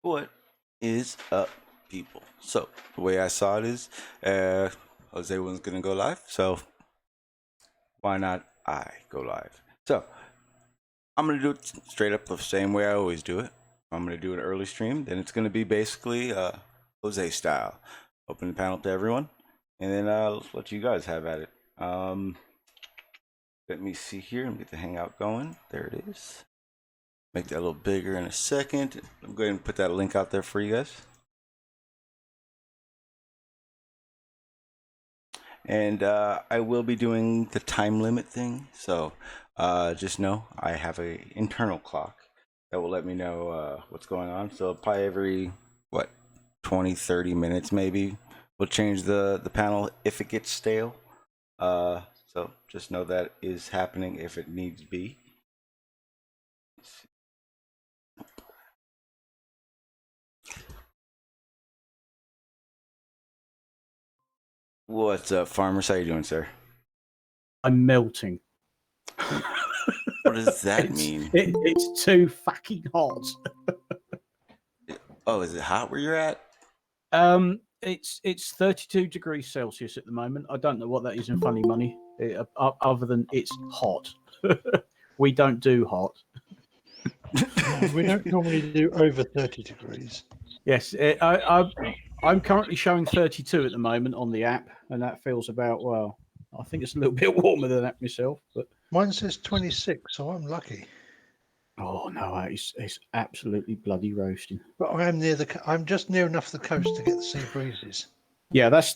What is up, people? So, the way I saw it is, Jose wasn't going to go live, so why not I go live? So, I'm going to do it straight up the same way I always do it. I'm going to do an early stream, then it's going to be basically Jose style. Open the panel to everyone, and then I'll let you guys have at it. Let me see here and get the hangout going. There it is. Make that a little bigger in a second. I'm going to put that link out there for you guys. And I will be doing the time limit thing. So just know I have an internal clock that will let me know what's going on. So probably every, 20, 30 minutes maybe, we'll change the panel if it gets stale. So just know that is happening if it needs to be. What's up, farmers? How you doing, sir? I'm melting. What does that mean? It's too fucking hot. Oh, is it hot where you're at? It's 32 degrees Celsius at the moment. I don't know what that is in funny money, other than it's hot. We don't do hot. We don't normally do over 30 degrees. Yes, I'm currently showing 32 at the moment on the app, and that feels about, well, I think it's a little bit warmer than that myself. But mine says 26, so I'm lucky. Oh no, it's absolutely bloody roasting. But I'm just near enough the coast to get the sea breezes. Yeah, that's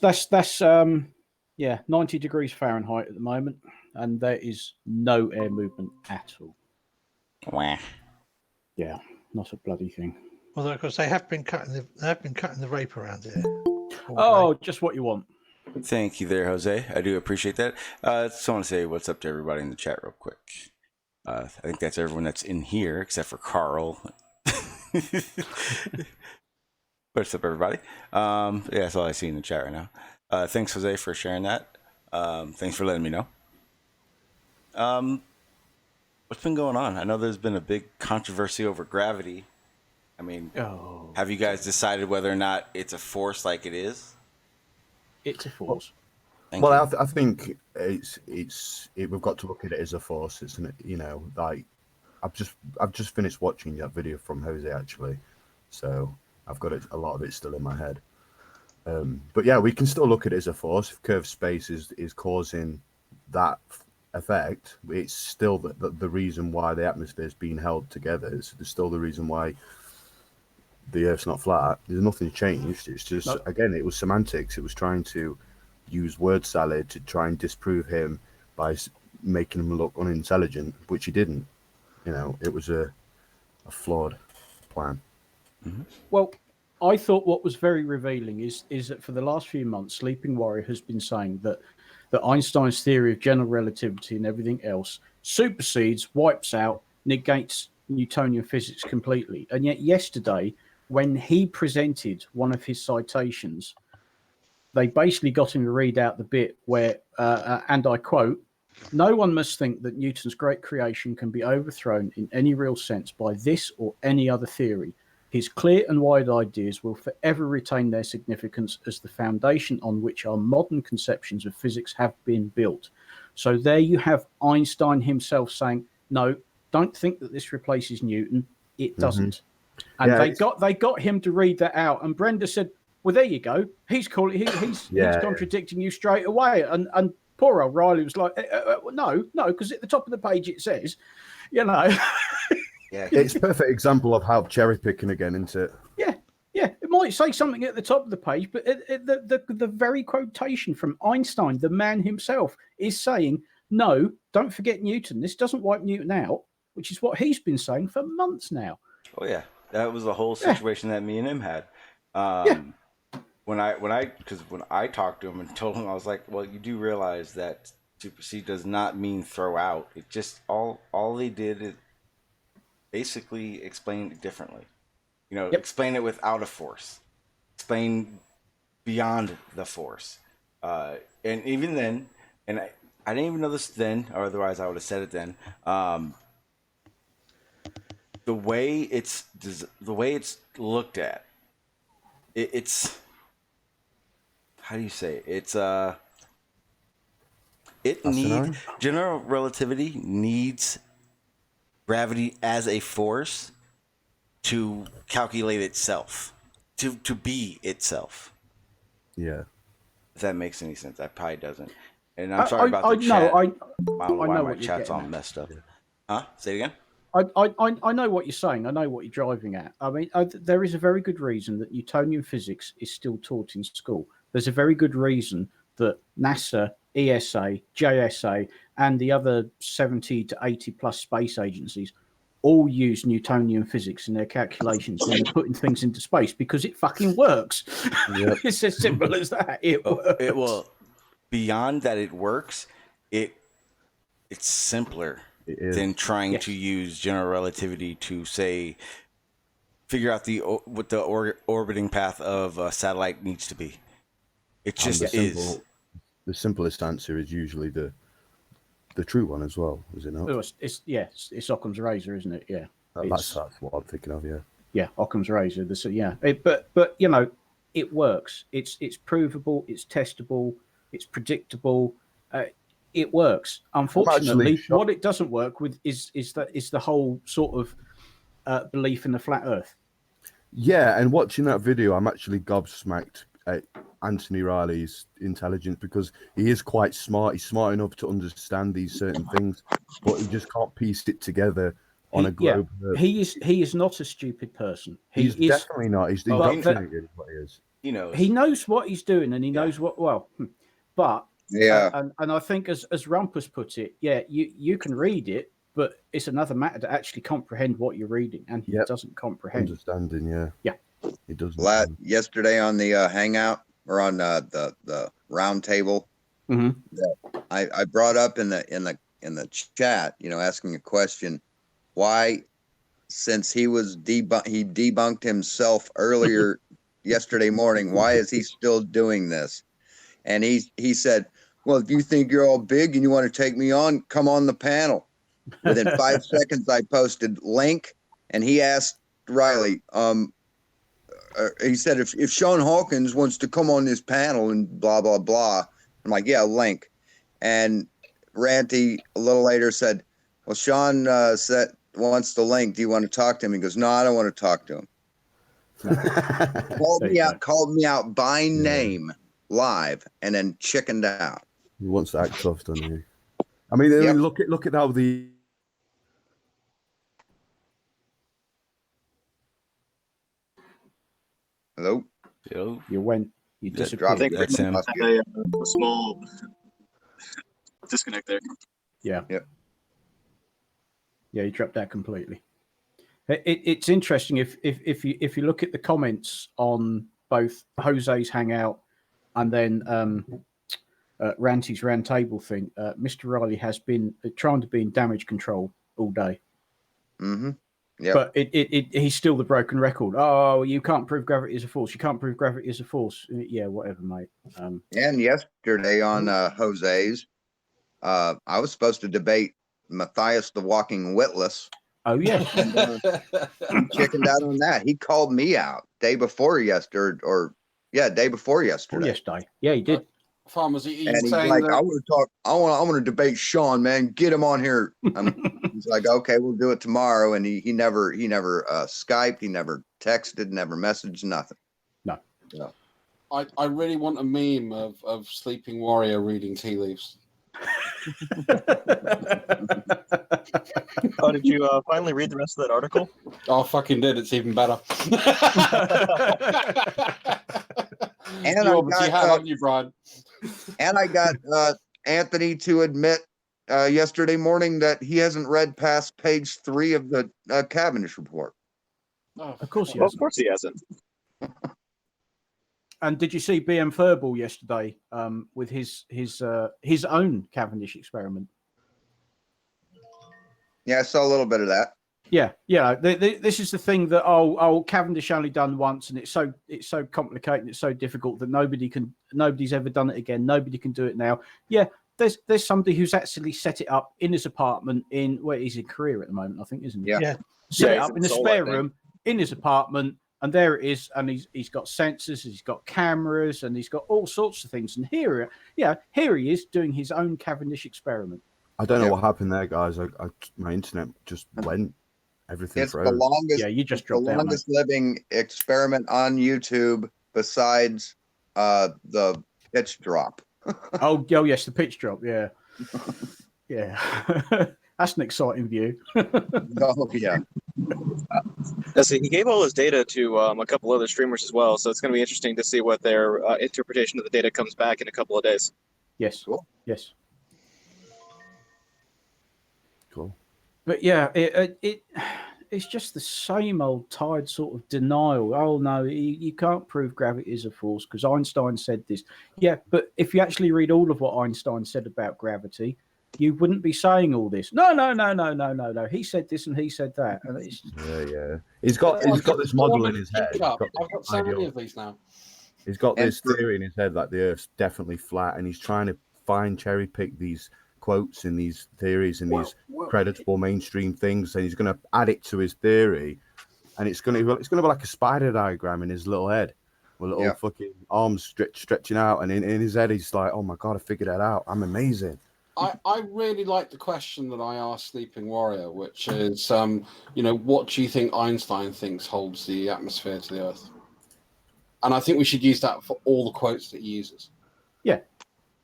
90 degrees Fahrenheit at the moment, and there is no air movement at all. Wah. Yeah, not a bloody thing. Although, of course, they have been cutting the rape around here. Oh, just what you want. Thank you there, Jose. I do appreciate that. Just want to say what's up to everybody in the chat real quick. I think that's everyone that's in here except for Carl. What's up, everybody? Yeah, that's all I see in the chat right now. Thanks, Jose, for sharing that. Thanks for letting me know. What's been going on? I know there's been a big controversy over gravity. I mean, have you guys decided whether or not it's a force like it is? It's a force. Well, I think we've got to look at it as a force. It's like I've just finished watching that video from Jose actually, so I've got a lot of it still in my head. But yeah, we can still look at it as a force. If curved space is causing that effect, it's still the reason why the atmosphere is being held together. It's still the reason why the Earth's not flat. There's nothing changed. It's just again, it was semantics. It was trying to use word salad to try and disprove him by making him look unintelligent, which he didn't. It was a flawed plan. Mm-hmm. Well, I thought what was very revealing is that for the last few months, Sleeping Warrior has been saying that Einstein's theory of general relativity and everything else supersedes, wipes out, negates Newtonian physics completely. And yet yesterday, when he presented one of his citations, they basically got him to read out the bit where, and I quote, "No one must think that Newton's great creation can be overthrown in any real sense by this or any other theory. His clear and wide ideas will forever retain their significance as the foundation on which our modern conceptions of physics have been built." So there you have Einstein himself saying, no, don't think that this replaces Newton. It doesn't. And they got him to read that out. And Brenda said, well, there you go. He's contradicting you straight away. And poor old Riley was like, no, because at the top of the page it says, Yeah, it's a perfect example of how cherry picking again, isn't it? Yeah. It might say something at the top of the page, but the very quotation from Einstein, the man himself, is saying, no, don't forget Newton. This doesn't wipe Newton out, which is what he's been saying for months now. Oh yeah, that was the whole situation that me and him had. When I talked to him and told him, I was like, well, you do realize that supersede does not mean throw out. It just all they did is basically explain it differently. Explain it without a force. Explain beyond the force. And even then, and I didn't even know this then, or otherwise I would have said it then. the way it's looked at, it's how do you say it? Asinine? General relativity needs gravity as a force to calculate itself, to be itself. Yeah. If that makes any sense, that probably doesn't. And I'm sorry about the chat. No, I don't know why my what you're chat's getting all at. messed up. Huh? Say it again. I know what you're saying. I know what you're driving at. I mean, there is a very good reason that Newtonian physics is still taught in school. There's a very good reason that NASA, ESA, JSA, and the other 70 to 80 plus space agencies all use Newtonian physics in their calculations when they're putting things into space, because it fucking works. Yep. It's as simple as that. It works. It will. Beyond that, it works. It's simpler It is. than trying to use general relativity to say figure out what the orbiting path of a satellite needs to be. It just is. The simplest answer is usually the true one as well, is it not? It's Occam's razor, isn't it? Yeah. That's what I'm thinking of. Yeah. Yeah, Occam's razor. But you know, it works. It's provable. It's testable. It's predictable. It works. Unfortunately, what it doesn't work with is the whole sort of belief in the flat Earth. Yeah, and watching that video, I'm actually gobsmacked at Anthony Riley's intelligence, because he is quite smart. He's smart enough to understand these certain things, but he just can't piece it together on a globe. Yeah, he is not a stupid person. He's definitely not. He's indoctrinated. What he is. He knows what he's doing, and he knows what well. But and I think as Rumpus put it, you can read it, but it's another matter to actually comprehend what you're reading, and he doesn't comprehend. Understanding, yeah, he doesn't. Yesterday on the Hangout, or on the round table, I brought up in the chat, asking a question, why, since he debunked himself earlier yesterday morning, why is he still doing this? And he said, well, if you think you're all big and you want to take me on, come on the panel. Within 5 seconds, I posted link, and he asked Riley, he said, if Shawn Hawkins wants to come on this panel and blah, blah, blah. I'm like, yeah, link. And Ranty a little later said, well, Shawn wants the link. Do you want to talk to him? He goes, no, I don't want to talk to him. Called me out by name live, and then chickened out. He wants to act tough, doesn't he? I mean, look at how the Hello? You disappeared. I think that's him. A small disconnect there. Yeah. Yep. Yeah, you dropped out completely. It's interesting if you look at the comments on both Jose's Hangout and then Ranty's Roundtable thing. Mr. Riley has been trying to be in damage control all day. Mm-hmm. Yeah. But he's still the broken record. Oh, you can't prove gravity is a force. You can't prove gravity is a force. Yeah, whatever, mate. And yesterday on Jose's, I was supposed to debate Matthias the Walking Witless. Oh, yeah. Chickened out on that. He called me out day before yesterday. Day before yesterday. Yesterday. Yeah, he did. Farmers, he's and he's saying like, that... I want to talk. I want to debate Shawn, man. Get him on here. He's like, okay, we'll do it tomorrow. And he never Skyped. He never texted. Never messaged. Nothing. No. I really want a meme of Sleeping Warrior reading tea leaves. Oh, did you finally read the rest of that article? Oh, I fucking did. It's even better. And you obviously have, haven't you, Brian? And I got Anthony to admit yesterday morning that he hasn't read past page 3 of the Cavendish report. Oh, of course he Well, hasn't. of course he hasn't. And did you see BM Furball yesterday with his own Cavendish experiment? Yeah, I saw a little bit of that. Yeah. This is the thing that Cavendish only done once, and it's so complicated, it's so difficult that nobody's ever done it again. Nobody can do it now. Yeah, there's somebody who's actually set it up in his apartment in he's in Korea at the moment, I think, isn't he? Yeah. set Yeah, up in the it's all spare like that. room in his apartment, and there it is. And he's got sensors, he's got cameras, and he's got all sorts of things. And here he is doing his own Cavendish experiment. I don't know what happened there, guys. My internet just went. Everything It's froze. the longest. Yeah, you just the dropped out, mate. longest living experiment on YouTube besides the pitch drop. Oh yes, the pitch drop. Yeah, yeah. That's an exciting view. Oh yeah. Let's see, he gave all his data to a couple other streamers as well, so it's going to be interesting to see what their interpretation of the data comes back in a couple of days. Yes. Cool. Yes. Cool. But yeah, it's just the same old tired sort of denial. Oh no, you can't prove gravity is a force because Einstein said this. Yeah, but if you actually read all of what Einstein said about gravity, you wouldn't be saying all this. No. He said this and he said that. And it's Yeah. He's got this model in his head. I've got so many of these now. He's got this theory in his head that the Earth's definitely flat, and he's trying to cherry pick these quotes in these theories and these creditable mainstream things, and he's going to add it to his theory, and it's going to be like a spider diagram in his little head, with little fucking arms stretching out, and in his head he's like, oh my god, I figured that out. I'm amazing. I really like the question that I asked Sleeping Warrior, which is, what do you think Einstein thinks holds the atmosphere to the Earth? And I think we should use that for all the quotes that he uses. Yeah.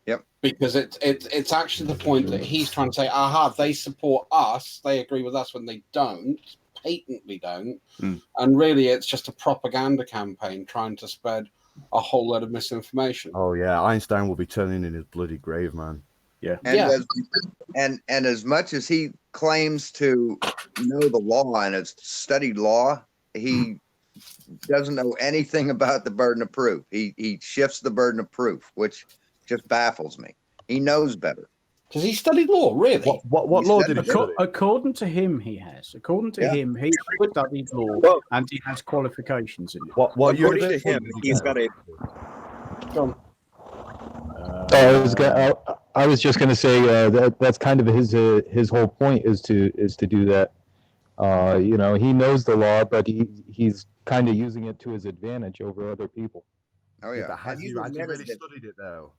Yep. Because it's actually the point that he's trying to say, aha, they support us, they agree with us when they don't, patently don't. And really it's just a propaganda campaign trying to spread a whole lot of misinformation. Oh yeah, Einstein will be turning in his bloody grave, man. Yeah. And as much as he claims to know the law and has studied law, he doesn't know anything about the burden of proof. He shifts the burden of proof, which just baffles me. He knows better. Because he studied law, really. What law did he study? According to him, he has. According to him, he studied law and he has qualifications in it. What According to him, he's got a. I was just going to say that's kind of his whole point is to do that. He knows the law, but he's kind of using it to his advantage over other people. Oh yeah, has he really studied it though?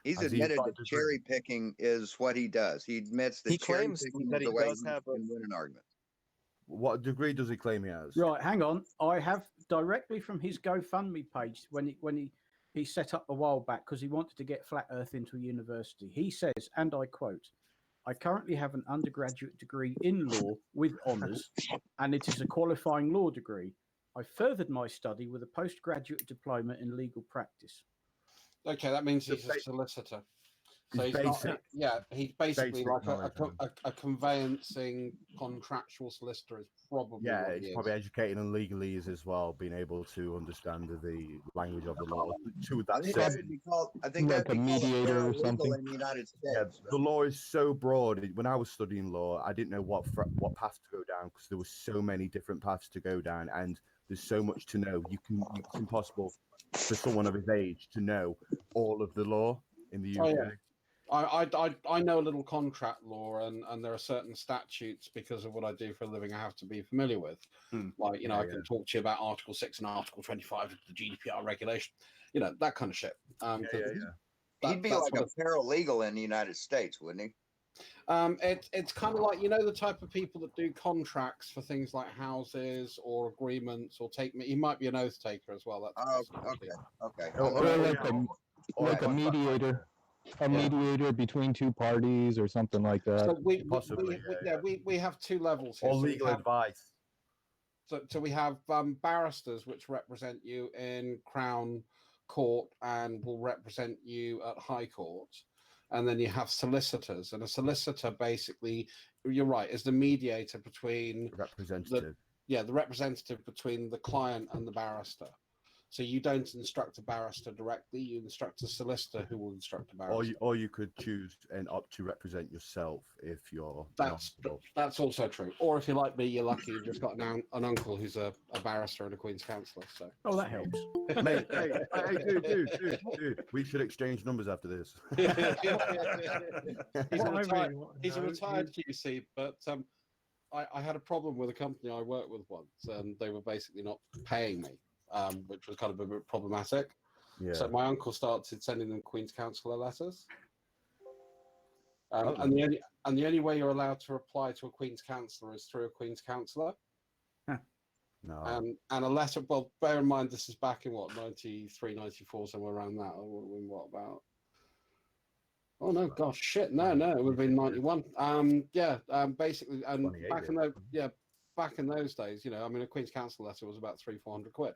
He's admitted that cherry picking is what he does. He admits that He claims that he does have can win an argument. What degree does he claim he has? Right, hang on. I have directly from his GoFundMe page when he set up a while back because he wanted to get Flat Earth into a university. He says, and I quote, I currently have an undergraduate degree in law with honours, and it is a qualifying law degree. I furthered my study with a postgraduate diploma in legal practice. Okay, that means he's a solicitor. So he's basically like a conveyancing contractual solicitor is probably he's probably educated in legalese as well, being able to understand the language of the law. I think that's like a mediator or something in the United States. Yeah, the law is so broad. When I was studying law, I didn't know what path to go down because there were so many different paths to go down, and there's so much to know. It's impossible for someone of his age to know all of the law in the UK. Oh, yeah. I know a little contract law, and there are certain statutes because of what I do for a living I have to be familiar with. Like, I can talk to you about Article 6 and Article 25 of the GDPR regulation, that kind of shit. He'd be like a paralegal in the United States, wouldn't he? It's kind of like, the type of people that do contracts for things like houses or agreements or he might be an oath taker as well. Okay. Or like a mediator. A mediator between two parties or something like that. So we have two levels here. Or legal advice. So we have barristers which represent you in Crown Court and will represent you at High Court. And then you have solicitors, and a solicitor basically, you're right, is the mediator between the representative between the client and the barrister. So you don't instruct a barrister directly; you instruct a solicitor who will instruct a barrister. Or you could choose and opt to represent yourself if you're. That's also true. Or if you're like me, you're lucky you've just got an uncle who's a barrister and a Queen's Counsellor. So that helps. Mate, hey, dude, we should exchange numbers after this. He's a retired QC, but I had a problem with a company I worked with once, and they were basically not paying me, which was kind of a bit problematic. Yeah. So my uncle started sending them Queen's Counsellor letters. Oh. And the only way you're allowed to reply to a Queen's Counsellor is through a Queen's Counsellor. No. And a letter, well, bear in mind, this is back in what, 93, 94, somewhere around that. What about? Oh no, gosh, shit, no, it would have been 91. Basically, and back in those days, you know, I mean, a Queen's Counsel letter was about 300-400 quid,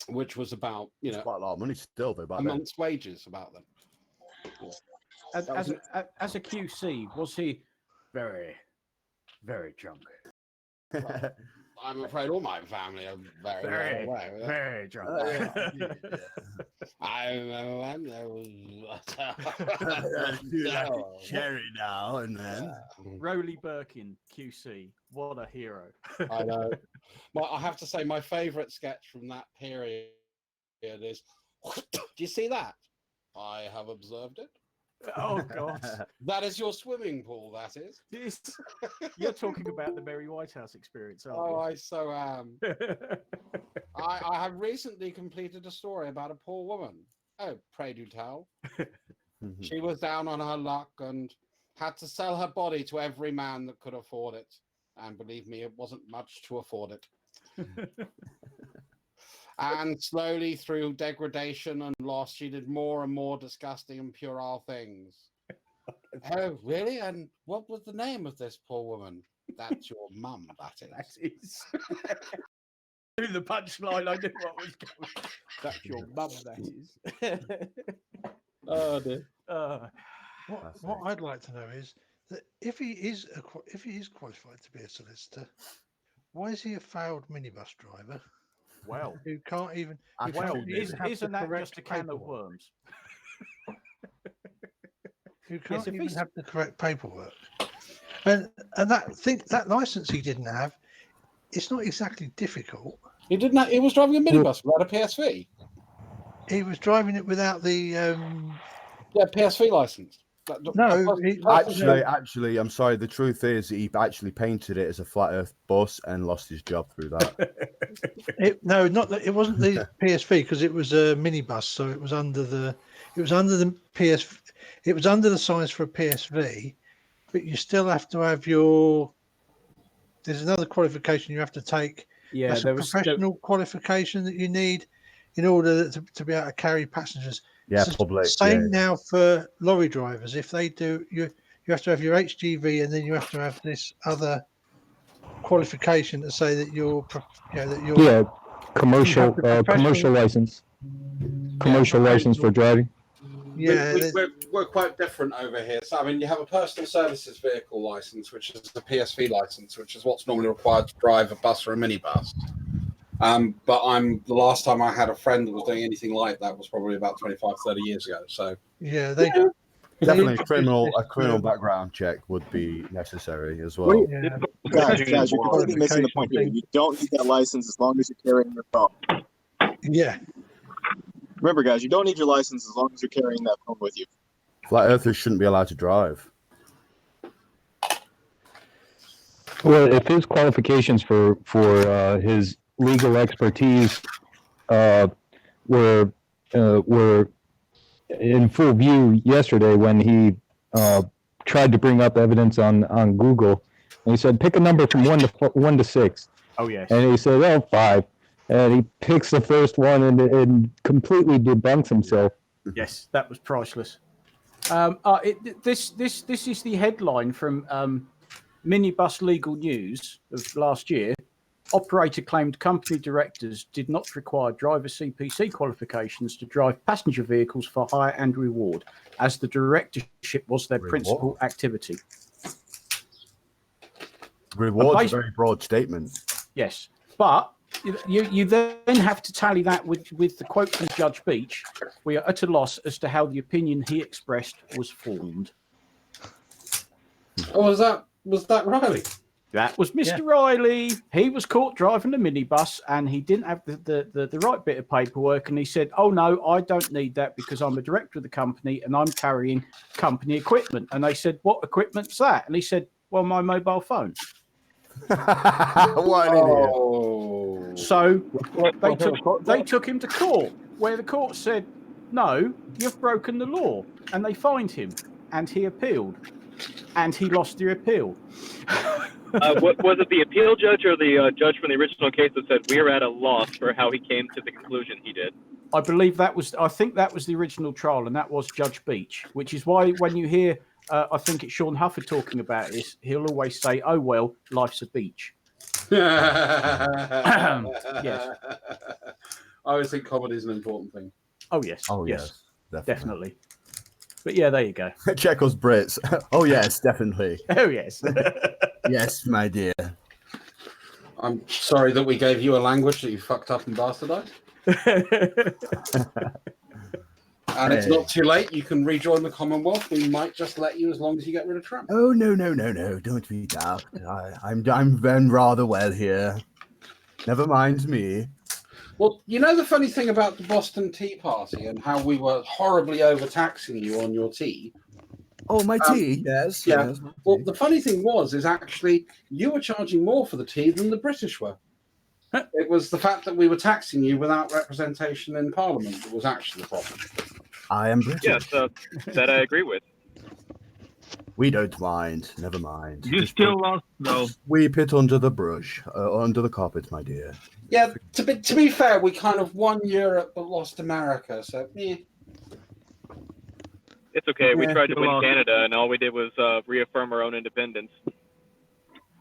which was about, you know, quite a lot of money still, though. a month's wages about them. As a QC, was he very, very drunk? I'm afraid all my family are very, very drunk. I remember when there was cherry now and then. Rowley Birkin, QC, what a hero! I know. Well, I have to say, my favourite sketch from that period is, do you see that? I have observed it. Oh God, that is your swimming pool. That is. You're talking about the Mary Whitehouse experience, aren't you? Oh, I so am. I have recently completed a story about a poor woman. Oh, pray do tell. She was down on her luck and had to sell her body to every man that could afford it. And believe me, it wasn't much to afford it. And slowly, through degradation and loss, she did more and more disgusting and puerile things. Oh, really? And what was the name of this poor woman? That's your mum, that is. That is. Through the punchline, I knew what was coming. That's your mum, that is. Oh, dear. What I'd like to know is that if he is qualified to be a solicitor, why is he a failed minibus driver? Well, who can't even. Isn't that just a can of worms? Who can't even have the correct paperwork, and that license he didn't have. It's not exactly difficult. He didn't. He was driving a minibus without a PSV. He was driving it without the PSV license. No, actually, I'm sorry. The truth is, he actually painted it as a flat Earth bus and lost his job through that. It wasn't the PSV because it was a minibus, so it was under the signs for a PSV, but you still have to have there's another qualification you have to take. Yeah, there was professional qualification that you need in order to be able to carry passengers. Yeah, so public. Same now for lorry drivers. If they do, you have to have your HGV, and then you have to have this other qualification to say that you're commercial license, license for driving. Yeah, we're quite different over here. So I mean, you have a personal services vehicle license, which is the PSV license, which is what's normally required to drive a bus or a minibus. But the last time I had a friend that was doing anything like that was probably about 25, 30 years ago. So yeah, definitely a criminal background check would be necessary as well. Yeah. Guys, you're completely missing the point here. You don't need that license as long as you're carrying your phone. Yeah. Remember, guys, you don't need your license as long as you're carrying that phone with you. Flat Earthers shouldn't be allowed to drive. Well, if his qualifications for his legal expertise were in full view yesterday when he tried to bring up evidence on Google, and he said, pick a number from 1 to 6. Oh yes. And he said, well, 5. And he picks the first one and completely debunks himself. Yes, that was priceless. This is the headline from Minibus Legal News of last year. Operator claimed company directors did not require driver CPC qualifications to drive passenger vehicles for hire and reward, as the directorship was their principal activity. Reward's a very broad statement. Yes, but you then have to tally that with the quote from Judge Beach. We are at a loss as to how the opinion he expressed was formed. Oh, was that Riley? That was Mr. Riley. He was caught driving a minibus and he didn't have the right bit of paperwork. And he said, oh, no, I don't need that because I'm a director of the company and I'm carrying company equipment. And they said, what equipment's that? And he said, Well, my mobile phone. What an idiot. Oh. So they took him to court, where the court said, "No, you've broken the law," and they fined him, and he appealed, and he lost the appeal. What was it, the appeal judge or the judge from the original case that said we're at a loss for how he came to the conclusion he did? I believe I think that was the original trial, and that was Judge Beach, which is why when you hear, I think it's Sean Huffer talking about this, he'll always say, "Oh, well, life's a beach." Yes. I always think comedy is an important thing. Oh, yes. Oh, yes. definitely. Definitely. But yeah, there you go. Check us Brits. Oh, yes, definitely. Oh, yes. Yes, my dear. I'm sorry that we gave you a language that you fucked up and bastardized. And it's not too late. You can rejoin the Commonwealth. We might just let you as long as you get rid of Trump. Oh, no. Don't be daft. I'm doing rather well here. Never mind me. Well, you know the funny thing about the Boston Tea Party and how we were horribly overtaxing you on your tea? Oh, my tea? Yes. Yeah. Yes, Well, the funny thing is actually you were charging more for the tea than the British were. It was the fact that we were taxing you without representation in Parliament that was actually the problem. I am British. Yes, that I agree with. We don't mind. Never mind. You still lost, though. Sweep it under the brush, under the carpet, my dear. Yeah, to be fair, we kind of won Europe but lost America, so yeah. It's okay. We tried to still win lost. Canada, and all we did was reaffirm our own independence.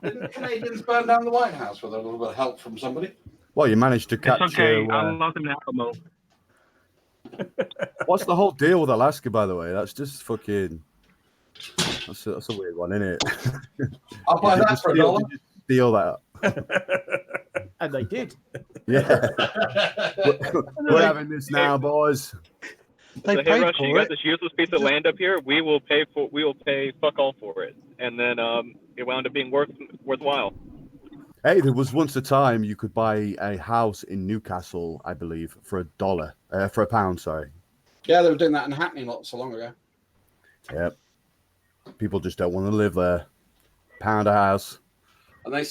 Didn't the Canadians burn down the White House with a little bit of help from somebody? Well, you managed to It's capture. okay. I lost in Alamo. What's the whole deal with Alaska, by the way? That's just fucking. That's a weird one, isn't it? I'll buy that for $1. Steal that. And they did. Yeah. We're having this now, boys. They So, hey, paid Rush, you for got it. this useless piece of land up here. We will pay fuck all for it, and then it wound up being worthwhile. Hey, there was once a time you could buy a house in Newcastle, I believe, for £1, sorry. Yeah, they were doing that in Hackney not so long ago. Yep. People just don't want to live there. £1 a house. And they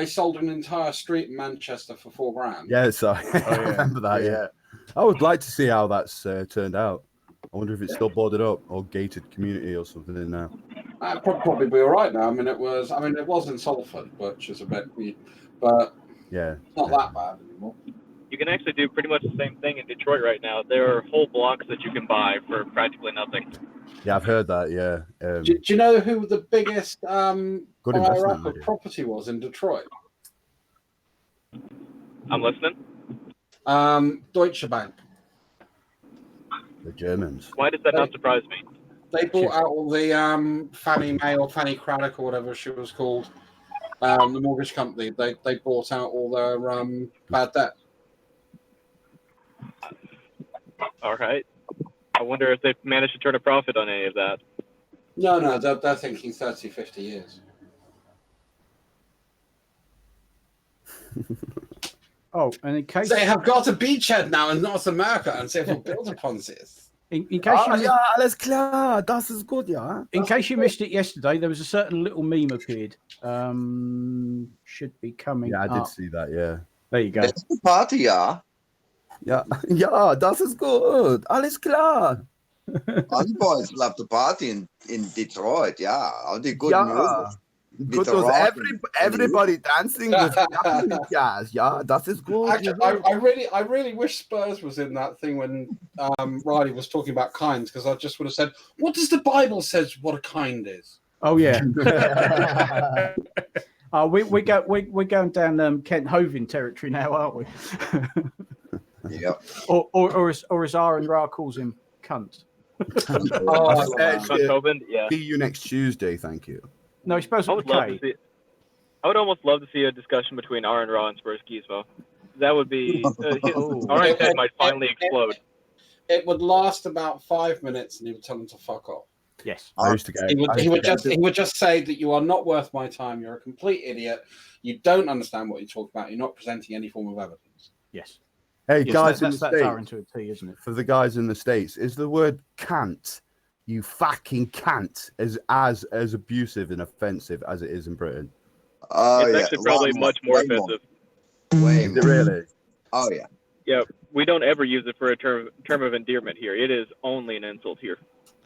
sold an entire street in Manchester for $4,000. Yeah, so I remember that, yeah. I would like to see how that's turned out. I wonder if it's still boarded up or gated community or something in there. That'd probably be all right now. It was in Salford, which is a bit, but yeah, it's not that bad anymore. You can actually do pretty much the same thing in Detroit right now. There are whole blocks that you can buy for practically nothing. Yeah, I've heard that. Yeah. Do you know who the biggest Good buyer investment, up of maybe. property was in Detroit? I'm listening. Deutsche Bank. The Germans. Why does that not surprise me? They bought out all the Fannie Mae or Fannie Craddock or whatever she was called, the mortgage company. They bought out all their bad debt. All right. I wonder if they've managed to turn a profit on any of that. No, they're thinking 30, 50 years. Oh, and in case They have got a beachhead now in North America and they will build upon this. in case you ja, alles klar, das ist gut, ja. in case you missed it yesterday, there was a certain little meme appeared. Should be coming. Yeah, I did up. see that, yeah. There you go. It's the party, yeah. Ja, ja, das ist gut, alles klar. All the boys love the party in Detroit, yeah. All the good music. Good the was rock everybody dancing with jazz. Yeah, that is good. Actually, I really wish Spurs was in that thing when Riley was talking about kinds, because I just would have said, "What does the Bible says what a kind is?" Oh yeah. We're going down Kent Hovind territory now, aren't we? Yep. or as Aaron Ra calls him, cunt. Yeah. See you next Tuesday. Thank you. No, he's supposed I to would be love to see. I would almost love to see a discussion between Aaron Ra and Spurs Gizmo. That would be. Aaron's head might finally explode. It would last about 5 minutes, and he would tell him to fuck off. Yes. I used to get. He would just say that you are not worth my time. You're a complete idiot. You don't understand what you talk about. You're not presenting any form of evidence. Yes. Hey Yes, guys, that's in the Aaron States, to a T, isn't it? for the guys in the States, is the word "can't" You fucking can't. As abusive and offensive as it is in Britain. Oh, It's yeah. actually a lot probably more, much more way offensive. Way Is it more. really? Oh, yeah. Yeah, we don't ever use it for a term of endearment here. It is only an insult here.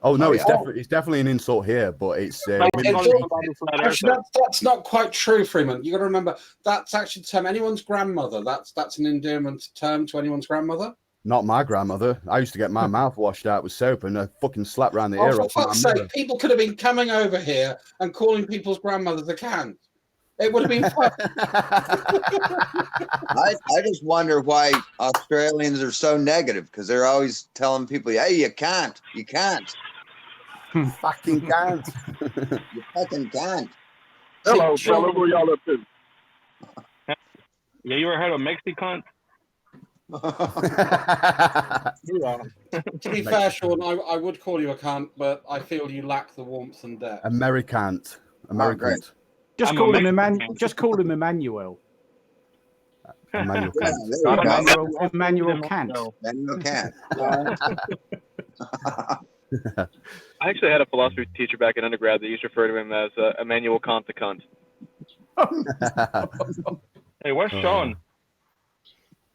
Oh no, Oh, it's yeah. definitely an insult here, but it's Actually, that's not quite true, Freeman. You got to remember that's actually the term anyone's grandmother. That's an endearment term to anyone's grandmother. not my grandmother. I used to get my mouth washed out with soap and a fucking slap round the Oh, ear. for off my fuck's mother. sake! People could have been coming over here and calling people's grandmothers a cunt. It would have been fun. I just wonder why Australians are so negative, because they're always telling people, hey, you can't. You can't. Fucking can't. You fucking can't. Hello, See, Sean- fellas. What y'all up to? Yeah, you ever heard of Mexican? To be fair, Sean, I would call you a cunt, but I feel you lack the warmth and depth. Americant. great. Just I'm call a him Mexican. Just call him Emmanuel. Emmanuel Yeah, Kant. there you go. Emmanuel Kant. Emmanuel Kant. I actually had a philosophy teacher back in undergrad that used to refer to him as Emmanuel Kant the cunt. Hey, where's Sean?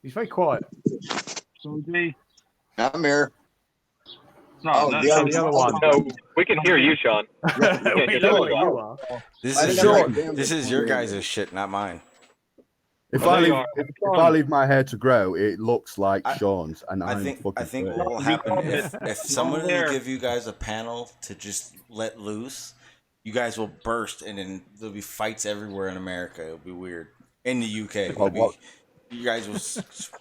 He's very quiet. G? I'm here. No, Oh, that's the the other one. No, we can hear you, Sean. We know where you are. This I is didn't know this that. is your guys' shit, not mine. If Oh, I there you leave, are. if I leave my hair to grow, it looks like I- Sean's, and I I'm think fucking. what great. will happen Because if someone will there. give you guys a panel to just let loose, you guys will burst, and then there'll be fights everywhere in America. It'll be weird. In the UK, it'll be, you guys will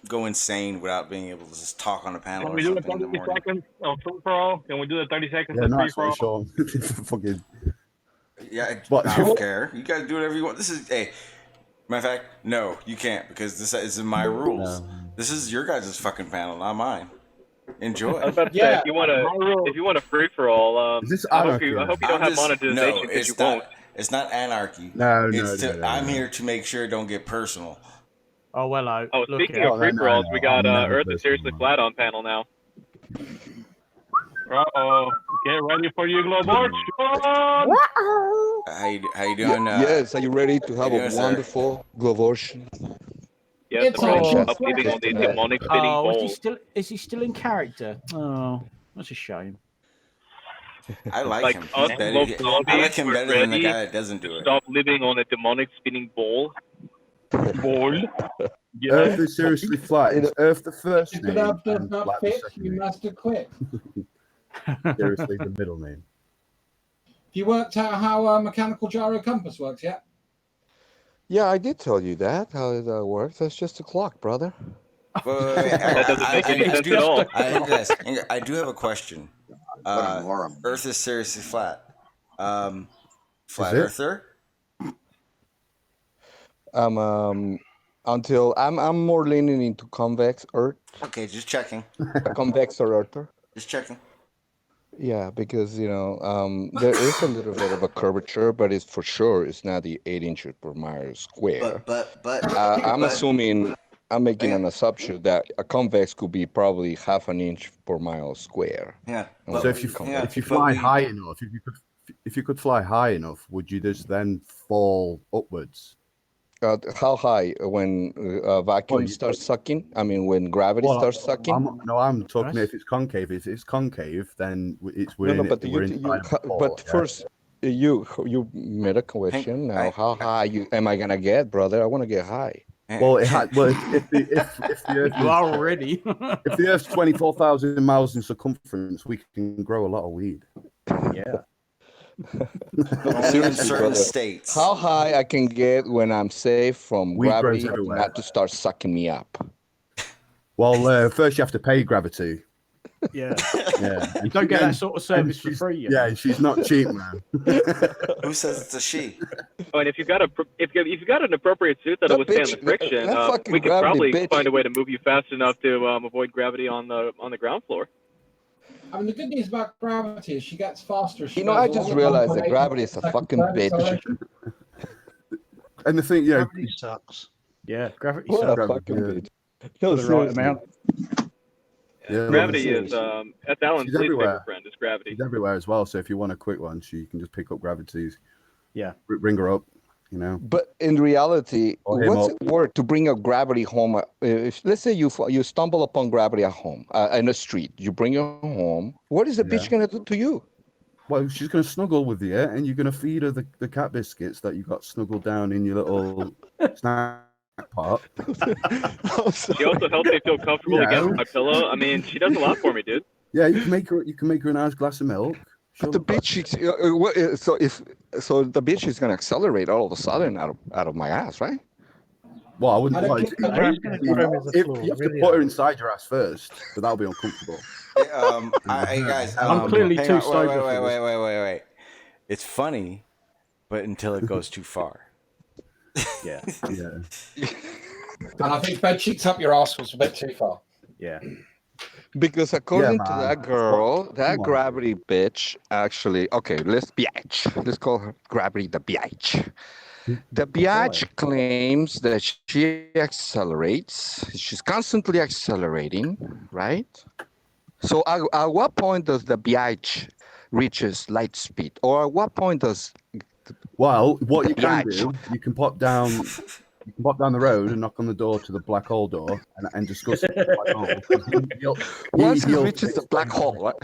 go insane without being able to just talk on a panel Can or we do the something in the 30 morning. seconds of free for all? Can we do the 30 seconds Yeah, of free nice for one, all? Sean. Fucking. Yeah, But- I don't care. You guys do whatever you want. This is matter of fact, no, you can't because this is in my rules. This is your guys' fucking panel, not mine. Enjoy. I was about to say, if you want a free for all, Is this I hope anarchy? you don't have monetization No, because it's you not. won't. It's not anarchy. No, I'm here to make sure it don't get personal. Oh, hello. Oh, Look speaking out. of free for alls, we got I'm never Earth is seriously personal. flat on panel now. Uh-oh. Get ready for your global Sean! How you doing? Yes, are you ready to have yes, a sir. wonderful glovortion? Yes, It's I'm all- up leaving on the demonic spinning Oh, bowl. is he still in character? Oh, that's a shame. I like Like him. us He's better. local I like zombies, him we're better than the ready guy that doesn't do it. Stop living on a demonic spinning bowl. Bowl. Yeah. Earth is seriously flat. Is Earth the first If name? the lab does and not flat the fit, second you name? must acquit. Seriously, the middle name. Have you worked out how a mechanical gyro compass works yet? Yeah, I did tell you that, how that works. That's just a clock, brother. Wait, That doesn't make any sense at all. I do have a question. What a moron. Earth is seriously flat. Flat Is it? earther? Until I'm more leaning into convex Earth, Okay, just checking. convex or Earther. Just checking. Yeah, because there is a little bit of a curvature, but it's for sure it's not the 8 inches per mile square. But I'm assuming I'm making an assumption that a convex could be probably half an inch per mile square. yeah. So So if you yeah, if you but fly we- high enough, if you could fly high enough, would you just then fall upwards? How high when vacuum starts sucking? I mean, when gravity Well, starts sucking? I'm talking Nice. if it's concave. If it's concave, then it's No, we're but we're inside the ball, yeah? first, you made a question. Now, how high am I gonna get, brother? I want to get high. Well, if the Earth You are already. if the Earth's 24,000 miles in circumference, we can grow a lot of weed. Yeah. only in Seriously, certain brother. states. How high I can get when I'm safe from Weed grows gravity everywhere. not to start sucking me up? Well, first you have to pay gravity. Yeah. Yeah, You don't get that sort of service for free. You know? Yeah, and she's not cheap, man. Who says it's a she? Oh, and if you've got an appropriate suit that'll That withstand bitch- the friction, that fucking we could gravity probably bitch. find a way to move you fast enough to avoid gravity on the ground floor. I mean, the good news about gravity is she gets faster. As she You know, goes I just along. realized that gravity is a fucking bitch. Acceleration. And the thing, Gravity sucks. Yeah. Gravity What a sucks. fucking Yeah. bitch. No, For the right seriously. amount. Yeah, Gravity is that's Alan's She's least everywhere. favorite friend. Is gravity. She's everywhere as well. So if you want a quick one, you can just pick up Gravity's. Yeah. Ring her up. You know. But in reality, Or him what's up. it worth to bring a gravity home? If, let's say you stumble upon gravity at home in the street, you bring her home. What is the bitch gonna do to you? Well, she's going to snuggle with you, and you're going to feed her the cat biscuits that you got snuggled down in your little snack pot. She also helps me feel comfortable against my pillow. I mean, she does a lot for me, dude. Yeah, you can make her a nice glass of milk. But the bitch, so the bitch is gonna accelerate all of a sudden out of my ass, right? Well, I wouldn't. I don't Like, think- if you have to put her inside your ass first, but that'll be uncomfortable. Hey guys, I'm clearly hang too on, sober for this. Wait. It's funny, but until it goes too far. Yeah. And I think bed sheets up your ass was a bit too far. Yeah. Because according to man. that girl, that Come on. gravity bitch actually, okay, let's call her gravity the biatch. The biatch claims that she accelerates. She's constantly accelerating, right? So at what point does the biatch reaches light speed? Or at what point does Well, what you can biatch. do, you can pop down the road and knock on the door to the black hole door and discuss it with the black hole. Once it reaches the black hole, what?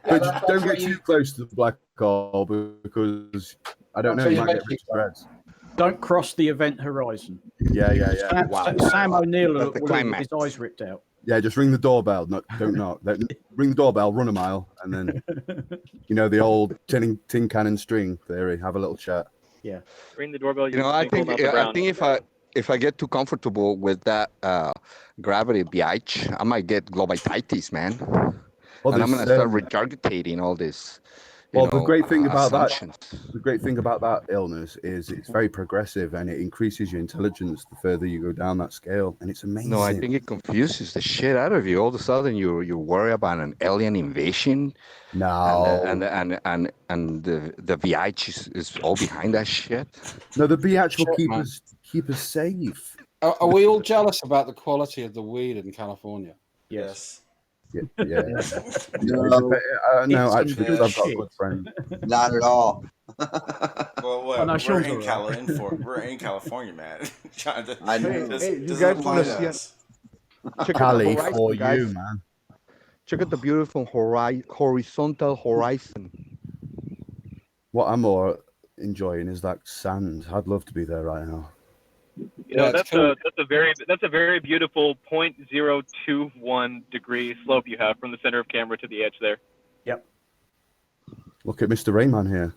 But don't get too close to the black hole because I don't know, you might get rich threads. Don't cross the event horizon. Yeah. Sam O'Neill That's will the leave with climax. his eyes ripped out. Yeah, just ring the doorbell. Don't knock. Ring the doorbell, run a mile, and then the old tin cannon string theory. Have a little chat. Yeah. Ring the doorbell. I think if I get too comfortable with that gravity biatch, I might get globitis, man. Well, and I'm there's, gonna start regurgitating all this. Well, the great thing about assumptions. that illness is it's very progressive and it increases your intelligence the further you go down that scale, and it's amazing. No, I think it confuses the shit out of you. All of a sudden, you worry about an alien invasion. No, and the VIH is all behind that shit. No, the BH will Shit, keep us safe. Are we all jealous about the quality of the weed in California? Yes. Yeah. No, No, It's actually, good because I've got a shit. good friend. not at all. Well, Oh, no, we're Sean's in alright. we're in California, man. Trying to, I know. Hey, you just guys apply wanna to see us. Check Cali out the for horizon, guys. you, man. Check out the beautiful horizontal horizon. What I'm more enjoying is that sand. I'd love to be there right now. You know, Yeah, that's it's a very beautiful 0.021 degree slope you have from the center of camera to the edge there. Yep. Look at Mr. Rayman here.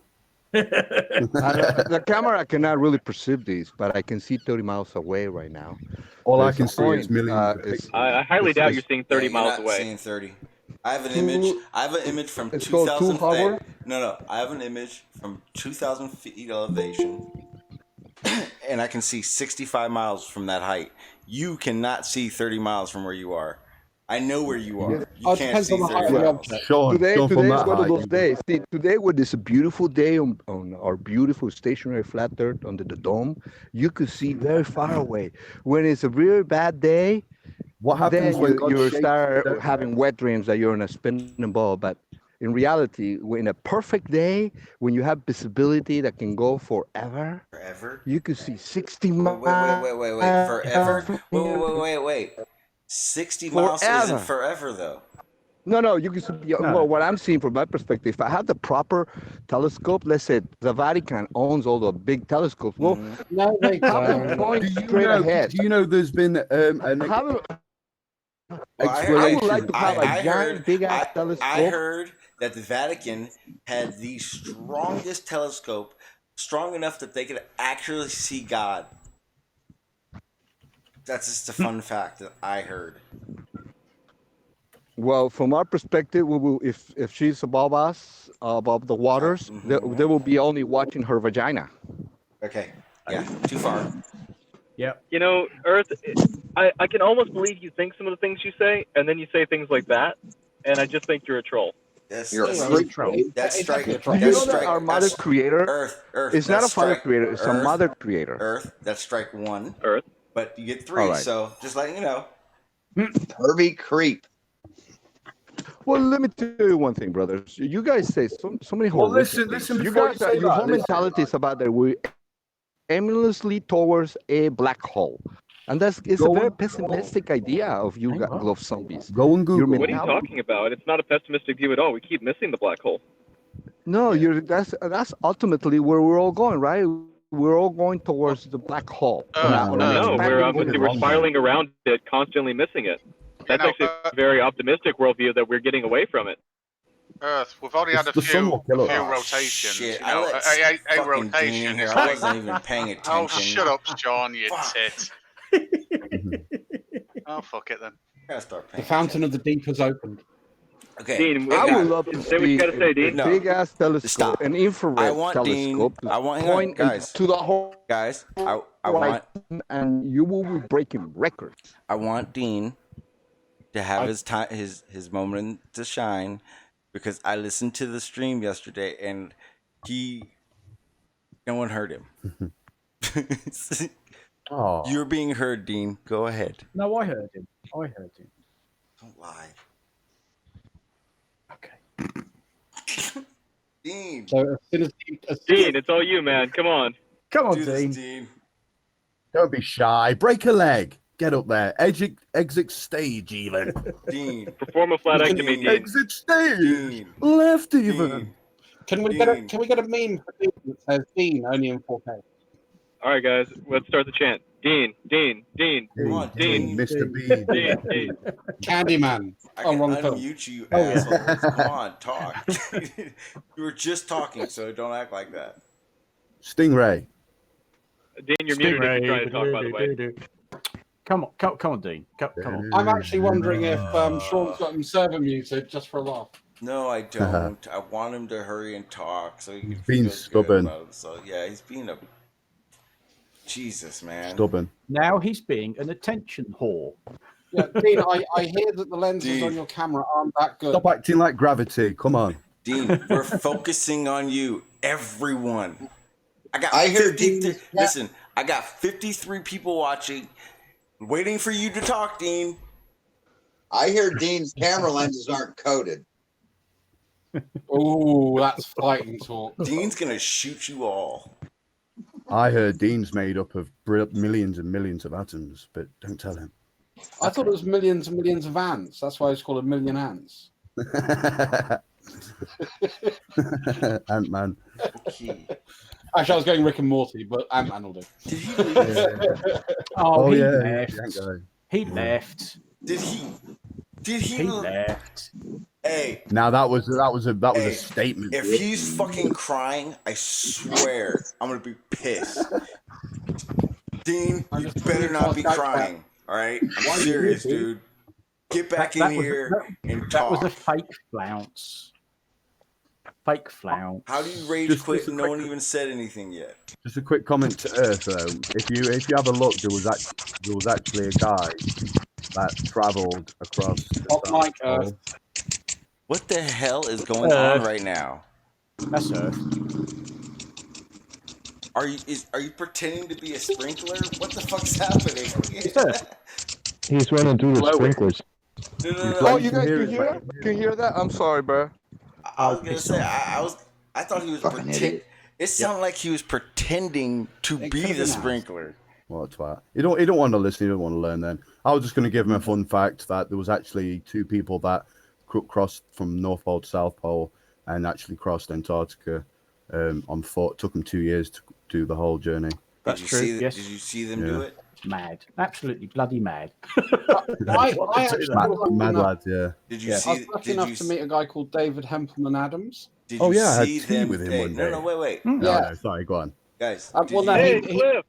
The camera cannot really perceive these, but I can see 30 miles away right now. All I There's can a see is point, millions. of it's- pixels. I highly doubt you're seeing 30 Yeah, miles you're not away. seeing 30. I have an Two- image. I have an image from it's called 2,000. two hour? No. I have an image from 2,000 feet elevation, and I can see 65 miles from that height. You cannot see 30 miles from where you are. I know where you are. You Oh, it can't depends see on the 30 height of the miles. object. Sean, Today from is that one of height, those you- days. See, today when it's a beautiful day on our beautiful stationary flat earth under the dome, you could see very far away. When it's a really bad day, What happens then when God you shakes the start earth? having wet dreams that you're in a spinning ball. But in reality, in a perfect day, when you have visibility that can go forever, Forever? you could see 60 miles. Wait. Forever? Wait. 60 miles isn't Forever. forever, though. No, you can see. Well, what I'm seeing from my perspective, if I had the proper telescope, let's say the Vatican owns all the big telescopes. Well, No, they don't. point straight ahead. Do you know there's been an How- I exploration? would like to have a giant, big ass telescope. I heard that the Vatican had the strongest telescope, strong enough that they could actually see God. That's just a fun fact that I heard. Well, from our perspective, we will, if she's above us, above the waters, they will be only watching her vagina. Okay. Yeah, too far. Yeah. You know, Earth, I can almost believe you think some of the things you say, and then you say things like that, and I just think you're a troll. You're a That's freak. That's strike. Do you know that our mother that's- creator Earth. is not a that's father strike- creator, it's a mother creator. Earth. That's strike one. Earth. But you get three, All right. so just letting you know. Pervy creep. Well, let me tell you one thing, brothers. You guys say so many Well, horrific listen things. You before guys, you say your that, whole listen. mentality is about that we're aimlessly towards a black hole. And it's a Go very on. pessimistic idea of you glove zombies. Go and Your Google. What are you mentality- talking about? It's not a pessimistic view at all. We keep missing the black hole. No, that's ultimately where we're all going, right? We're all going towards the black hole. No, we're spiraling around it, constantly missing it. That's actually a very optimistic worldview that we're getting away from it. Earth, we've already had a few rotations. Shit, You know, I let a fucking rotation Dean in here. is I like. wasn't even paying attention. Oh, shut up, Sean, you tit. Oh, fuck it then. Gotta start The paying fountain of the deep has opened. Okay. Dean, I would love to say what you gotta say, Dean. a big ass telescope, an infrared I want telescope, Dean. I want point guys to the whole guys. I want, and you will be breaking records. I want Dean to have his time, his moment to shine, because I listened to the stream yesterday and no one heard him. Oh, You're being heard, Dean. Go ahead. No, I heard him. Don't lie. Okay. Dean. So Dean, it's all you, man. Come on. Come on, Do this, Dean. Dean. don't be shy. Break a leg. Get up there. Exit stage even. Dean. Perform a flatectomy, Dean. Exit stage. Dean. Left even. Can we get a meme for Dean that says Dean only in 4K? All right, guys, let's start the chant. Dean, Dean, Dean, Come on, Dean, Mr. Bean. Dean, Dean. Candyman. I Oh, can wrong film. unmute you, assholes. Come on, talk. You were just talking, so don't act like that. Stingray. Dean, you're muted if you're trying to talk, by the way. Come on, Dean. Come on. I'm actually wondering if Sean's got him server muted just for a laugh. No, I don't. I want him to hurry and talk so he can Being feel stubborn. good about it. So yeah, he's being a Jesus, man. Stubborn. Now he's being an attention whore. Yeah, Dean, I hear that the lenses Dean. on your camera aren't that good. Stop acting like gravity. Come on. Dean, we're focusing on you, everyone. I hear Dean. Listen, I got 53 people watching, waiting for you to talk, Dean. I hear Dean's camera lenses aren't coated. Oh, that's fighting talk. Dean's gonna shoot you all. I heard Dean's made up of millions and millions of atoms, but don't tell him. I thought it was millions and millions of ants. That's why it's called a million ants. Ant-Man. Okay. Actually, I was going Rick and Morty, but Ant-Man will do. Oh, he yeah. left. That guy. He left. Did he He left. Hey. Now that was a Hey, statement. If he's fucking crying, I swear I'm gonna be pissed. Dean, you better not be crying. All right, I'm serious, dude. Get back in here and That was talk. a fake flounce. Fake flounce. How do you rage Just quit? a And no one even said anything yet. Just a quick comment to Earth though. If you have a look, there was actually a guy that travelled across the Top South mic, Pole. What the hell is going on right now? That's Earth. Are you pretending to be a sprinkler? What the fuck's happening? He's running through the sprinklers. No. Oh, you guys can hear that? Can you hear that? I'm sorry, bro. I was gonna say I thought he was pretending. It sounded like he was pretending to be the sprinkler. Well, that's why you don't want to listen. You don't want to learn. Then I was just going to give him a fun fact that there was actually two people that crossed from North Pole to South Pole and actually crossed Antarctica on foot. Took them 2 years to do the whole journey. That's Did you true. see? Yes. Did you see them do it? Mad. Absolutely bloody mad. I actually was lucky Mad enough- lads, yeah. Did you I see? was lucky Did enough you to meet a guy called David Hempelman Adams. Did Oh, you yeah, I had see tea them? with him Hey, one no, day. wait. No, Yeah. no, sorry, go on. Guys, Well, did no, you, Cliff.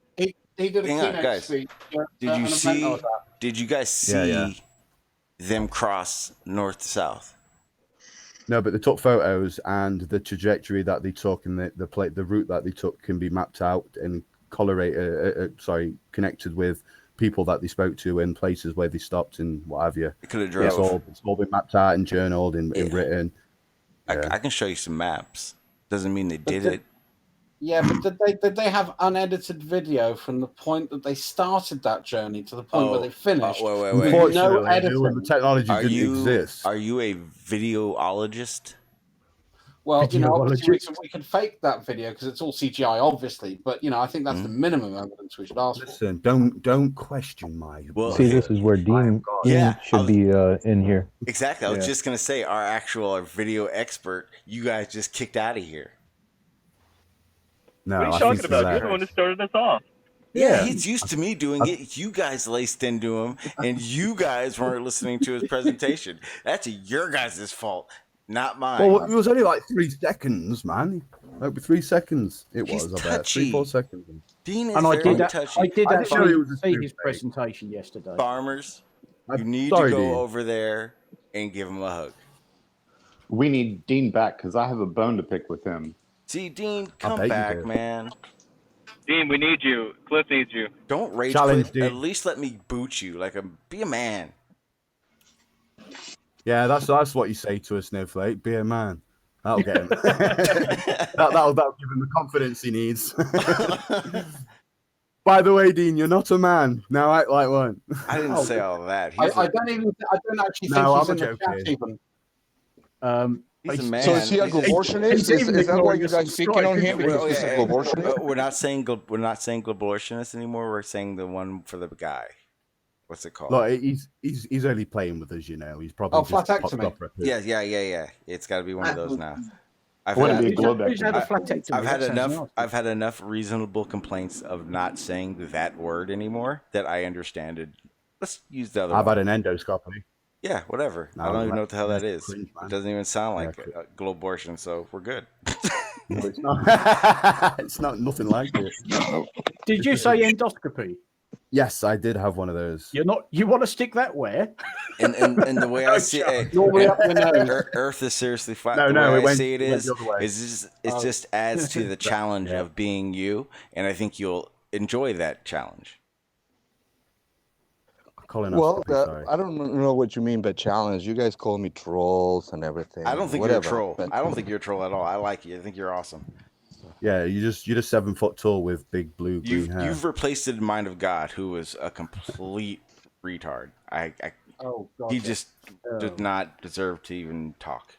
he did a Hang on, keynote guys. speech. did at you an event I see? was at. Did you guys see Yeah. them cross north to south? No, but they took photos and the trajectory that they took and the route that they took can be mapped out and connected with people that they spoke to in places where they stopped and what have you. They could have drove. It's all been mapped out and journaled and written. I can show you some maps. Doesn't mean they did it. Yeah, but did they have unedited video from the point that they started that journey to the point where they finished? Wait. With no editing. the technology didn't exist. Are you a videologist? Well, you know, obviously we can fake that video because it's all CGI, obviously. But you know, I think that's the minimum evidence we should ask for. Listen, don't question my. See, this is where Dean should be in here. Exactly. I was just gonna say, our video expert, you guys just kicked out of here. What No, are you talking about? You're the one who started us off. Yeah, he's used to me doing it. You guys laced into him, and you guys weren't listening to his presentation. That's your guys' fault, not mine. Well, it was only like 3 seconds, man. Like 3 seconds. It was. He's I bet. 3-4 seconds. Dean is And I very did touchy. I did I didn't know he was actually a see his stupid. presentation yesterday. Farmers, you need sorry, to go Dean. over there and give him a hug. We need Dean back because I have a bone to pick with him. See, Dean, I come bet you back, do. man. Dean, we need you. Cliff needs you. Don't rage Challenge, quit. Dean. At least let me boot you. Be a man. Yeah, that's what you say to a snowflake. Be a man. That'll get him. that'll give him the confidence he needs. By the way, Dean, you're not a man. Now act like one. I didn't say all that. I don't actually think No, he's I'm in the chat joking. even. He's a man. So is he a abortionist? Is that why you guys picking on him? Because he's a abortionist? We're not saying abortionist anymore. We're saying the one for the guy. What's it called? Look, he's only playing with us, you know. He's probably just popped flatectomy. up. Yeah. It's got to be one of those now. I've Wouldn't had, be a globe Who's had a expert. flatectomy? I've had That sounds enough. nasty. I've had enough reasonable complaints of not saying that word anymore that I understand it. Let's use the other I've one. had an endoscopy. Yeah, whatever. No, I don't even that- know what the hell that that's is. cringe, man. It doesn't even sound like Yeah, a globortion, so we're good. No, it's not. It's not nothing like it. Did you say endoscopy? Yes, I did have one of those. You want to stick that where? And the way I see it, Normally up the nose. Earth is seriously flat. No, the no, way it I went- see it it went is, the other way. it just adds to the challenge of being you, and I think you'll enjoy that challenge. Well, I don't know what you mean by challenge. You guys call me trolls and everything. I don't think whatever, you're a troll. but- I don't think you're a troll at all. I like you. I think you're awesome. Yeah, you're just 7 foot tall with big blue green hair. You've replaced the mind of God, who was a complete retard. Oh, God. He just did not deserve to even talk.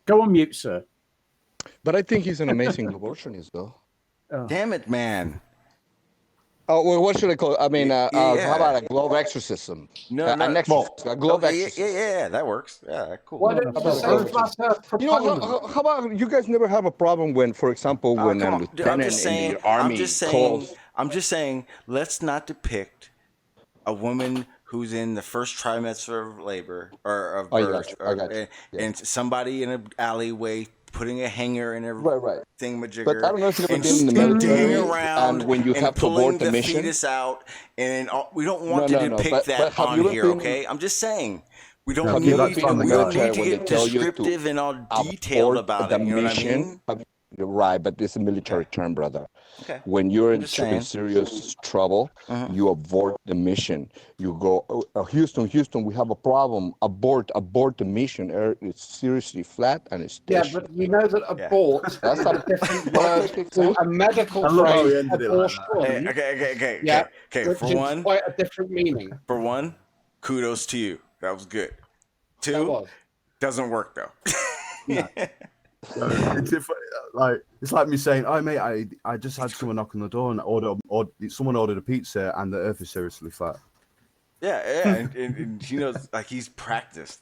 Go on mute, sir. But I think he's an amazing abortionist, though. Damn it, man. Oh, well, what should I call it? I mean, Yeah. how about a globe exorcism? An exorcism, a globe exorcism. Yeah, that works. Yeah, cool. Why don't you say flat Earth You know, proponent? how about you guys never have a problem when, for example, when Come a on. lieutenant I'm just saying. in the army calls... I'm just saying. Let's not depict a woman who's in the first trimester of labor or of birth, I got you. and somebody in an alleyway putting a hanger in her thingamajigger. But I don't know if you've ever and been in the scooting military around and when you and have to pulling abort the mission. fetus out, and we don't want No, to no, depict but that have on you ever here. been- Okay, I'm just saying. We don't Have need, you ever we been in the don't need military to when they get tell you to descriptive and all detailed abort about the it. You know what I mission? mean? You're right, but it's a military term, brother. Okay. When you're in just saying. serious trouble, you abort the mission. You go, Houston, we have a problem. Abort the mission. It's seriously flat and it's Yeah, but you know that abort That's is a a different word to a medical I love how he phrase, ended it like that. abortion. Okay. Yeah, Okay. which For is one, quite a different meaning. kudos to you. That was good. That 2, was. doesn't work though. It's like me saying, "Oh mate, I just had someone knock on the door and someone ordered a pizza and the Earth is seriously flat." Yeah, and he knows, like, he's practiced.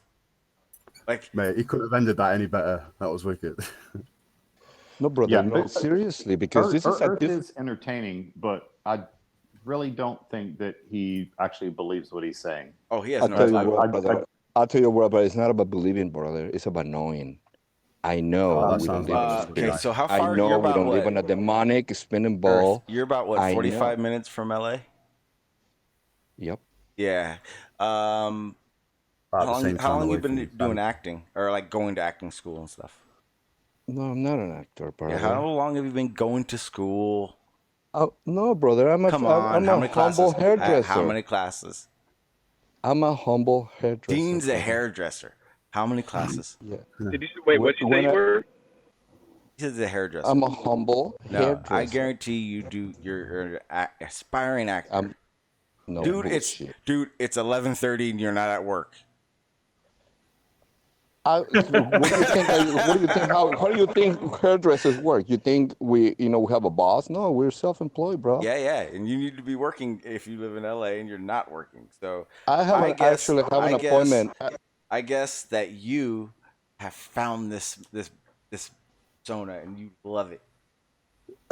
Like, Mate, he couldn't have ended that any better. That was wicked. No, brother, Yeah, no, but- seriously, because this is a Earth different... is entertaining, but I really don't think that he actually believes what he's saying. oh, he has I'll no tell you idea. what, brother. I'll tell you what, but it's not about believing, brother. It's about knowing. I know Oh, that we don't sounds live in a like- spirit. Okay, so how I far? know You're we about don't live what? in a demonic spinning ball. Earth, you're about what? I 45 know. minutes from LA. Yep. Yeah. How long you been doing acting or like going to acting school and stuff? No, I'm not an actor, brother. Yeah, how long have you been going to school? Oh, no, brother. I'm Come on, a how many humble classes? hairdresser. How many classes? I'm a humble hairdresser. Dean's a brother. hairdresser. How many classes? Yeah. Did you wait? What did you say you were? He's a hairdresser. I'm a humble hairdresser. I guarantee you do. You're an aspiring actor. No dude, bullshit. It's 11:30 and you're not at work. What do you think? How do you think hairdressers work? You think we have a boss? No, we're self-employed, bro. Yeah, and you need to be working if you live in LA and you're not working. So I actually have an appointment. I guess that you have found this persona and you love it.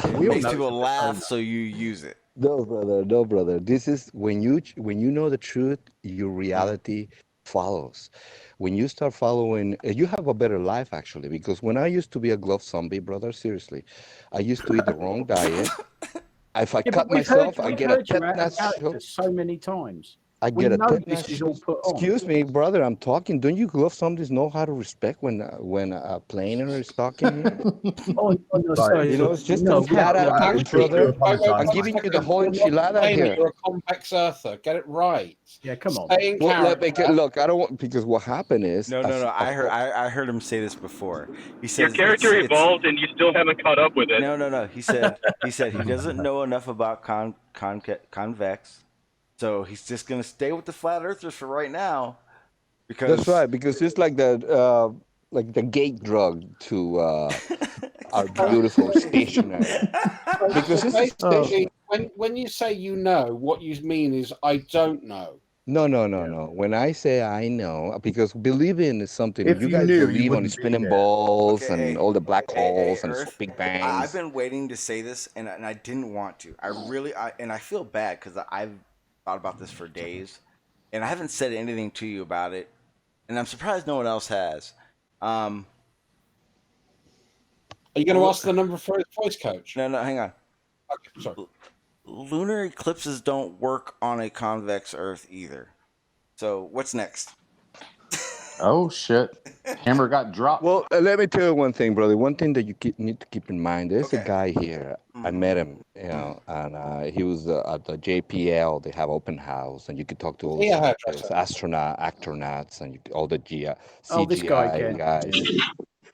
It makes people laugh, so you use it. No, brother. This is when you know the truth, your reality follows. When you start following, you have a better life actually. Because when I used to be a glove zombie, brother, seriously, I used to eat the wrong diet. If I cut myself, I get a tetanus shot. So many times. I get a this is all put on. Excuse me, brother. I'm talking. Don't you glove zombies know how to respect when a planer is talking here? No, sorry. It's just a flat out, brother. I'm giving you the whole enchilada here. You're a convex earther. Get it right. Yeah, come on. Look, I don't want, because what happened is No. I heard him say this before. He said Your character evolved and you still haven't caught up with it. No. He said he doesn't know enough about convex. So he's just gonna stay with the flat earthers for right now, because that's right. Because it's like the gate drug to our beautiful stationery. Because when you say you know, what you mean is I don't know. No. When I say I know, because believing is something If you you guys knew, you believe on wouldn't spinning be there. balls Okay, and all the black holes and Earth, big bangs. I've been waiting to say this, and I didn't want to. I feel bad because I've thought about this for days, and I haven't said anything to you about it, and I'm surprised no one else has. Are you going to ask the number for his voice coach? No, hang on. Okay, sorry. Lunar eclipses don't work on a convex Earth either. So what's next? Oh shit! Hammer got dropped. Well, let me tell you one thing, brother. One thing that you need to keep in mind. There's a guy here. I met him, and he was at the JPL. They have open house, and you could talk to all the astronauts, and all the CGI this guy guys.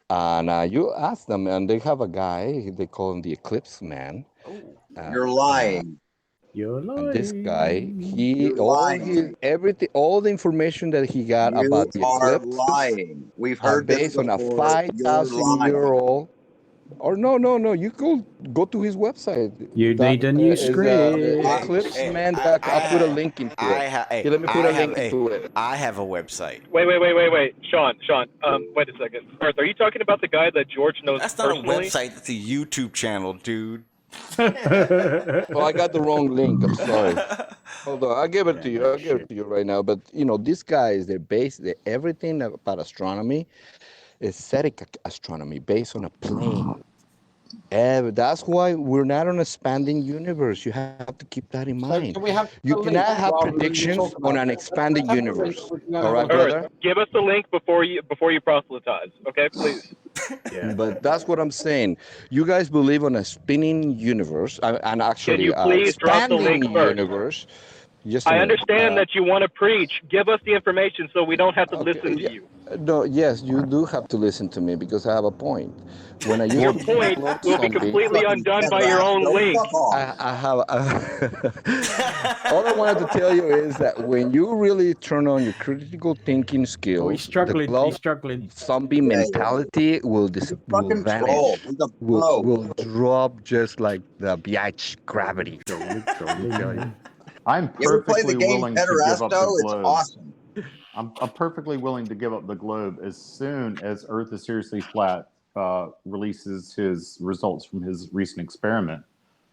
And you ask them, and they have a guy. They call him the Eclipse Man. You're lying. You're lying. And this guy, all the information that he got about the eclipse lying. We've heard based on a 5,000-year-old. Or no. You go to his website. You need a new script. Eclipse Man. I'll put a link into it. Let me put a link into it. I have a website. Wait. Shawn. Wait a second. Earth, are you talking about the guy that George knows That's not personally? a website. That's a YouTube channel, dude. Well, I got the wrong link. I'm sorry. Hold on, I'll give it to you. I'll give it to you right now. But these guys, everything about astronomy is aesthetic astronomy based on a plane. That's why we're not on a expanding universe. You have to keep that in mind. You cannot have predictions on an expanding universe. All right, brother? Give us the link before you proselytize, okay? Please. Yeah. But that's what I'm saying. You guys believe on a spinning universe, and actually, Can you please drop the link first? Universe. I understand that you want to preach. Give us the information so we don't have to listen to you. No, yes, you do have to listen to me because I have a point. When I Your point will be completely undone by your own link. I have. All I wanted to tell you is that when you really turn on your critical thinking skills, he's struggling. Zombie mentality will vanish. Will drop just like the biatch gravity. I'm perfectly willing to give up the It's globe. awesome. I'm perfectly willing to give up the globe as soon as Earth is seriously flat releases his results from his recent experiment.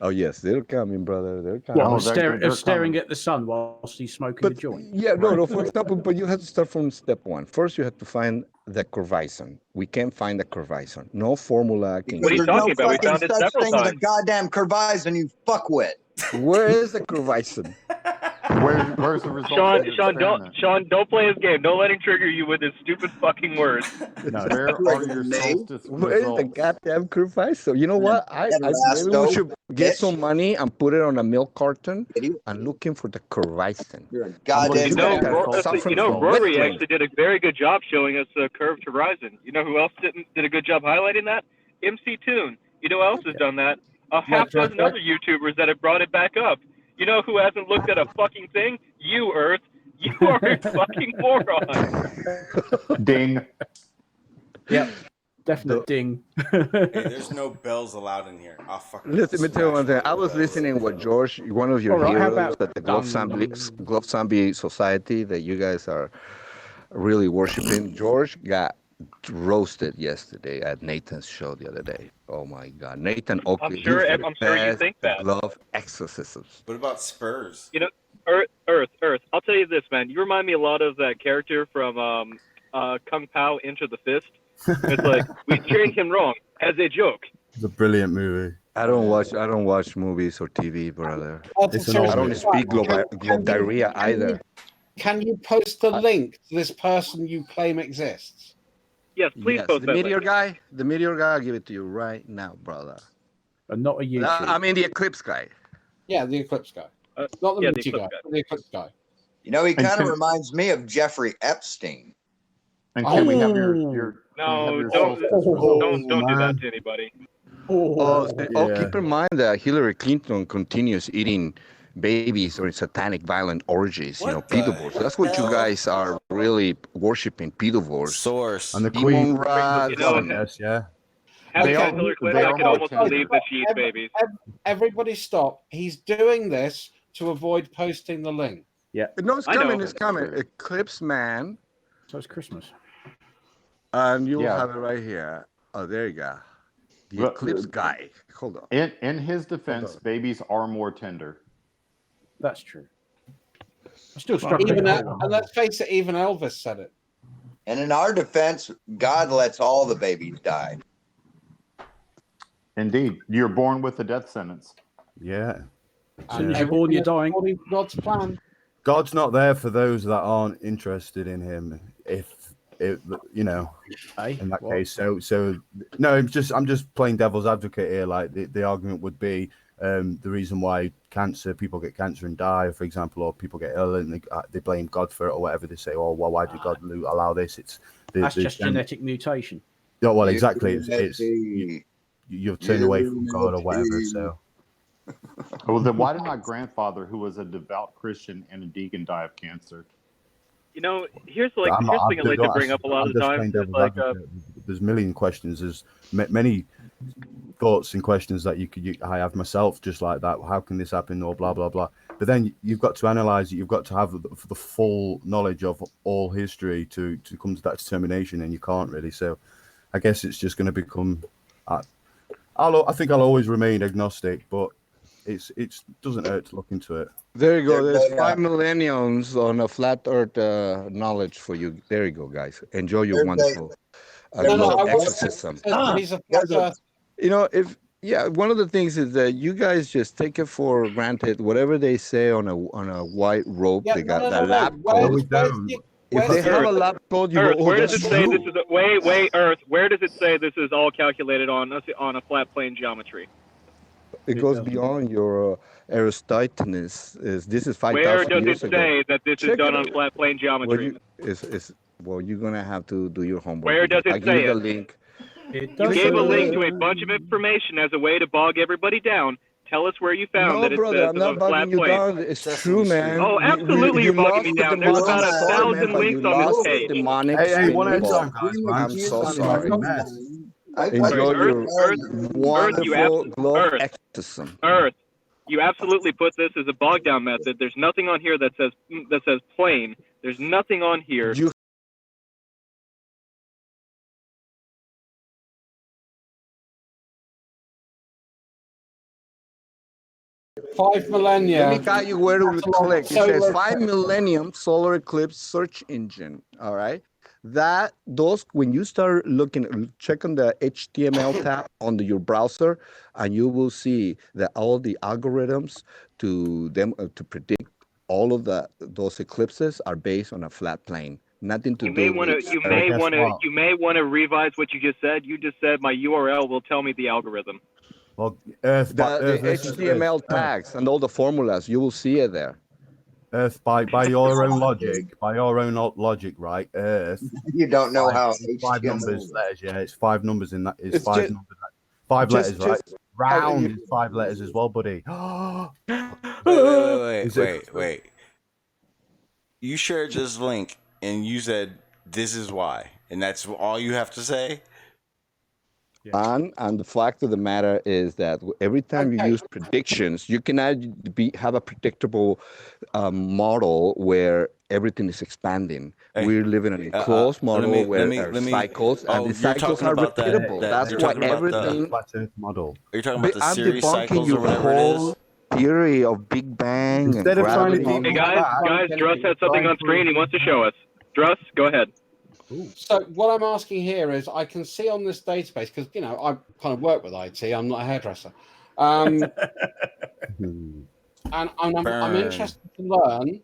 Oh yes, they're coming, brother. They're coming. Well, staring at the sun whilst he's smoking the joint. Yeah, no. For example, but you have to start from step one. First, you have to find the curvaison. We can't find the curvaison. No formula can. What are you talking about? We There's found it no such several thing as a times. goddamn curvaison, you fuckwit. Where is the curvaison? Where's the result? Shawn, don't play his game. Don't let him trigger you with his stupid fucking words. Where are your solstice Where is the results? goddamn curvaison? You know what? Maybe we should get some money and put it on a milk carton and looking for the curvaison. Rory actually did a very good job showing us the curved horizon. You know who else did a good job highlighting that? MC Toon. You know who else has done that? A half dozen other YouTubers that have brought it back up. You know who hasn't looked at a fucking thing? You, Earth. You are a fucking moron. Ding. Yep. Definite ding. Hey, there's no bells allowed in here. I'll fucking Let me tell you one thing. I was bells. listening with George, one of your All right, how heroes about at the Globe Zombie Society that you guys are really worshiping. George got roasted yesterday at Nathan's show the other day. Oh my God, Nathan Oakley. I'm sure he's the you best think that. glove exorcisms. What about Spurs? You know, Earth. I'll tell you this, man. You remind me a lot of that character from Kung Pao Enter the Fist. It's like we trained him wrong as a joke. It's a brilliant movie. I don't watch movies or TV, brother. It's an old I don't movie. speak globe diarrhea either. Can you post a link to this person you claim exists? Yes, please Yes, post the that meteor link. guy. The meteor guy. I'll give it to you right now, brother. And not a YouTube. I mean the eclipse guy. Yeah, the Eclipse guy. Not the yeah, Meteor the guy, Eclipse but the Eclipse guy. You know, he And kind of can- reminds me of Jeffrey Epstein. And can we have your No, self-test don't do man. that to anybody. Keep in mind that Hillary Clinton continues eating babies or satanic violent orgies. What you know, the pedivores. That's what you hell? guys are really worshiping, pedivores. Source. And the Demon Queen. rats. You know, Yes, yeah. Having They are- Hillary they Clinton, I are can almost more believe that she eats babies. Everybody stop. He's doing this to avoid posting the link. Yeah. No, it's I know. coming. It's coming. Eclipse man, So it's Christmas. and you'll Yeah. have it right here. Oh, there you go. The But- eclipse guy. Hold on. In his defense, babies are more tender. That's true. I still struggle. And let's face it, even Elvis said it. And in our defense, God lets all the babies die. Indeed, you're born with a death sentence. Yeah. soon as you're born, you're dying. According to God's plan. God's not there for those that aren't interested in him. If it, you know, Hey, in that what? case. So no, I'm just playing devil's advocate here. Like the argument would be the reason why people get cancer and die, for example, or people get ill and they blame God for it or whatever. They say, oh, well, why did God allow this? That's just genetic mutation. Yeah, well, exactly. It's you've turned away from God or whatever. So. Well, then why did my grandfather, who was a devout Christian and a deacon, die of cancer? You know, here's the thing I like to bring up a lot of the time. Like, there's a million questions. There's many thoughts and questions that I have myself, just like that. How can this happen? Or blah blah blah. But then you've got to analyze it. You've got to have the full knowledge of all history to come to that determination, and you can't really. So, I guess it's just going to become. I think I'll always remain agnostic, but it doesn't hurt to look into it. There you go. There's 5 millenniums on a flat Earth knowledge for you. There you go, guys. Enjoy your wonderful exorcism. You know, one of the things is that you guys just take it for granted. Whatever they say on a white rope, they got that lab code. If they have a lab code, you Earth, go, where does it say this is Earth? Where does it say this is all calculated on a flat plane geometry? It goes beyond your Aristotle's. This is 5,000 Where does years it ago. say that this is done on flat plane geometry? Well, you're gonna have to do your homework. Where does I it give say you the it? link. You gave a link to a bunch of information as a way to bog everybody down. Tell us where you found that it brother, says I'm not it's on a flat bugging you plane. down. It's true, man. Oh, absolutely, you're bugging me lost the down. There's about demonic 1,000 soul, man, links but on you this lost page. the demonic Hey, one at a spin time, ball. guys, man. I'm so sorry. Earth, Enjoy your wonderful you globe exorcism. Earth, you absolutely put this as a bog down method. There's nothing on here that says plane. There's nothing on here. Five millennia. Let me guide you where to click. It says Solar 5 millennium solar eclipse search engine. All right. When you start looking, check on the HTML tab on your browser, and you will see that all the algorithms to predict all of those eclipses are based on a flat plane. Nothing to You may do want to. with. You may want to revise what you just said. You just said my URL will tell me the algorithm. Well, The HTML tags and all the formulas, you will see it there. Earth, by your own logic, right? Earth. You don't know how five numbers letters. Yeah, it's 5 numbers in that. It's It's five just- numbers. 5 letters, Just- right? just- Round is 5 letters as well, buddy. Wait. You shared this link and you said this is why, and that's all you have to say. And the fact of the matter is that every time you use predictions, you cannot have a predictable model where everything is expanding. We're living in an enclosed model where there are cycles, and the cycles are repeatable. That's why everything. Model. Are you talking about the I'm series debunking cycles or your whatever it whole is? theory of Big Bang Instead and of trying to gravity. Hey guys, Druss has something on screen he wants to show us. Druss, go ahead. So what I'm asking here is, I can see on this database, because I kind of work with IT. I'm not a hairdresser, and I'm interested to learn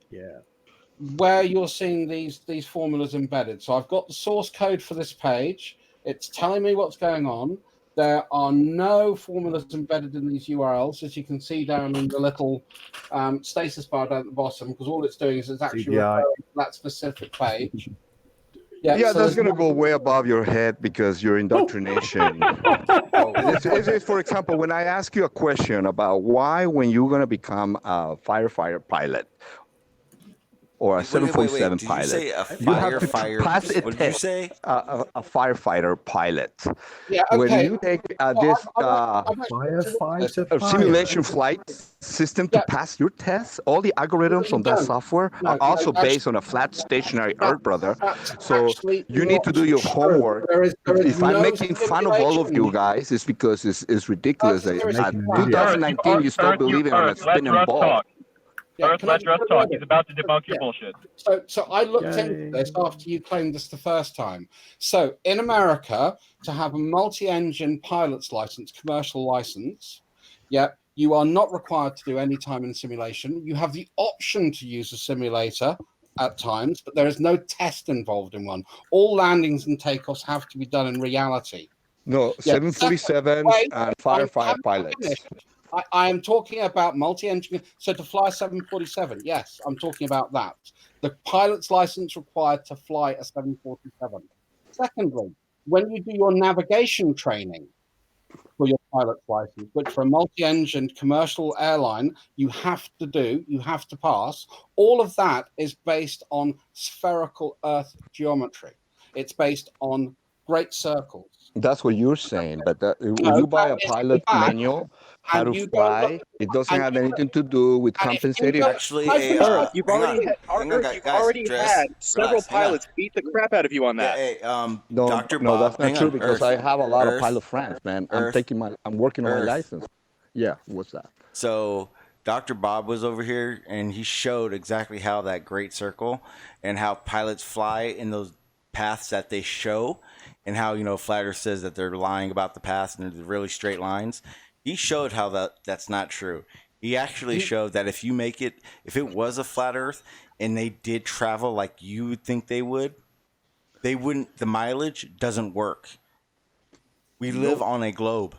where you're seeing these formulas embedded. So I've got the source code for this page. It's telling me what's going on. There are no formulas embedded in these URLs, as you can see down in the little status bar down at the bottom, because all it's doing is it's actually referring to that specific page. Yeah, so that's going to go way above your head because your indoctrination. It's, for example, when I ask you a question about why, when you're going to become a firefighter pilot or a 747 Did pilot, you say a you have to firefighter? pass a What did you test. say? A firefighter pilot. Yeah, When okay. you take this Firefighter simulation flight system to pass your tests, all the algorithms on that software are also based on a flat stationary Earth, brother. So you need to do your homework. If I'm making fun of all of you guys, it's because it's ridiculous that in 2019 you still believing on a spinning ball. Let Druss talk. He's about to debunk your bullshit. So I looked into this after you claimed this the first time. So in America, to have a multi-engine pilot's license, commercial license, you are not required to do any time in simulation. You have the option to use a simulator at times, but there is no test involved in one. All landings and takeoffs have to be done in reality. No, 747 and firefighter pilots. I am talking about multi-engine. So to fly 747, yes, I'm talking about that. The pilot's license required to fly a 747. Secondly, when you do your navigation training for your pilot's license, which for a multi-engine commercial airline you have to pass, all of that is based on spherical Earth geometry. It's based on great circles. That's what you're saying, but when you buy a pilot manual, how to fly, it doesn't have anything to do with compensating. You've already had several pilots beat the crap out of you on that. No, Dr. no, Bob, that's not hang true on, because Earth, I have a lot of Earth, pilot friends, man. Earth, I'm working on my Earth. license. Yeah, what's that? So Dr. Bob was over here and he showed exactly how that great circle and how pilots fly in those paths that they show, and how, Flat Earth says that they're lying about the paths and they're really straight lines. He showed how that's not true. He actually showed that if it was a flat Earth and they did travel like you would think they wouldn't, the mileage doesn't work. We live on a globe.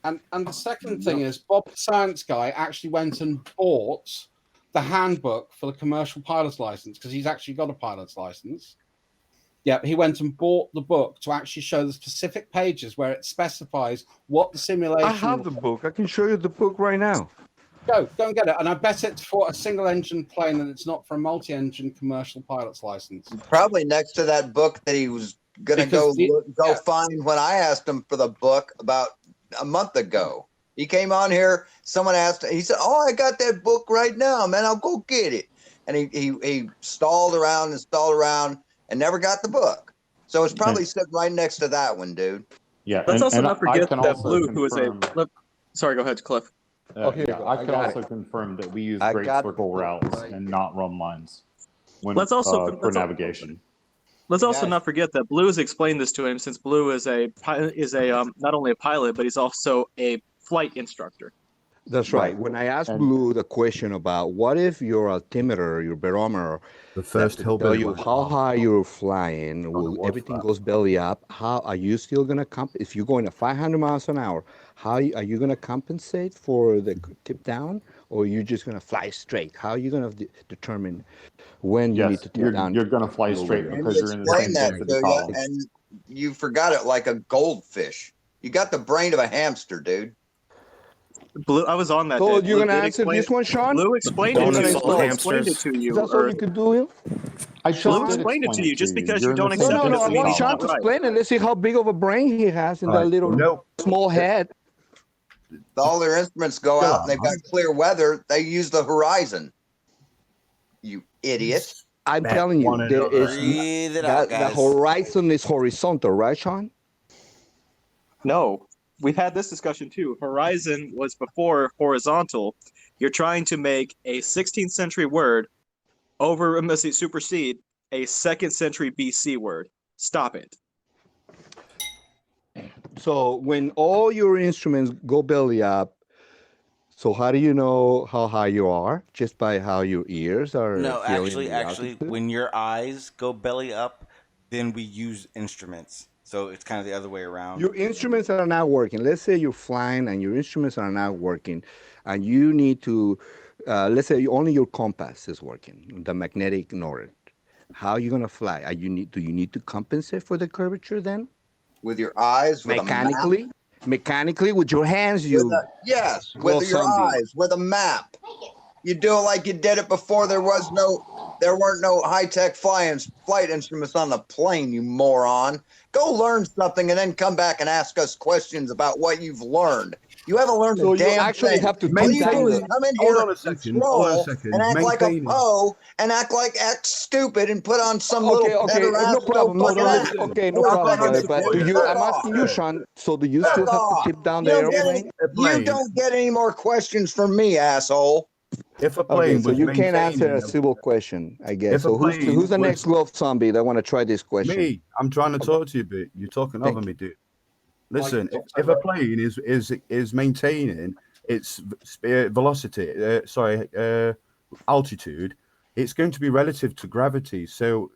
And the second thing is, Bob the Science Guy actually went and bought the handbook for the commercial pilot's license, because he's actually got a pilot's license. Yeah, he went and bought the book to actually show the specific pages where it specifies what the simulation... I have the book. I can show you the book right now. Go and get it. And I bet it's for a single-engine plane and it's not for a multi-engine commercial pilot's license. Probably next to that book that he was going to go find when I asked him for the book about a month ago. He came on here. Someone asked. He said, "Oh, I got that book right now, man. I'll go get it." And he stalled around and never got the book. So it's probably sitting right next to that one, dude. Yeah. Let's also not forget that Blue, confirm, who is a. Sorry, go ahead, Cliff. I can also confirm that we use great circle routes and not run lines for navigation. Let's also not forget that Blue has explained this to him, since Blue is not only a pilot, but he's also a flight instructor. That's right. When I asked Blue the question about what if your altimeter, your barometer, the first tell you how high you're flying, everything goes belly up, how are you still going to if you're going at 500 miles an hour, how are you going to compensate for the tip down, or are you just going to fly straight? How are you going to determine when you need to tip down? You're going to fly straight because you're in the same place as the column. And you forgot it like a goldfish. You got the brain of a hamster, dude. Blue, I was on that. So day. you're Blue gonna did answer explain this one, Sean? Blue explained Don't it to you. insult Blue hamsters. explained it to you. That's all you could do. I Blue just did explained it to explain you. Just because You're you in the don't same accept it No, I doesn't want mean Sean it's to right. explain it. Let's see how big of a brain he has in that little small head. All their instruments go out and they've got clear weather. They use the horizon. You idiot. I'm telling you, there is Breathe it out, the guys. horizon is horizontal, right, Sean? No, we've had this discussion too. Horizon was before horizontal. You're trying to make a 16th century word supersede a 2nd century BC word. Stop it. So when all your instruments go belly up, so how do you know how high you are? Just by how your ears are No, feeling the actually, altitude? when your eyes go belly up, then we use instruments. So it's kind of the other way around. Your instruments are not working. Let's say you're flying and your instruments are not working, and you need to, let's say only your compass is working, the magnetic north. How are you gonna fly? Do you need to compensate for the curvature then? With your eyes, with mechanically, with your hands, yes, Well, with your zombie. eyes, with a map. You do it like you did it before. There weren't no high-tech flight instruments on the plane, you moron. Go learn something and then come back and ask us questions about what you've learned. You haven't learned So a you damn actually thing. have to All you take do is down come in Hold here on a and second, hold on a troll second. and act like a Maintaining. Poe and act stupid and put on some Okay, little better no asshole problem, no fucking problem. accent. Okay, no Or problem, fucking brother. But do you? fuck I'm off. asking you, Sean. So do you Fuck still have to off. tip down You the don't get airplane? you don't get any more questions from me, asshole. If a Okay, plane so was you can't answer maintaining a civil question, I guess. If a So who's plane the was- next Globe zombie that want to try this question? Me, I'm trying to talk to you, but you're talking over me, dude. Listen, Like, if a plane is maintaining its velocity, altitude, it's going to be relative to gravity. So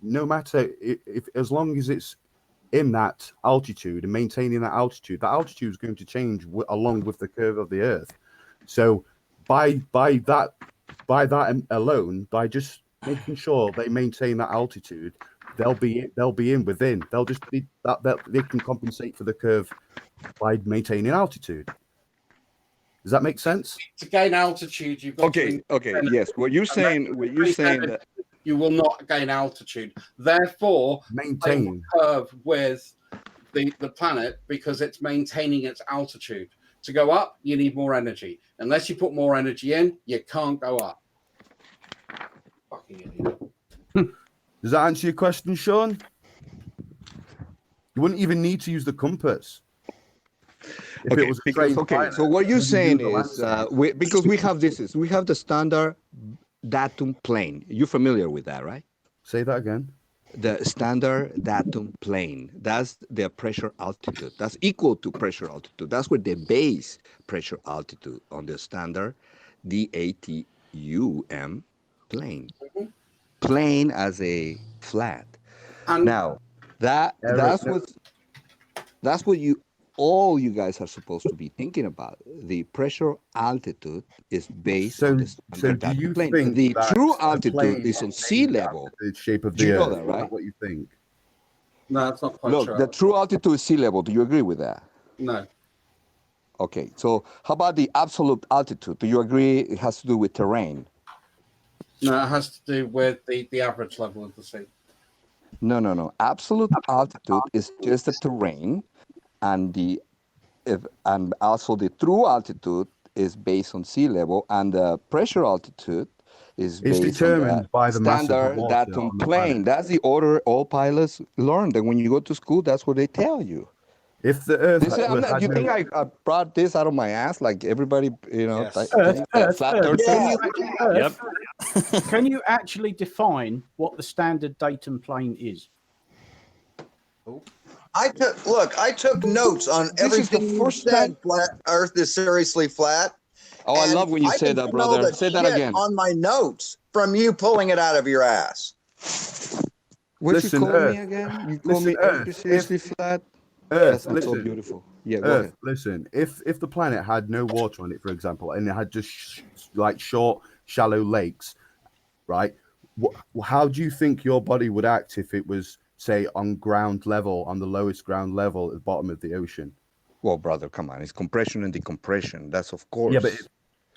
no matter if as long as it's in that altitude and maintaining that altitude is going to change along with the curve of the Earth. So by that alone, by just making sure they maintain that altitude, they'll be within. They'll just be that they can compensate for the curve by maintaining altitude. Does that make sense? To gain altitude, you've got Okay, yes. What you're saying that you will not gain altitude. Therefore, maintain curve with the planet because it's maintaining its altitude. To go up, you need more energy. Unless you put more energy in, you can't go up. Fucking idiot. Does that answer your question, Sean? You wouldn't even need to use the compass. If it was a trained pilot, so what you're you'd saying use the is landscape. because we have the standard datum plane. You're familiar with that, right? Say that again. The standard datum plane. That's the pressure altitude. That's equal to pressure altitude. That's where the base pressure altitude on the standard DATUM plane. Plane as a flat. Now that's what all you guys are supposed to be thinking about. The pressure altitude is based on the standard do you plane. think The that true the altitude plane is on sea named level. after the shape of Do the you know Earth? that, Is right? what you think? No, that's not quite Look, true. the true altitude is sea level. Do you agree with that? No. Okay, so how about the absolute altitude? Do you agree it has to do with terrain? No, it has to do with the average level of the sea. No. Absolute altitude is just the terrain, and also the true altitude is based on sea level, and the pressure altitude is It's based on determined by the mass of the standard water datum on the plane. planet. That's the order all pilots learn. That when you go to school, that's what they tell you. If the Earth You think I brought this out of my ass like everybody, Earth, flat earthers? Earth. Can you actually define what the standard datum plane is? I took notes on everything you said. Flat Earth is seriously flat. Oh, I love when you say that, brother. Say that again. On my notes from you pulling it out of your ass. What Listen, you call Earth. me again? You call Listen, me Earth. Earth seriously flat? Earth, That's not so beautiful. Yeah, go Earth, ahead. listen. If the planet had no water on it, for example, and it had just like short, shallow lakes, right? How do you think your body would act if it was, say, on ground level, on the lowest ground level at the bottom of the ocean? Well, brother, come on. It's compression and decompression. That's of course. Yeah, but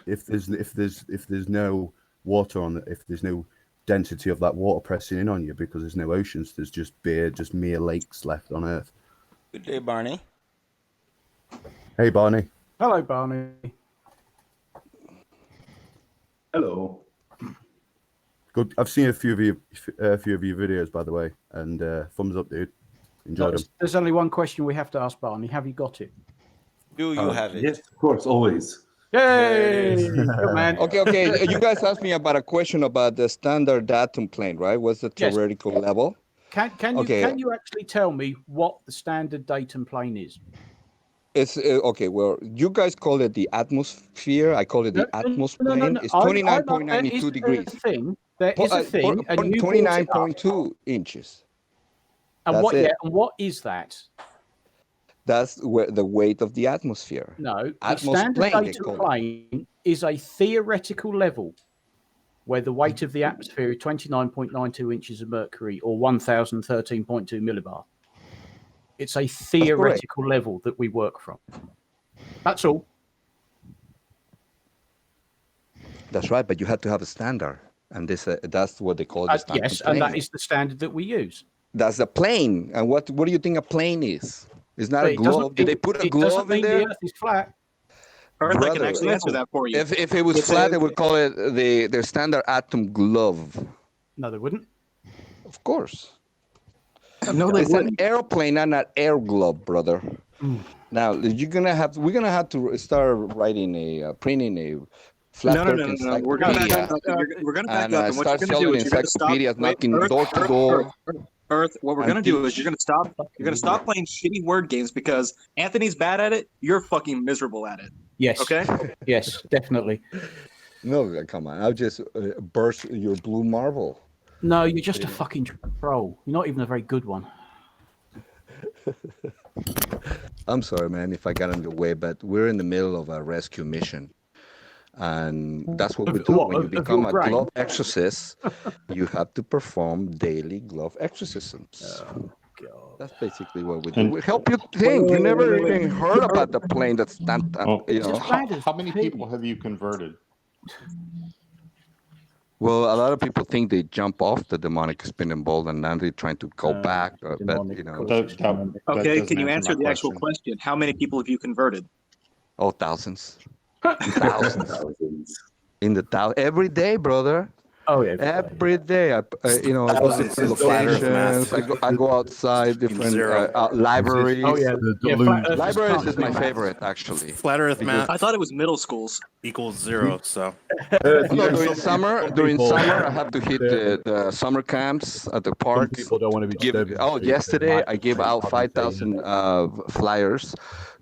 if there's no water on if there's no density of that water pressing in on you because there's no oceans, there's just mere lakes left on Earth. Good day, Barney. Hey, Barney. Hello, Barney. Hello. Good. I've seen a few of your videos, by the way, and thumbs up, dude. Enjoyed them. There's only one question we have to ask Barney. Have you got it? Do you have it? Yes, of course, always. Yay! Good man. Okay. You guys asked me about a question about the standard datum plane, right? What's the Yes. theoretical level? Can you actually tell me what the standard datum plane is? It's okay. Well, you guys call it the atmosphere. I call it the atmosphere plane. It's 29.92 degrees. There is a thing, and you 29.2 inches. And That's what? it. Yeah, and what is that? That's the weight of the atmosphere. No, the Atmosphere standard plane, they datum call it. plane is a theoretical level where the weight of the atmosphere is 29.92 inches of mercury or 1013.2 millibar. It's a theoretical level that we work from. That's all. That's right, but you have to have a standard, and that's what they call the standard Yes, plane. and that is the standard that we use. That's a plane. And what do you think a plane is? It's not But a it doesn't globe. Did they mean- put a it doesn't globe in mean there? the Earth is flat. Earth, I can Brother, actually answer that for you. If it was flat, they would call it the standard atom glove. No, they wouldn't. Of course. No, they It's an wouldn't. airplane, not an air glove, brother. Now we're gonna have to start writing printing a flat No. encyclopedia. We're gonna back up. We're gonna back and up, and what start you're gonna do selling is you're gonna stop. encyclopedias, Wait, knocking door to door. Earth, what we're and gonna do is teach. you're gonna stop playing shitty word games because Anthony's bad at it. You're fucking miserable at it. Yes. Okay. Yes, definitely. No, come on. I'll just burst your blue marble. No, you're just a fucking troll. You're not even a very good one. I'm sorry, man, if I got in the way, but we're in the middle of a rescue mission. And that's what we do. When you become a glove exorcist, you have to perform daily glove exorcisms. Oh, God. That's basically what we do. We help you think. You never even heard about the plane that's not, you know. How many people have you converted? Well, a lot of people think they jump off the demonic spinning ball and then they're trying to go back. But, you know. Okay. Can you answer the actual question? How many people have you converted? Oh, thousands. Thousands. In the every day, brother. Oh yeah. Every day, I go to locations. I go outside different libraries. Oh yeah. Libraries is my favorite, actually. Flat Earth math. I thought it was middle schools. Equals 0. So. During summer, I have to hit the summer camps at the parks. People don't want to be Yesterday I gave out 5,000 flyers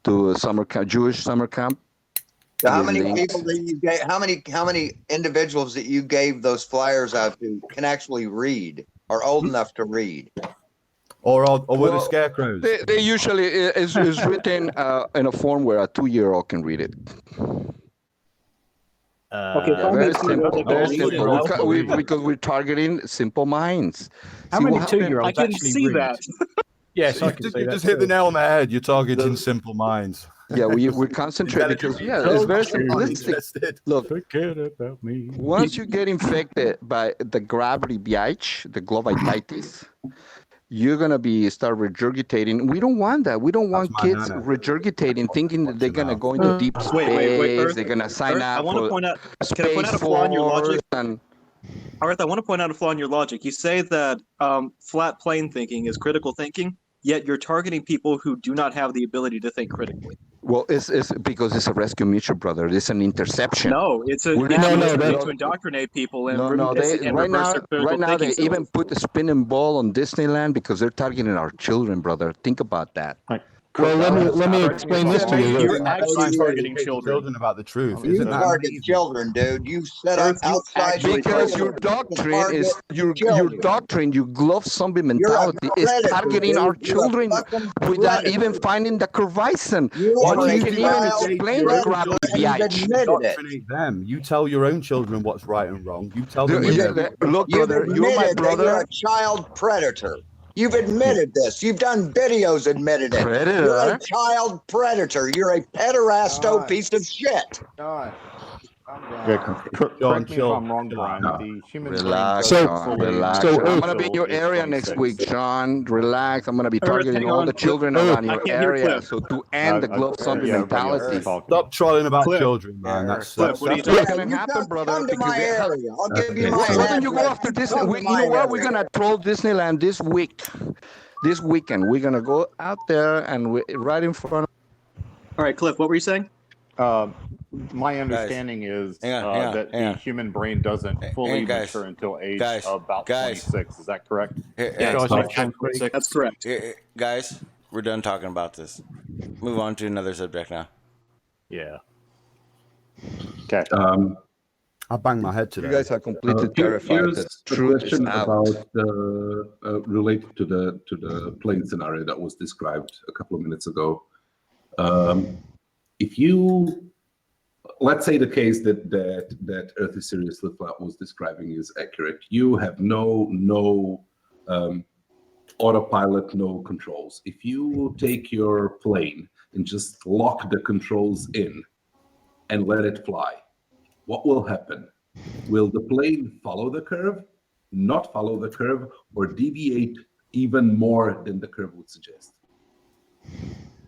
to a summer camp, Jewish summer camp. So how many people that you gave? How many individuals that you gave those flyers out to can actually read, are old enough to read? Or were the scarecrows? They usually is written in a form where a 2-year-old can read it. Very simple. Very simple. Because we're targeting simple minds. How many 2-year-olds I can actually see read? that. Yes, I can see You that. just hit the nail on the head. You're targeting simple minds. Yeah, we concentrate because it's very simplistic. Look, forget about me. Once you get infected by the gravity BH, the globitis, you're gonna start regurgitating. We don't want that. We don't want kids regurgitating, thinking that they're gonna go into deep space. Wait, Earth, they're gonna sign up I want to for point out. Space Can I point out a flaw in your logic? And Earth, I want to point out a flaw in your logic. You say that flat plane thinking is critical thinking, yet you're targeting people who do not have the ability to think critically. well, it's because it's a rescue mission, brother. It's an interception. No, it's a to indoctrinate people and right now they even put the spinning ball on Disneyland because they're targeting our children, brother. Think about that. Well, let me explain this to you. You're actually targeting children about the truth. You target children, dude. You set up outside because your doctrine is your doctrine, your glove zombie mentality is targeting our children without even finding the curvaison. Or you can even explain the gravity. Indoctrinate them. You tell your own children what's right and wrong. You tell them. Look, brother, you're my brother. You're a child predator. You've admitted this. You've done videos admitting it. Predator? You're a child predator. You're a pederasto piece of shit. John, Correct me if I'm wrong, Brian. The human Relax, brain Sean. fully Relax. mature I'm gonna be in until your age area next 26. week, Sean. Relax. I'm gonna be Earth, targeting hang all on. the children Cliff, around I your can't hear area. Cliff. So to end the globe zombie yeah, everybody else is mentality. talking. Stop trolling about Cliff. children, man. Yeah, That's Cliff, what do you That's think? not gonna You happen, brother. come to Because my area. I'll give you Okay, my so- why don't you go address. after You Disney? come to You know my what? We're area. gonna troll Disneyland this week, this weekend. We're gonna go out there and right in front. All right, Cliff, what were you saying? My understanding is that the human brain doesn't fully mature until age about 26. Is that correct? That's correct. Guys, we're done talking about this. Move on to another subject now. Yeah. Okay. I banged my head today. You guys are completely terrified Here's that a truth is question out. about related to the plane scenario that was described a couple of minutes ago. If you, let's say the case that Earth is seriously flat was describing is accurate, you have no autopilot, no controls. If you take your plane and just lock the controls in and let it fly, what will happen? Will the plane follow the curve, not follow the curve, or deviate even more than the curve would suggest?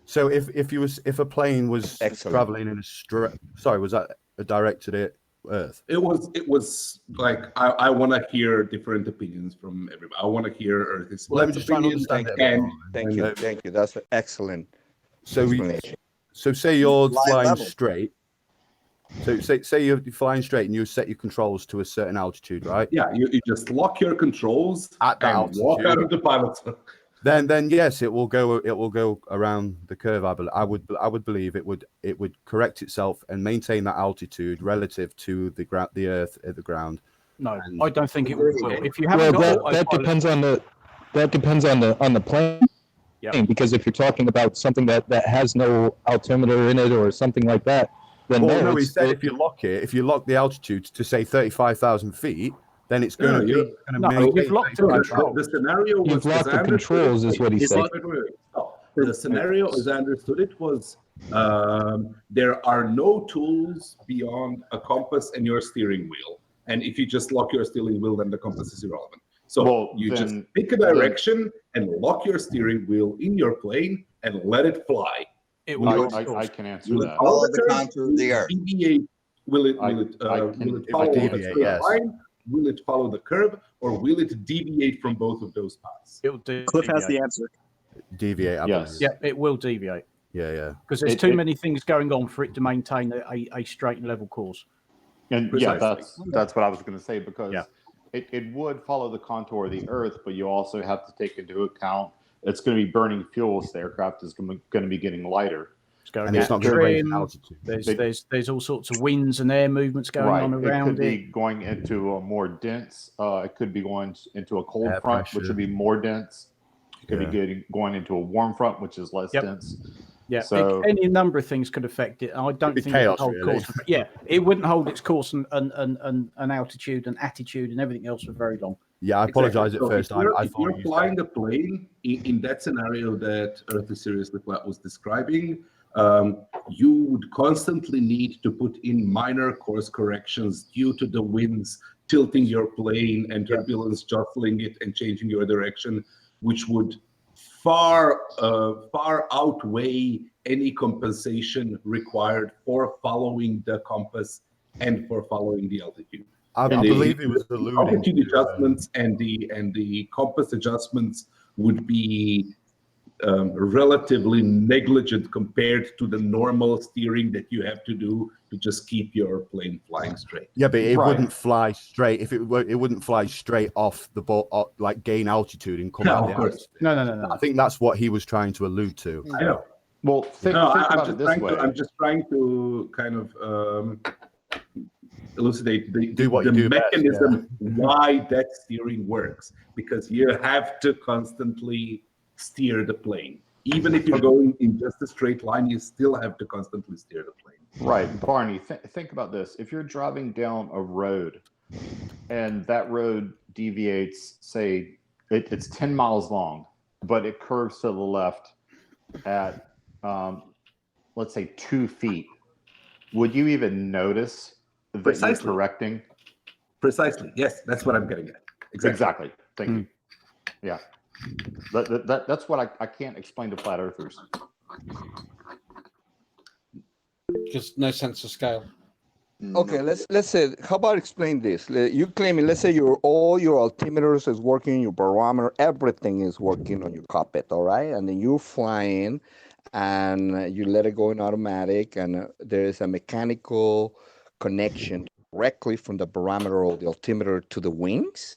So if a plane was traveling in a was that directed at Earth? It was like I want to hear different opinions from everybody. I want to hear Earth's Well, let me just try and understand it. Thank you. Thank you. That's an excellent explanation. So say you're Fly flying level. straight. So say you're flying straight and you set your controls to a certain altitude, right? Yeah, you just lock your controls at that and altitude. walk out of the pilot. Then yes, it will go around the curve. I would believe it would correct itself and maintain that altitude relative to the Earth at the ground. No, I don't think it will. If you haven't got that depends on the plane. Yeah. Because if you're talking about something that has no altimeter in it or something like that, then no, he said if you lock the altitude to say 35,000 feet, then it's going to be you've locked the scenario was you've locked the controls, is what he said. The scenario, as I understood it, was there are no tools beyond a compass and your steering wheel. And if you just lock your steering wheel, then the compass is irrelevant. So you just pick a direction and lock your steering wheel in your plane and let it fly. I can answer that. Follow the contour of the Earth. Will it follow a straight line? Will it follow the curve, or will it deviate from both of those paths? Cliff has the answer. Deviate. Yes. Yeah, it will deviate. Yeah. Because there's too many things going on for it to maintain a straight and level course. And that's what I was going to say, because it would follow the contour of the Earth, but you also have to take into account it's going to be burning fuel, so the aircraft is going to be getting lighter. It's going and it's not going to raise altitude. There's all sorts of winds and air movements going on around it. Could be going into a more dense. It could be going into a cold air front, pressure, which would be more dense. It could be going into a warm front, which is less dense. Yeah, so any number of things could affect it. I don't think it would hold course. Yeah, it wouldn't hold its course and altitude and attitude and everything else for very long. Yeah, I apologize at first. If you're flying a plane in that scenario that Earth is seriously flat was describing, you would constantly need to put in minor course corrections due to the winds tilting your plane and turbulence jostling it and changing your direction, which would far outweigh any compensation required for following the compass and for following the altitude. I believe it was alluding altitude adjustments and the compass adjustments would be relatively negligent compared to the normal steering that you have to do to just keep your plane flying straight. Yeah, but it wouldn't fly straight. If it wouldn't fly straight off the boat, like gain altitude and come out the altitude. No. I think that's what he was trying to allude to. I know. Well, think about it this way. I'm just trying to kind of elucidate the mechanism why that steering works, because you have to constantly steer the plane. Even if you're going in just a straight line, you still have to constantly steer the plane. Right, Barney, think about this. If you're driving down a road and that road deviates, say, It's 10 miles long, but it curves to the left at, let's say, 2 feet. Would you even notice that Precisely. you're correcting? Precisely. Yes, that's what I'm getting at. Exactly. Thank you. Yeah. That's what I can't explain to flat earthers. Because no sense of scale. Okay, let's say, how about explain this? You claiming, let's say all your altimeters is working, your barometer, everything is working on your cockpit, all right? And then you're flying and you let it go in automatic and there is a mechanical connection directly from the barometer or the altimeter to the wings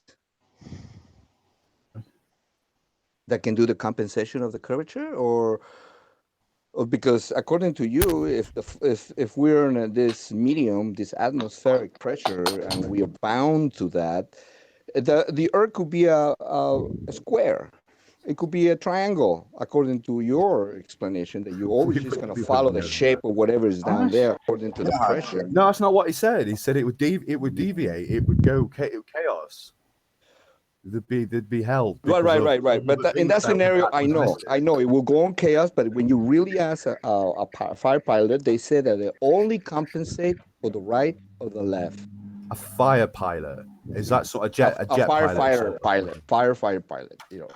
that can do the compensation of the curvature, or because according to you, if we're in this medium, this atmospheric pressure, and we are bound to that, the Earth could be a square. It could be a triangle, according to your explanation, that you're always just going to follow the shape of whatever is down there according to the pressure. No, that's not what he said. He said it would deviate. It would go chaos. There'd be hell. Right. But in that scenario, I know it will go on chaos. But when you really ask a fire pilot, they say that they only compensate for the right or the left. A fire pilot, is that sort of jet? A firefighter pilot. You know.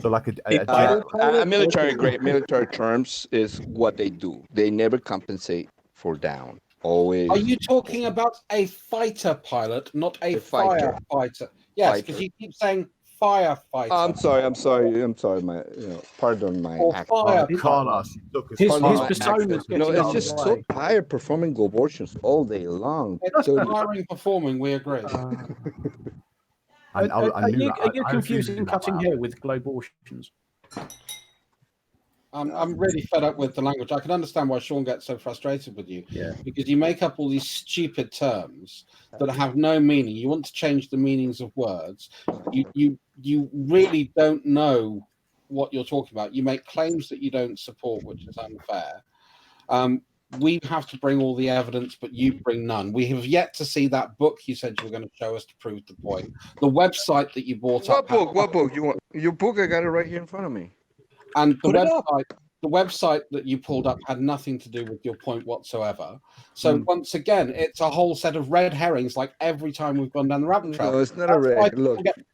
So like a military terms is what they do. They never compensate for down. Always. Are you talking about a fighter pilot, not a firefighter? Yes, because you keep saying firefighter. I'm sorry. Pardon my accent. Carlos, his persona's getting it's just so tired performing abortions all day long. It's tiring performing. We agree. Are you confusing cutting hair with globations? I'm really fed up with the language. I can understand why Shawn gets so frustrated with you. Yeah. Because you make up all these stupid terms that have no meaning. You want to change the meanings of words. You really don't know what you're talking about. You make claims that you don't support, which is unfair. We have to bring all the evidence, but you bring none. We have yet to see that book you said you were going to show us to prove the point. The website that you brought up. What book? You want your book? I got it right here in front of me. And the website that you pulled up had nothing to do with your point whatsoever. So once again, it's a whole set of red herrings, like every time we've gone down the rabbit trail. No, it's not a red.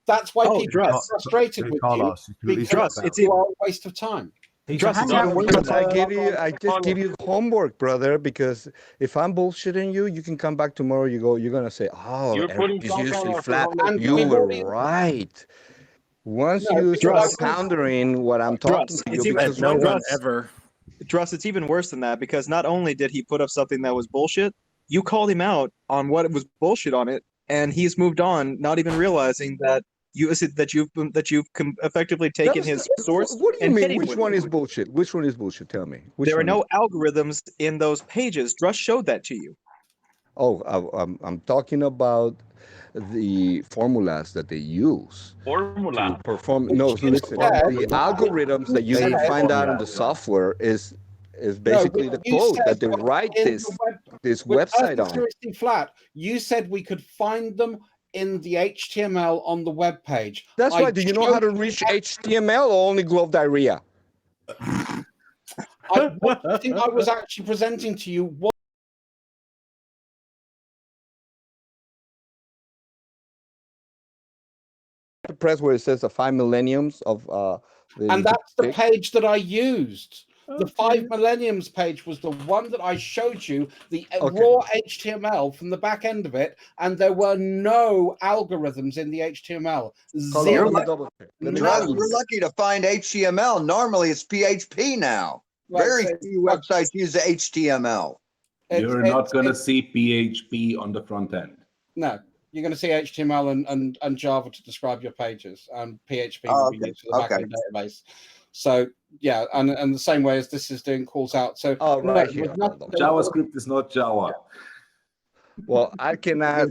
That's why people get frustrated with you, because it's a waste of time. I just give you homework, brother, because if I'm bullshitting you, you can come back tomorrow. You're gonna say, "Oh, it's usually flat." You were right. Once you start pondering what I'm talking to you, because no one ever. Druss, it's even worse than that, because not only did he put up something that was bullshit, you called him out on what was bullshit on it, and he's moved on, not even realizing that you've effectively taken his source. What do you mean? Which one is bullshit? Which one is bullshit? Tell me. There are no algorithms in those pages. Druss showed that to you. Oh, I'm talking about the formulas that they use to perform. No, listen. The algorithms that you find out in the software is basically the code that they write this website on. Seriously flat. You said we could find them in the HTML on the web page. That's right. Do you know how to reach HTML or only Globe Diarrhea? What I think I was actually presenting to you was the press where it says the 5 millenniums of and that's the page that I used. The 5 millenniums page was the one that I showed you, the raw HTML from the back end of it, and there were no algorithms in the HTML. Zero. You're lucky to find HTML. Normally it's PHP now. Very few websites use the HTML. You're not going to see PHP on the front end. No. You're going to see HTML and Java to describe your pages, and PHP will be used for the backend database. So yeah, and the same way as this is doing calls out. So JavaScript is not Java. Well, I cannot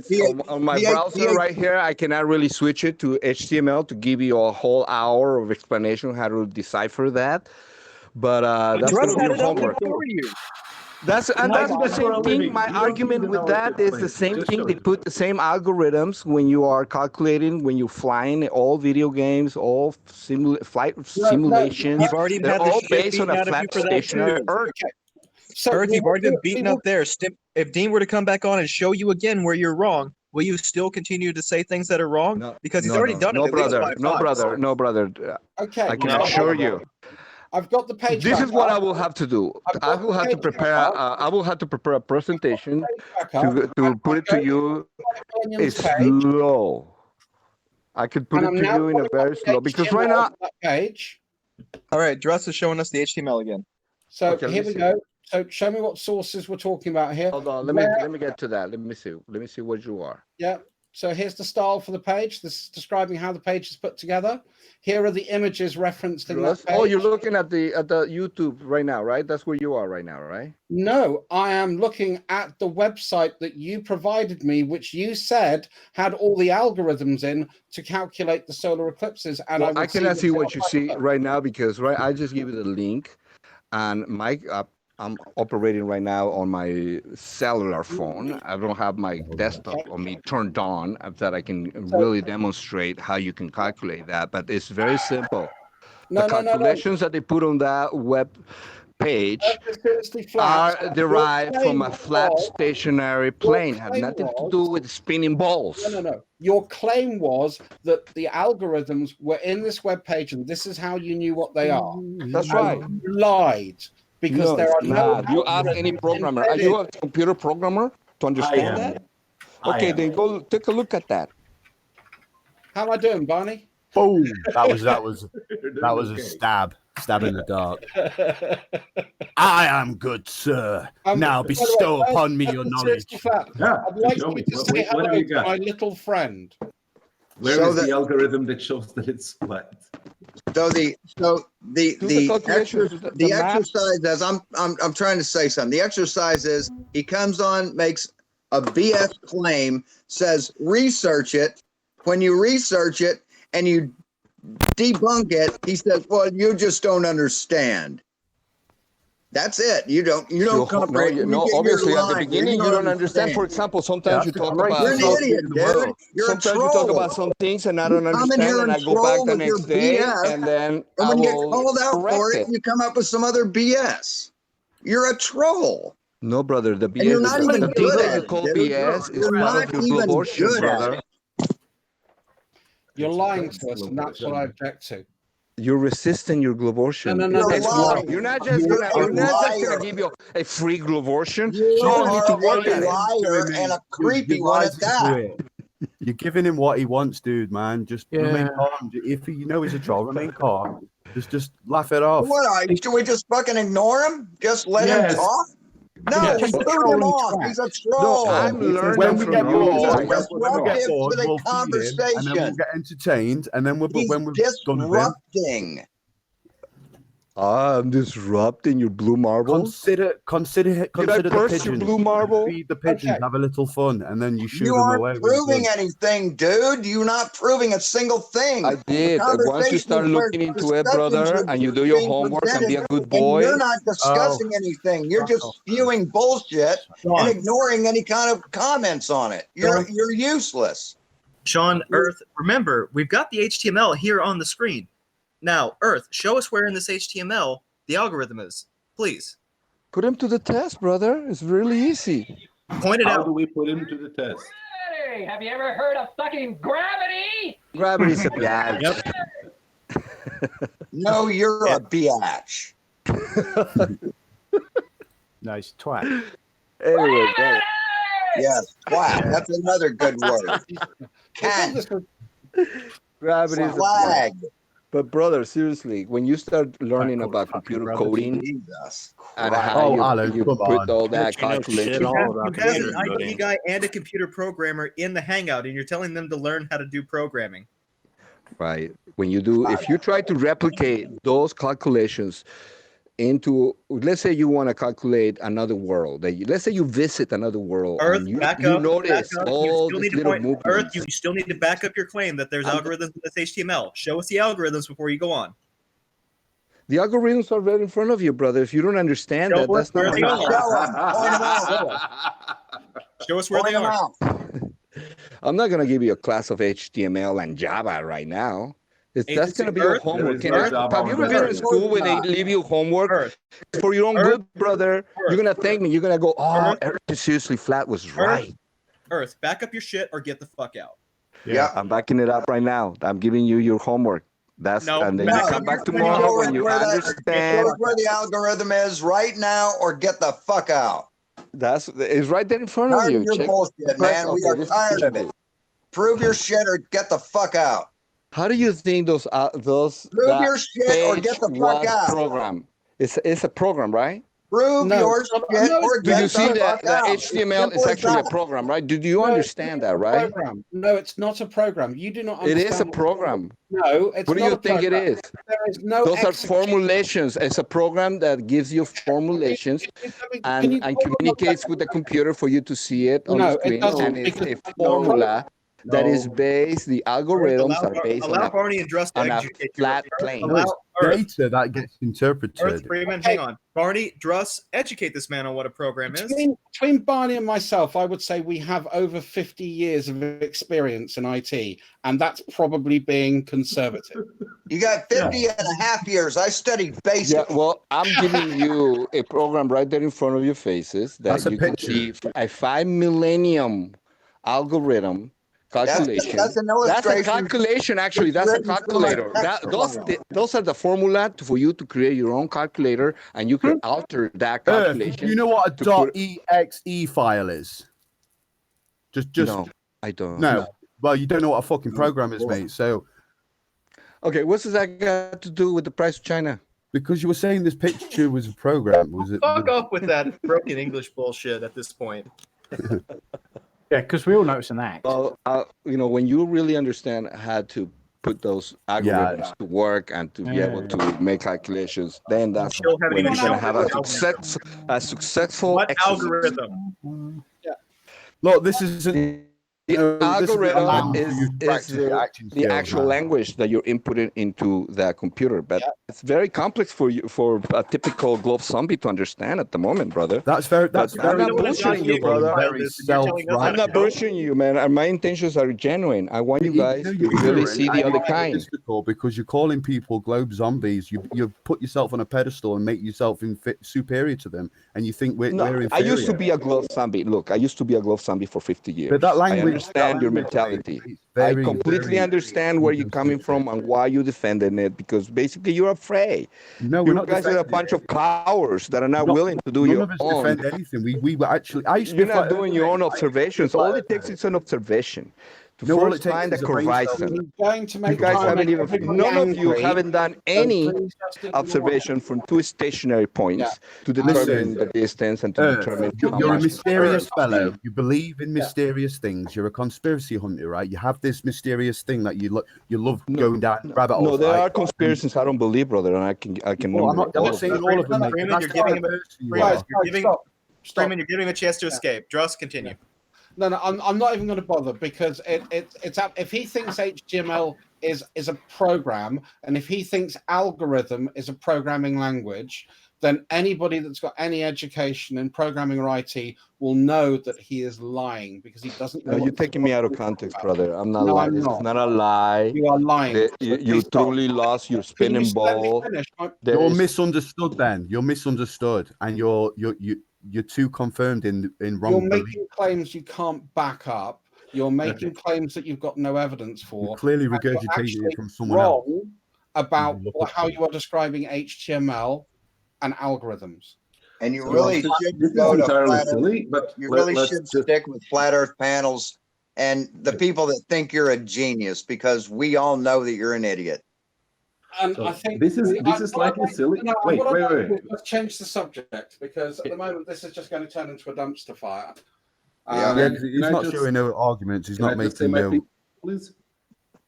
on my browser right here. I cannot really switch it to HTML to give you a whole hour of explanation how to decipher that. But that's going to be homework. That's the same thing. My argument with that is the same thing. They put the same algorithms when you are calculating, when you're flying, all video games, all flight simulations. You've already They're had the all shit based on beaten a out of you flat for that stationary too. Earth. So Earth, you've already been beaten up there. If Dean were to come back on and show you again where you're wrong, will you still continue to say things that are wrong? Because he's already done it. No, brother. Okay. I can assure you. I've got the page. This is what I will have to do. I will have to prepare. I will have to prepare a presentation to put it to you. It's slow. I could put it to you in a very slow because right now. Page. All right, Dress is showing us the HTML again. So okay, here we go. So show me what sources we're talking about here. Hold on, let me get to that. Let me see what you are. Yeah. So here's the style for the page. This is describing how the page is put together. Here are the images referenced in that page. Oh, you're looking at the YouTube right now, right? That's where you are right now, right? No, I am looking at the website that you provided me, which you said had all the algorithms in to calculate the solar eclipses. And well, I cannot see what you see right now because I just give you the link, and Mike. I'm operating right now on my cellular phone. I don't have my desktop on me turned on that I can really demonstrate how you can calculate that. But it's very simple. The calculations that they put on that web page are derived from a flat stationary plane. Have nothing to do with spinning balls. No. Your claim was that the algorithms were in this web page, and this is how you knew what they are. That's right. You lied. Because there are no. You ask any programmer. Are you a computer programmer to understand that? Okay, then go take a look at that. How am I doing, Barney? Boom! That was a stab in the dark. I am good, sir. Now bestow upon me your knowledge. I'd like you to say hello to my little friend. Where is the algorithm that shows that it's flat? So the exercise, as I'm trying to say something. The exercise is he comes on, makes a BS claim, says research it. When you research it and you debunk it, he says, "Well, you just don't understand." That's it. You don't comprehend. No, obviously at the beginning you don't understand. For example, sometimes you talk about. You're an idiot, dude. You're sometimes you talk about some things and I don't understand, and I go back the next day, and then and when I you get will called out for correct it, you come up with some other BS. You're a troll. No, brother, the BS. And you're not even the thing good that at you it, call dude. BS is You're part not of your even abortion, good at brother. it. You're lying to us, and that's what I object to. You're resisting your glovortion. No. You're not just gonna give you a free glovortion. You don't need to are work a at it. liar and a creepy one at that. You're giving him what he wants, dude, man. Just remain calm. If you know he's a troll, remain calm. Just laugh it off. What? Should we just fucking ignore him? Just let him talk? No, we boot him off. He's a troll. No, I'm learning when we get bored, disruptive to the conversation. And then we'll get entertained, and then when we're done with him, disrupting. I'm disrupting your blue marbles. Consider the pigeons. Your blue marble? Feed the pigeons, have a little fun, and then you shoot You them aren't away. proving anything, dude. You're not proving a single thing. I did. Once you start looking into it, brother, and you do your homework and be a good boy. You're not discussing anything. You're just spewing bullshit and ignoring any kind of comments on it. You're useless. Shawn, Earth, remember, we've got the HTML here on the screen. Now, Earth, show us where in this HTML the algorithm is, please. Put him to the test, brother. It's really easy. Point it out. How do we put him to the test? Hey, have you ever heard of fucking gravity? Gravity's a biatch. No, you're a biatch. Nice twat. Anyway, yes, twat. That's another good word. Cat. Gravity's a flag. But brother, seriously, when you start learning about computer coding and how you put all that calculation, you have an IT guy and a computer programmer in the Hangout, and you're telling them to learn how to do programming. right? When you do, if you try to replicate those calculations into, let's say you want to calculate another world, let's say you visit another world, Earth, and you back up, notice back up. all You still these need to little point, movements. Earth, you still need to back up your claim that there's algorithms in this HTML. Show us the algorithms before you go on. The algorithms are right in front of you, brother. If you don't understand that, that's not Point them out. Show us where they are. I'm not gonna give you a class of HTML and Java right now. That's gonna be your homework. Have you ever been in school when they leave you homework for your own good, brother? You're gonna thank me. You're gonna go, oh, Earth is seriously flat was right. Earth, back up your shit or get the fuck out. Yeah, I'm backing it up right now. I'm giving you your homework. And then you come back tomorrow when you understand. Show us where the algorithm is right now, or get the fuck out. It's right there in front of you. Your bullshit, man. We are tired of it. Prove your shit or get the fuck out. How do you think those Prove your shit or get the fuck out. Program? It's a program, right? Prove your shit or Do get you see the that fuck out. HTML is actually a program, right? Do you understand that, right? Program. No, it's not a program. You do not It understand. is a program. No, it's what do not you a think it program. is? There is no Those are formulations. It's a program that gives you formulations and communicates with the computer for you to see it on the screen. And it's a formula that is based, the algorithms are based on a flat plane. Data that gets interpreted. Earth Freeman, hang on. Barney, Druss, educate this man on what a program is. Between Barney and myself, I would say we have over 50 years of experience in IT, and that's probably being conservative. You got 50 and a half years. I studied basic. Yeah, well, I'm giving you a program right there in front of your faces that you can see a 5 millennium algorithm calculation. That's an That's a illustration. calculation, actually. That's a calculator. Those are the formula for you to create your own calculator, and you can alter that calculation. You know what a .exe file is? Just no, I don't. No. Well, you don't know what a fucking program is, mate. So, okay, what's that got to do with the price of China? Because you were saying this picture was a program, was it? Fuck off with that broken English bullshit at this point. Yeah, because we all know it's an act. Well, when you really understand how to put those algorithms to work and to be able to make calculations, then that's when you're going to have a successful algorithm. Look, this is the algorithm is the actual language that you're inputting into the computer, but it's very complex for a typical Globe zombie to understand at the moment, brother. I'm not bullshitting you, brother. I'm not bullshitting you, man. And my intentions are genuine. I want you guys to really see the other kind. Because you're calling people Globe zombies. You put yourself on a pedestal and make yourself superior to them, and you think we're inferior. I used to be a Globe zombie. Look, I used to be a Globe zombie for 50 years. But that language. I understand your mentality. I completely understand where you're coming from and why you're defending it, because basically you're afraid. No, you guys are a bunch of cowards that are not willing to do your own. None of us defend anything. We were actually. You're not doing your own observations. All it takes is an observation. To first find the horizon. You guys haven't even, none of you haven't done any observation from two stationary points to determine the distance and to determine. You're a mysterious fellow. You believe in mysterious things. You're a conspiracy hunter, right? You have this mysterious thing that you love going down rabbit holes. No, there are conspiracies I don't believe, brother, and I can. I'm not saying all of them. Freeman, you're giving him a chance to escape. Druss, continue. No, I'm not even going to bother, because it's if he thinks HTML is a program, and if he thinks algorithm is a programming language, then anybody that's got any education in programming or IT will know that he is lying, because he doesn't know. No, you're taking me out of context, brother. I'm not lying. This is not a lie. You are lying. You truly lost your spinning ball. You're misunderstood. Then you're misunderstood, and you're too confirmed in wrong. You're making claims you can't back up. You're making claims that you've got no evidence for. You're clearly regurgitating it from someone else. About how you are describing HTML and algorithms. And you really should go to flat Earth, but you really should stick with flat Earth panels and the people that think you're a genius, because we all know that you're an idiot. And I think this is slightly silly. Wait. Let's change the subject, because at the moment this is just going to turn into a dumpster fire. Because he's not showing no arguments. He's not making no. Please.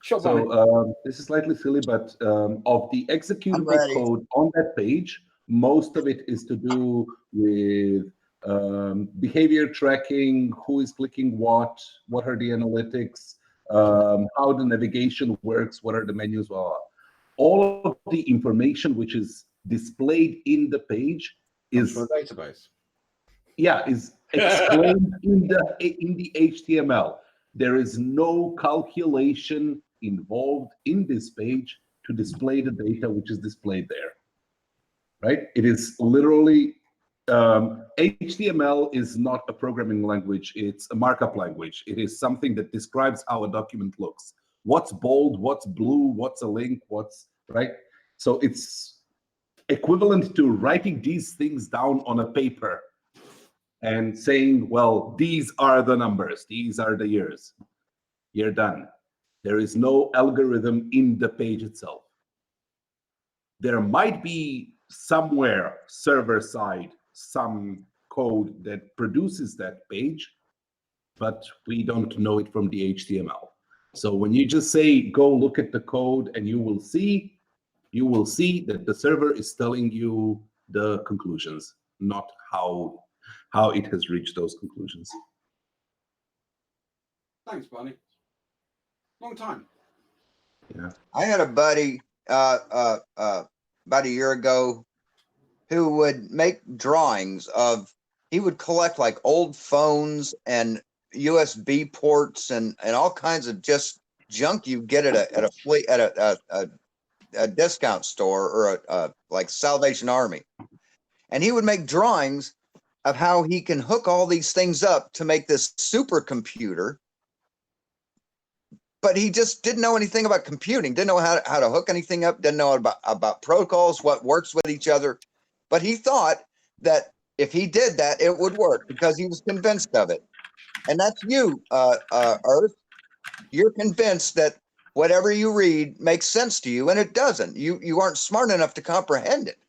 Sure. So this is slightly silly, but of the executable code on that page, most of it is to do with behavior tracking, who is clicking what are the analytics, how the navigation works, what are the menus, blah, blah. all of the information which is displayed in the page is from a database. Yeah, is explained in the HTML. There is no calculation involved in this page to display the data which is displayed there. Right? It is literally HTML is not a programming language, it's a markup language. It is something that describes how a document looks. What's bold, what's blue, what's a link, what's right? So it's equivalent to writing these things down on a paper and saying, well, these are the numbers, these are the years. You're done. There is no algorithm in the page itself. There might be somewhere server side some code that produces that page, but we don't know it from the HTML. So when you just say, go look at the code and you will see that the server is telling you the conclusions, not how it has reached those conclusions. Thanks, Barney. Long time. Yeah. I had a buddy about a year ago who would make drawings of, he would collect like old phones and USB ports and all kinds of just junk you get at a discount store or a like Salvation Army. And he would make drawings of how he can hook all these things up to make this supercomputer. But he just didn't know anything about computing, didn't know how to hook anything up, didn't know about protocols, what works with each other. But he thought that if he did that, it would work because he was convinced of it. And that's you, Earth. You're convinced that whatever you read makes sense to you, and it doesn't. You aren't smart enough to comprehend it.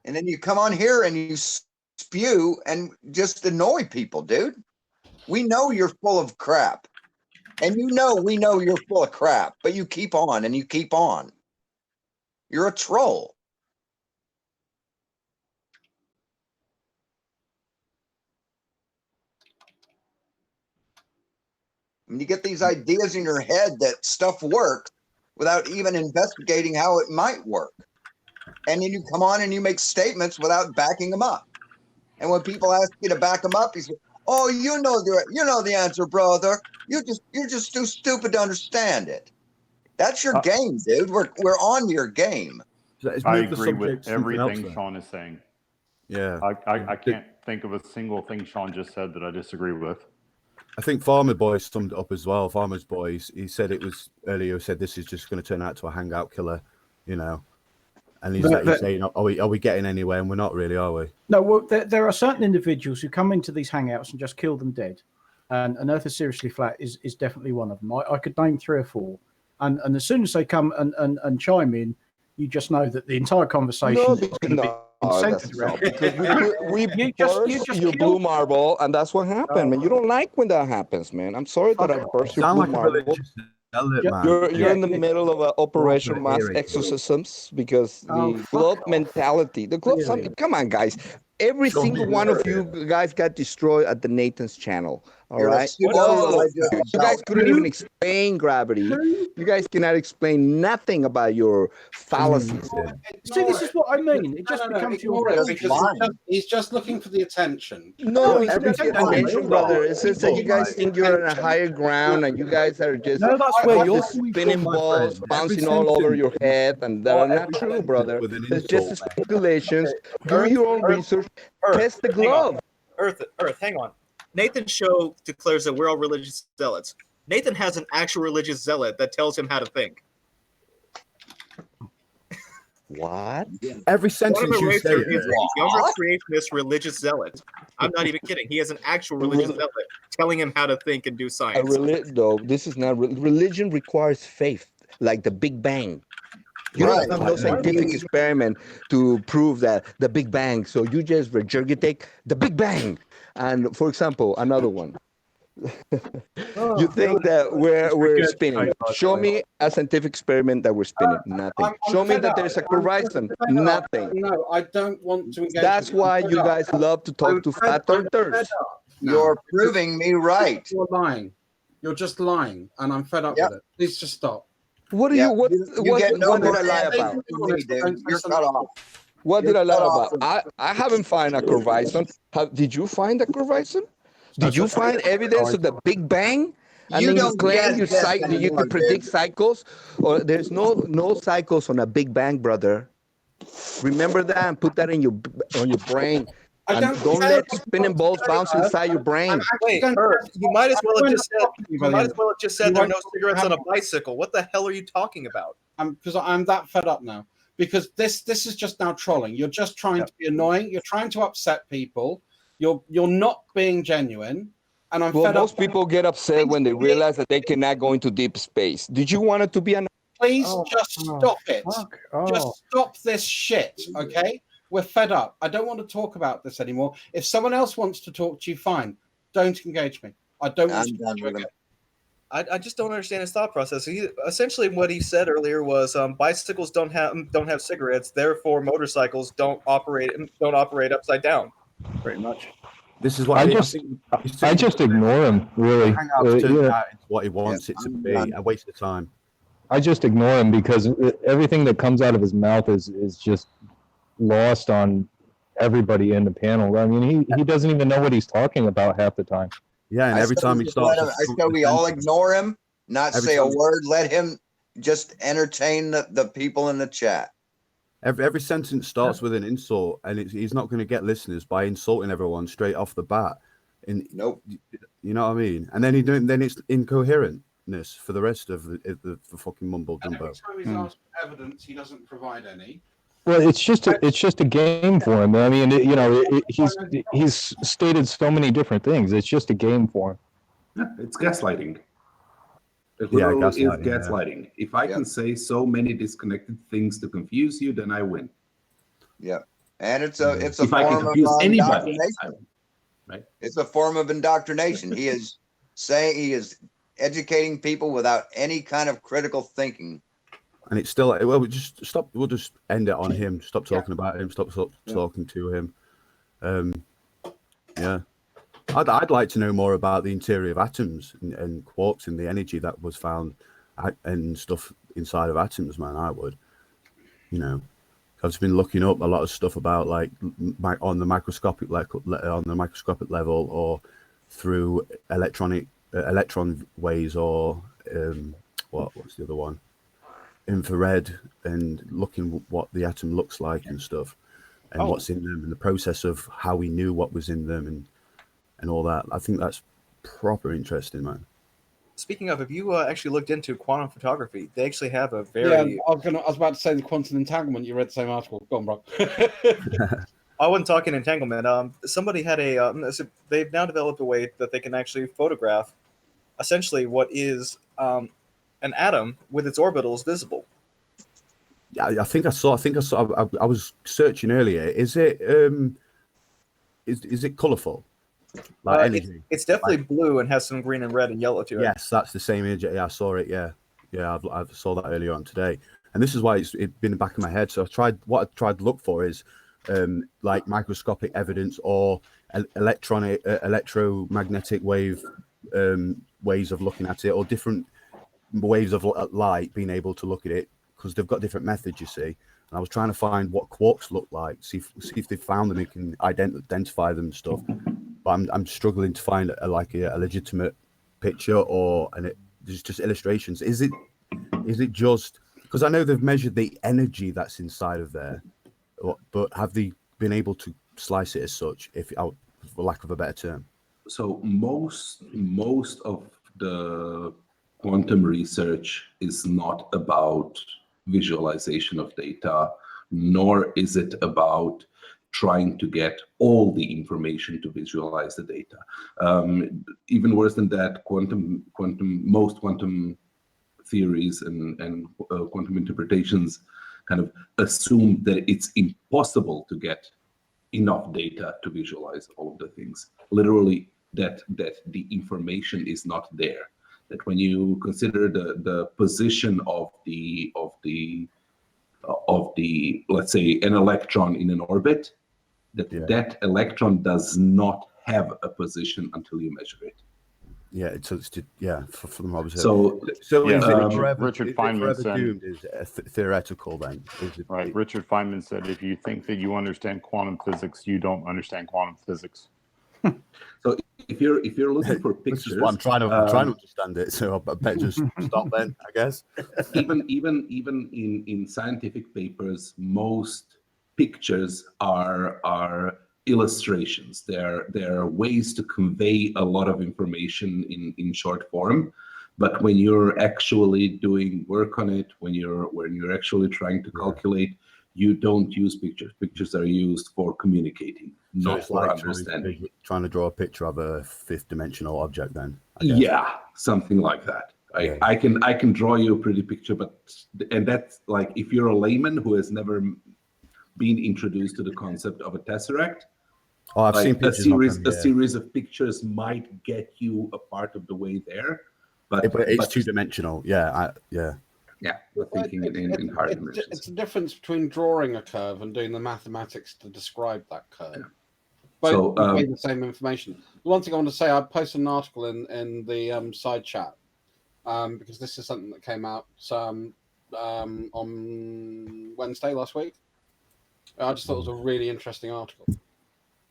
And then you come on here and you spew and just annoy people, dude. We know you're full of crap. And we know you're full of crap, but you keep on and you keep on. You're a troll. When you get these ideas in your head that stuff works without even investigating how it might work. And then you come on and you make statements without backing them up. And when people ask you to back them up, you say, "Oh, you know the answer, brother. You're just too stupid to understand it." That's your game, dude. We're on your game. I agree with everything Shawn is saying. Yeah. I can't think of a single thing Shawn just said that I disagree with. I think Farmer Boy summed it up as well. Farmer's Boy, he said it was earlier, said this is just going to turn out to a hangout killer, you know. And he's saying, are we getting anywhere? And we're not really, are we? No, well, there are certain individuals who come into these hangouts and just kill them dead. And Earth is Seriously Flat is definitely one of them. I could name 3 or 4. And as soon as they come and chime in, you just know that the entire conversation is going to be centered around we burst your Blue Marble, and that's what happened, man. You don't like when that happens, man. I'm sorry that I burst your Blue Marble. You're in the middle of an Operation Mass Exorcisms because the globe mentality, the globe, come on, guys. Every single one of you guys got destroyed at the Nathan's channel. All right. You guys couldn't even explain gravity. You guys cannot explain nothing about your fallacies. See, this is what I mean. It just becomes your he's just looking for the attention. No, it's not the attention, brother. It's just that you guys think you're on a higher ground and you guys are just spinning balls, bouncing all over your head, and that are not true, brother. It's just speculations. Do your own research. Test the glove. Earth, hang on. Nathan's show declares that we're all religious zealots. Nathan has an actual religious zealot that tells him how to think. What? Every sentence you say is a younger creationist religious zealot. I'm not even kidding. He has an actual religious zealot telling him how to think and do science. No, this is not religion. Requires faith, like the Big Bang. You don't have no scientific experiment to prove that the Big Bang. So you just regurgitate the Big Bang. And for example, another one. You think that we're spinning. Show me a scientific experiment that we're spinning. Nothing. Show me that there's a horizon. Nothing. No, I don't want to engage. That's why you guys love to talk to flat earthers. You're proving me right. You're lying. You're just lying, and I'm fed up with it. Please just stop. What do you what get no what did more I lie answers about? from me, dude. You're cut off. What You're did I lie cut off about? from- I haven't found a horizon. Did you find a horizon? Did you find evidence of the Big Bang? And You then you don't claim get this you anymore, can predict dude. cycles? Or there's no cycles on a Big Bang, brother. Remember that and put that in on your brain. And don't let spinning balls bounce inside your brain. Wait, Earth, you might as well have just said there are no cigarettes on a bicycle. What the hell are you talking about? Because I'm that fed up now. Because this is just now trolling. You're just trying to be annoying. You're trying to upset people. You're not being genuine. And I'm fed up. Most people get upset when they realize that they cannot go into deep space. Did you want it to be an? Please just stop it. Just stop this shit, okay? We're fed up. I don't want to talk about this anymore. If someone else wants to talk to you, fine. Don't engage me. I don't want to talk to you again. I just don't understand his thought process. Essentially, what he said earlier was bicycles don't have cigarettes, therefore motorcycles don't operate upside down. Pretty much. This is what I just ignore him. Really, hang out to turn out into what he wants it to be. A waste of time. I just ignore him because everything that comes out of his mouth is just lost on everybody in the panel. I mean, he doesn't even know what he's talking about half the time. Yeah, and every time he starts, I said we all ignore him, not say a word. Let him just entertain the people in the chat. Every sentence starts with an insult, and he's not going to get listeners by insulting everyone straight off the bat. Nope. You know what I mean? And then then it's incoherentness for the rest of the fucking mumble jumbo. Every time he's asked for evidence, he doesn't provide any. Well, it's just a game for him. I mean, he's stated so many different things. It's just a game for him. Yeah, it's gaslighting. It Yeah, literally is gaslighting, gaslighting. If I can say so many disconnected things to confuse you, then I win. Yeah, and it's a If I can form of confuse anybody, indoctrination. right? It's a form of indoctrination. He is educating people without any kind of critical thinking. And it's still we'll just stop. We'll just end it on him. Stop talking about him. Stop talking to him. Yeah, I'd like to know more about the interior of atoms and quarks and the energy that was found and stuff inside of atoms. Man, I would. You know, I've just been looking up a lot of stuff about like on the microscopic level or through electron ways or what's the other one? Infrared, and looking what the atom looks like and stuff, and what's in them, and the process of how we knew what was in them, and all that. I think that's proper interesting, man. Speaking of, if you actually looked into quantum photography, they actually have a very. Yeah, I was about to say the quantum entanglement. You read the same article. Go on, bro. I wasn't talking entanglement. Somebody had they've now developed a way that they can actually photograph, essentially what is an atom with its orbitals visible. Yeah, I think I saw. I was searching earlier. Is it is it colourful? Like energy? It's definitely blue and has some green and red and yellow to it. Yes, that's the same image. Yeah, I saw it. Yeah, I saw that earlier on today, and this is why it's been in the back of my head. So I tried to look for is like microscopic evidence or electromagnetic wave ways of looking at it, or different waves of light being able to look at it, because they've got different methods, you see. And I was trying to find what quarks look like, see if they found them and can identify them and stuff. But I'm struggling to find a legitimate picture there's just illustrations. Is it just because I know they've measured the energy that's inside of there, but have they been able to slice it as such, for lack of a better term? So most of the quantum research is not about visualization of data, nor is it about trying to get all the information to visualize the data. Even worse than that, most quantum theories and quantum interpretations kind of assume that it's impossible to get enough data to visualize all of the things. Literally, that the information is not there. That when you consider the position of the let's say an electron in an orbit, that electron does not have a position until you measure it. from Rob's. So Richard Feynman said doomed is theoretical then. Right. Richard Feynman said, if you think that you understand quantum physics, you don't understand quantum physics. So if you're looking for pictures, I'm trying to understand it. So I better just stop then, I guess. even in scientific papers, most pictures are illustrations. They're ways to convey a lot of information in short form. But when you're actually doing work on it, when you're actually trying to calculate, you don't use pictures. Pictures are used for communicating, not for understanding. Trying to draw a picture of a fifth dimensional object, then. Yeah, something like that. I can draw you a pretty picture, and that's like if you're a layman who has never been introduced to the concept of a tesseract. Oh, I've seen pictures a series of pictures might get you a part of the way there, but it's two-dimensional. Yeah. We're thinking in hard dimensions. It's the difference between drawing a curve and doing the mathematics to describe that curve. Both convey the same information. The one thing I want to say, I posted an article in the side chat because this is something that came out on Wednesday last week. I just thought it was a really interesting article.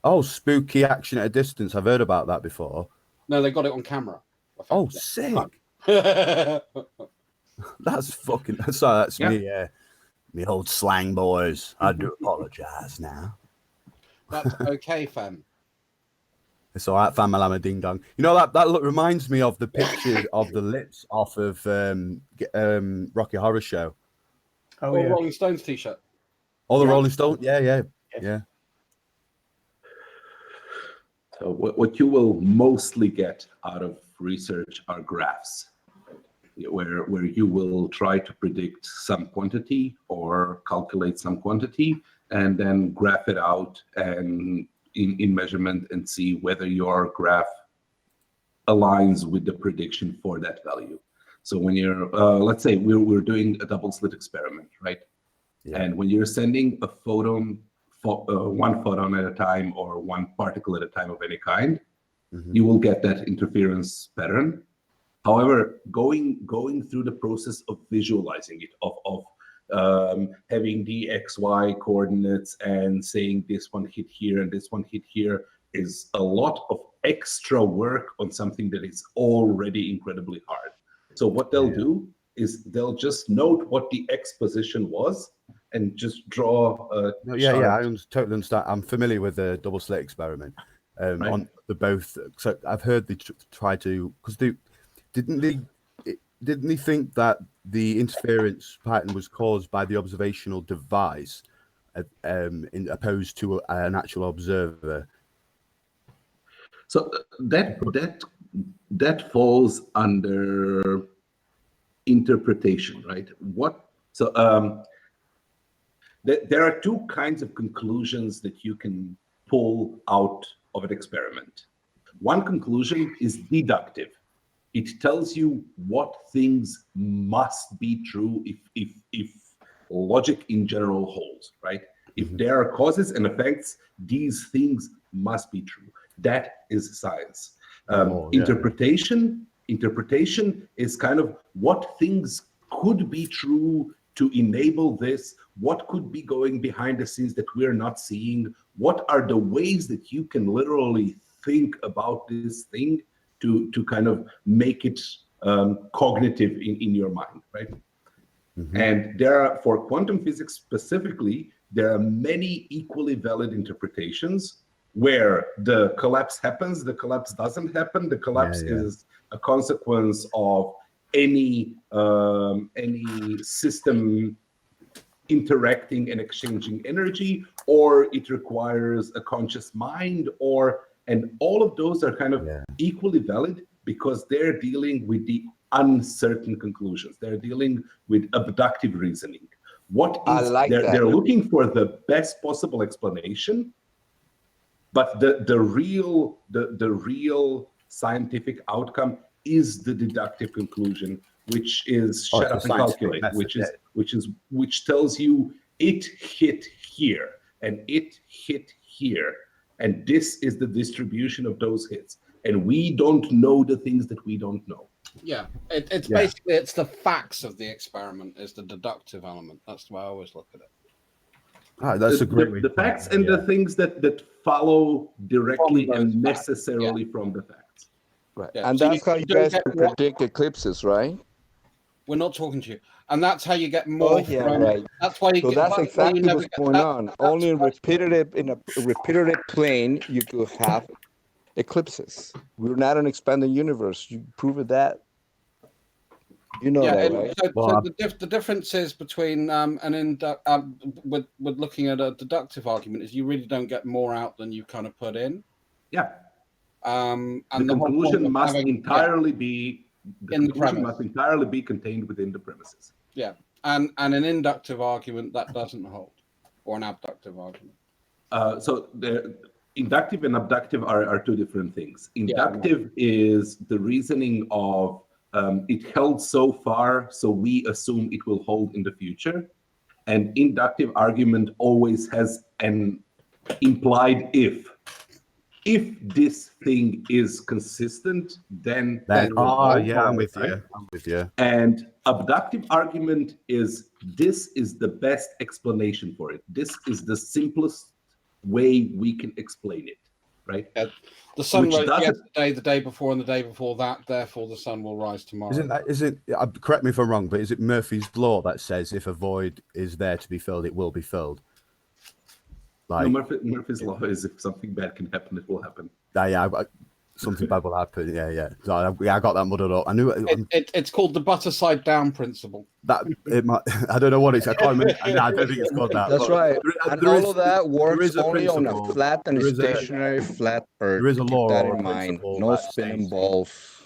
Oh, spooky action at a distance. I've heard about that before. No, they got it on camera. Oh, sick. That's fucking. That's me. Me old slang boys. I do apologize now. That's okay, fam. It's all right, fam. Malama ding dong. You know that look reminds me of the picture of the lips off of Rocky Horror Show. Oh, yeah. Rolling Stones t-shirt. Oh, the Rolling Stones. Yeah. So what you will mostly get out of research are graphs, where you will try to predict some quantity or calculate some quantity and then graph it out and in measurement and see whether your graph aligns with the prediction for that value. So when you're, let's say we're doing a double slit experiment, right? Yeah. And when you're sending a photon, one photon at a time or one particle at a time of any kind, you will get that interference pattern. However, going through the process of visualizing it, of having the XY coordinates and saying this one hit here and this one hit here is a lot of extra work on something that is already incredibly hard. So what they'll do is they'll just note what the X position was and just draw a chart. I totally understand. I'm familiar with the double slit experiment. On the both, so I've heard they try to, because didn't they think that the interference pattern was caused by the observational device, in opposed to an actual observer? So that falls under interpretation, right? There are two kinds of conclusions that you can pull out of an experiment. One conclusion is deductive. It tells you what things must be true if logic in general holds, right? If there are causes and effects, these things must be true. That is science. Interpretation is kind of what things could be true to enable this, what could be going behind the scenes that we're not seeing, what are the ways that you can literally think about this thing to kind of make it cognitive in your mind, right? And there are, for quantum physics specifically, there are many equally valid interpretations where the collapse happens, the collapse doesn't happen, the collapse is a consequence of any system interacting and exchanging energy, or it requires a conscious mind, and all of those are kind of equally valid because they're dealing with the uncertain conclusions. They're dealing with abductive reasoning. They're looking for the best possible explanation, but the real scientific outcome is the deductive conclusion, which is shut up and calculate, which tells you it hit here and it hit here, and this is the distribution of those hits. and we don't know the things that we don't know. Yeah, it's basically it's the facts of the experiment is the deductive element. That's the way I always look at it. That's a great way. The facts and the things that follow directly and necessarily from the facts. Right. Yeah, And so that's how you don't guys get can what- predict eclipses, right? We're not talking to you, and that's how you get more. Right. That's why you So get. that's why exactly you never what's get, going on. Only in a repetitive plane you could have eclipses. We're not an expanding universe. You proved that. You know that, right? So the difference is between with looking at a deductive argument is you really don't get more out than you kind of put in. Yeah. And the whole point conclusion of must having- entirely be in the premise. must entirely be contained within the premises. Yeah, and an inductive argument that doesn't hold, or an abductive argument. So the inductive and abductive are two different things. Inductive is the reasoning of it held so far, so we assume it will hold in the future. And inductive argument always has an implied if. If this thing is consistent, then I'm with you. I'm with you. And abductive argument is this is the best explanation for it. This is the simplest way we can explain it, right? The sun Which rose doesn't- yesterday, the day before, and the day before that. Therefore, the sun will rise tomorrow. Is it? Correct me if I'm wrong, but is it Murphy's law that says if a void is there to be filled, it will be filled? No, Murphy's law is if something bad can happen, it will happen. Something bad will happen. Yeah. So I got that muddled up. I knew it's called the butter side down principle. That it might. I don't know what it's. I can't remember. I don't think it's called that. That's right. And all of that works only on a principle. flat and stationary flat Earth. There is a law Keep that or a in mind. principle No that spinning states- balls.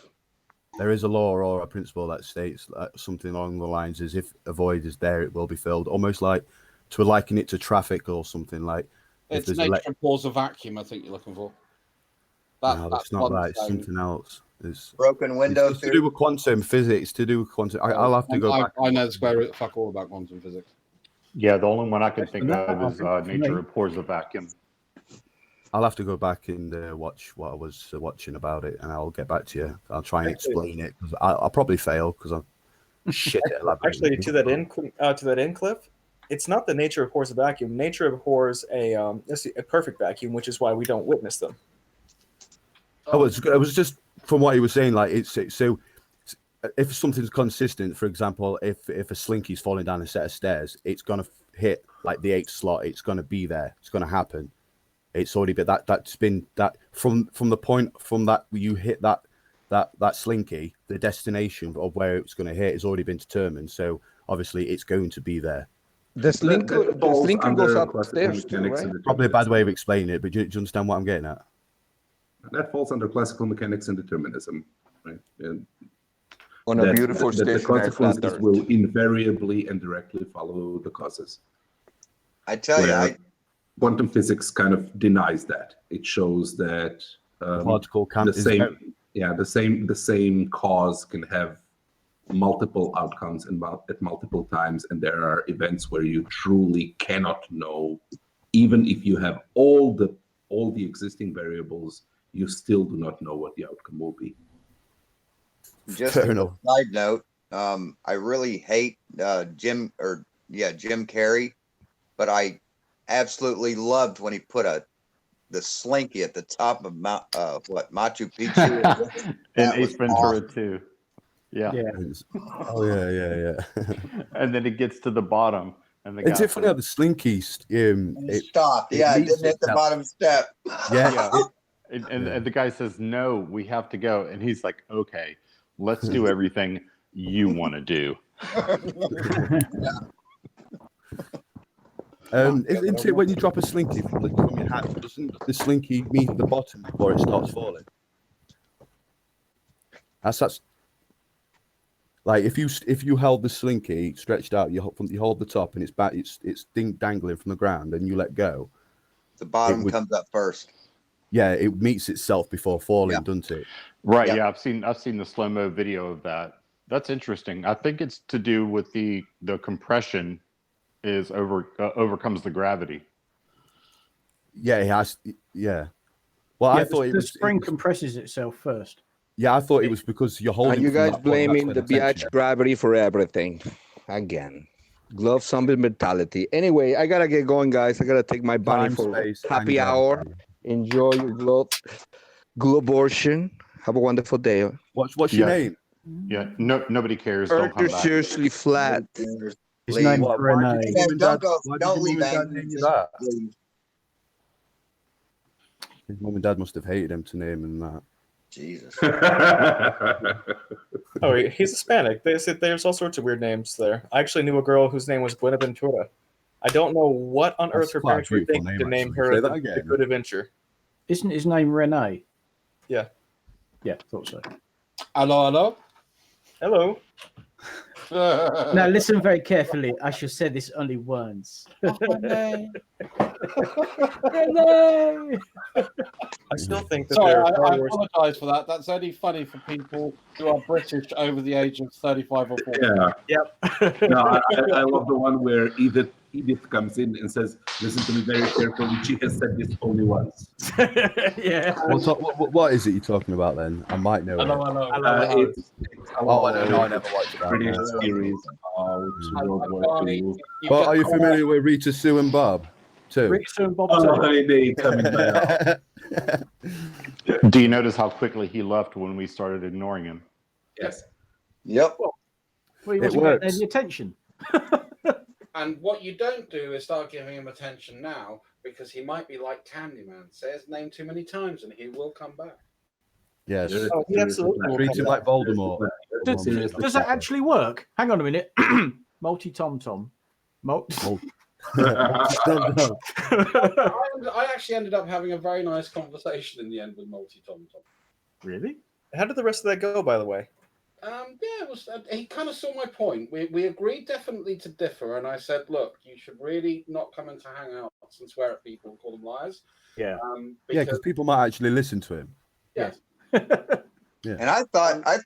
There is a law or a principle that states something along the lines as if a void is there, it will be filled. Almost like to liken it to traffic or something like. If It's there's nature abhors a vacuum. I think you're looking for. No, that's not right. It's something else. It's broken window. It's to do with quantum physics. To do with quantum. I'll have to go back. I know the square root fuck all about quantum physics. Yeah, the only one I can think of is nature abhors a vacuum. I'll have to go back and watch what I was watching about it, and I'll get back to you. I'll try and explain it because I'll probably fail because I'm shit at elaborating. Actually, to that end, Cliff, it's not that nature abhors a vacuum. Nature abhors a perfect vacuum, which is why we don't witness them. Oh, it was just from what he was saying. Like it's so if something's consistent, for example, if a slinky's falling down a set of stairs, it's gonna hit like the 8th slot. It's gonna be there. It's gonna happen. It's already been that's been that from the point from that you hit that slinky, the destination of where it's going to hit has already been determined. So obviously it's going to be there. The slinker goes upstairs too, right? Probably a bad way of explaining it, but do you understand what I'm getting at? That falls under classical mechanics and determinism, right? And on a beautiful that the stationary flat consequences Earth. will invariably and directly follow the causes. I tell you, quantum physics kind of denies that. It shows that particle can the same cause can have multiple outcomes at multiple times, and there are events where you truly cannot know, even if you have all the existing variables, you still do not know what the outcome will be. just a side note, I really hate Jim Carrey, but I absolutely loved when he put the slinky at the top of Machu Picchu. In Ace Ventura 2. Yeah. Oh yeah. And then it gets to the bottom, and It's funny how the slinky stopped. It didn't hit the bottom step. Yeah. And the guy says, "No, we have to go," and he's like, "Okay, let's do everything you want to do." Isn't it when you drop a slinky from your hat, doesn't the slinky meet the bottom before it starts falling? That's like if you held the slinky stretched out, you hold the top and it's dangling from the ground, and you let go. The bottom comes up first. Yeah, it meets itself before falling, doesn't it? Right. Yeah, I've seen the slow-mo video of that. That's interesting. I think it's to do with the compression overcomes the gravity. Yeah, it has. Yeah. Well, Yeah, I thought the spring compresses itself first. Yeah, I thought it was because you're Are holding. you from guys that point, that's blaming where the tension biatch gravity for everything? Again. Glove zombie mentality. Anyway, I gotta get going, guys. I gotta take my bunny Time, for space, happy and hour. gravity. Enjoy your globortion. Have a wonderful day. What's your name? Yeah, nobody cares. Don't come Earth is back. seriously flat. His name's Renee. Don't leave Angry. Just leave. His mum and dad must have hated him to name him that. Jesus. Oh, he's Hispanic. They said there's all sorts of weird names there. I actually knew a girl whose name was Buenaventura. I don't know what on That's earth her quite a parents were beautiful thinking to name, name actually. her Say that the again. Good Adventure. Isn't his name Renee? Yeah. Yeah, thought so. Hello. Hello. Now listen very carefully. I shall say this only once. Renee. Renee. I still think that Sorry, there I are worse. apologise for that. That's only funny for people who are British over the age of 35 or 40. Yeah. Yep. No, I love the one where Edith comes in and says, "Listen to me very carefully. She has said this only once." Yeah. What is it you're talking about then? I might know it. It's a Oh, no, I never watched that. British no. series about World War II. Well, are you familiar with Rita, Sue, and Bob? Too. Rita, Sue, and Bob. Oh, they coming back. Do you notice how quickly he left when we started ignoring him? Yes. Yep. Well, he It wasn't getting works. any attention. And what you don't do is start giving him attention now, because he might be like Candyman. Say his name too many times and he will come back. Yes. Oh, he absolutely will Treat come him like back. Voldemort. Does that actually work? Hang on a minute. Multi-tom-tom. I actually ended up having a very nice conversation in the end with Multi Tom Tom. Really? How did the rest of that go, by the way? Yeah, it was. He kind of saw my point. We agreed definitely to differ, and I said, look, you should really not come into Hangouts and swear at people and call them liars. Yeah. Yeah, because people might actually listen to him. Yes. Yeah. And I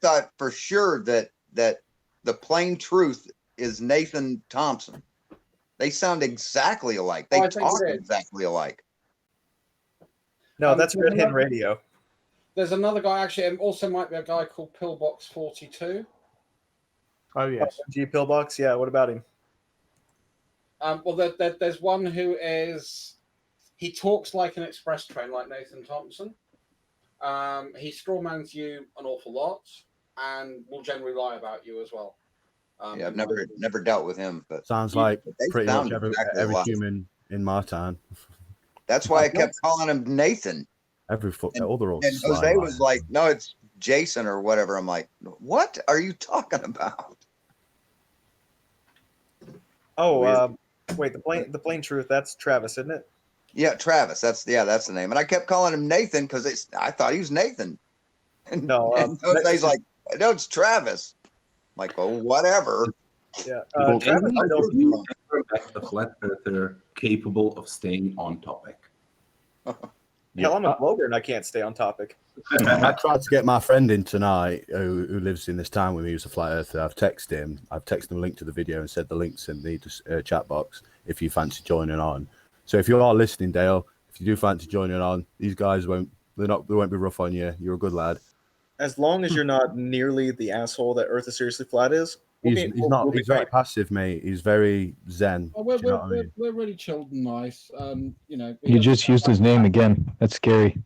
thought for sure that the plain truth is Nathan Thompson. They sound exactly alike. They talk exactly alike. No, that's Red Hen Radio. There's another guy, actually, and also might be a guy called Pillbox 42. Oh, yes. G Pillbox, yeah, what about him? Well, there's one who is, he talks like an express train, like Nathan Thompson. He strawmans you an awful lot, and will generally lie about you as well. Yeah, I've never dealt with him, but Sounds like they pretty sound much exactly every alike. human in my town. That's why I kept calling him Nathan. Every other old And Jose was like, "No, it's Jason or whatever." I'm like, "What are you talking about?" Oh, wait, the plain truth. That's Travis, isn't it? Yeah, Travis. That's the name. And I kept calling him Nathan because I thought he was Nathan. And, No, and Jose's like, "No, it's Travis." I'm like, "Oh, whatever." Yeah, Travis, I don't you ever met a flat earther capable of staying on topic? Hell, I'm a blogger and I can't stay on topic. I tried to get my friend in tonight who lives in this town with me, who's a flat earther. I've texted him a link to the video and said the link's in the chat box if you fancy joining on. So if you are listening, Dale, if you do fancy joining on, these guys they won't be rough on you. You're a good lad. As long as you're not nearly the asshole that Earth is seriously flat is. He's very passive, mate. He's very zen. Oh, we're really chilled and nice. You just used his name again. That's scary.